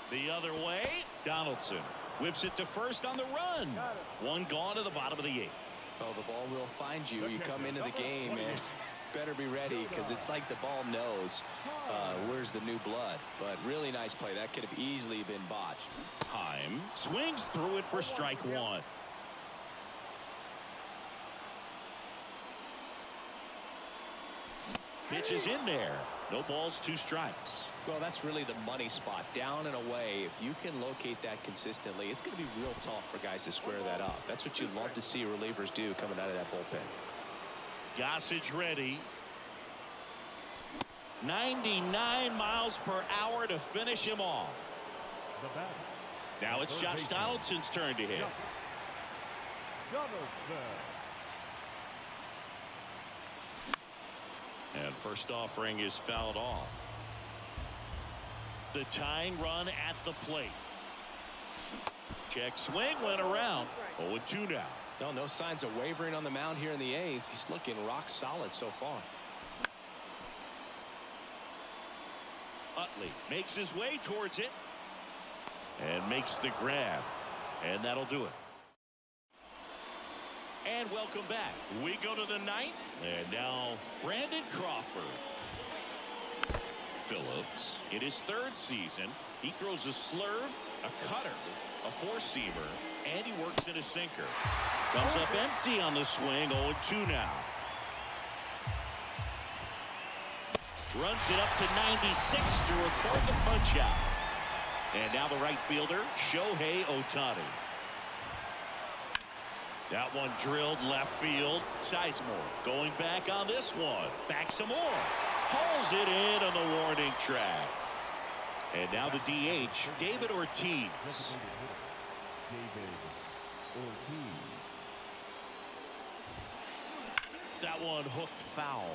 The other way, Donaldson whips it to first on the run. One gone to the bottom of the 8th. Oh, the ball will find you. You come into the game and better be ready because it's like the ball knows where's the new blood. But really nice play. That could have easily been botched. Time swings through it for strike 1. Pitch is in there. No balls, 2 strikes. Well, that's really the money spot. Down and away. If you can locate that consistently, it's going to be real tough for guys to square that up. That's what you love to see relievers do coming out of that bullpen. Gossage ready. 99 miles per hour to finish him off. The batter. Now it's Josh Donaldson's turn to hit. Donaldson. And first offering is fouled off. The tying run at the plate. Check swing went around. 0-2 now. No signs of wavering on the mound here in the 8th. He's looking rock solid so far. Utley makes his way towards it and makes the grab, and that'll do it. And welcome back. We go to the 9th, and now Brandon Crawford. Phillips in his 3rd season. He throws a slurve, a cutter, a 4-seamer, and he works in a sinker. Comes up empty on the swing. 0-2 now. Runs it up to 96 to record the punch out. And now the right fielder, Shohei Ohtani. That one drilled left field. Sizemore going back on this one. Back some more. Hauls it in on the warning track. And now the DH, David Ortiz. That one hooked foul.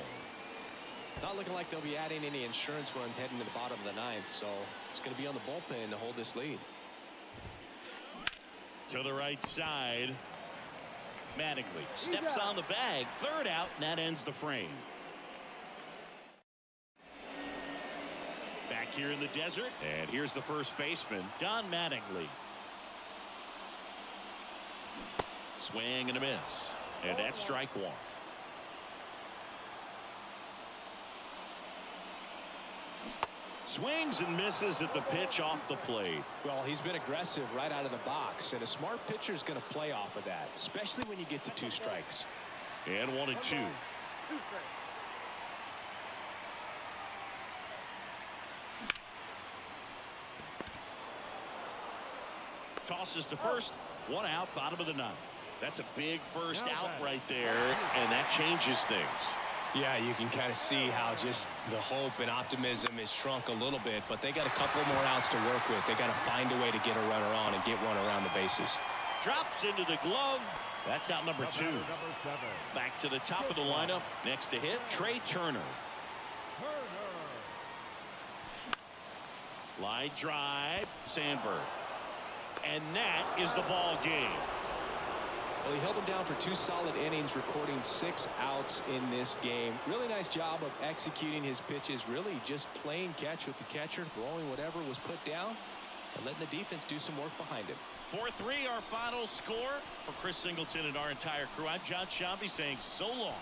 Not looking like they'll be adding any insurance runs heading to the bottom of the 9th, so it's going to be on the bullpen to hold this lead. To the right side. Mattingly steps on the bag. 3rd out, and that ends the frame. Back here in the desert, and here's the first baseman, Don Mattingly. Swing and a miss, and that's strike 1. Swings and misses at the pitch off the plate. Well, he's been aggressive right out of the box, and a smart pitcher is going to play off of that, especially when you get to 2 strikes. And 1-2. Tosses to first. 1 out, bottom of the 9th. That's a big first out right there, and that changes things. Yeah, you can kind of see how just the hope and optimism is shrunk a little bit, but they got a couple more outs to work with. They got to find a way to get a runner on and get one around the bases. Drops into the glove. That's out number 2. Back to the top of the lineup. Next to hit, Trey Turner. Line drive, Sandberg. And that is the ball game. Well, he held him down for 2 solid innings, recording 6 outs in this game. Really nice job of executing his pitches, really just playing catch with the catcher, throwing whatever was put down, and letting the defense do some work behind him. 4-3 our final score. For Chris Singleton and our entire crew, I'm John Shambi saying so long.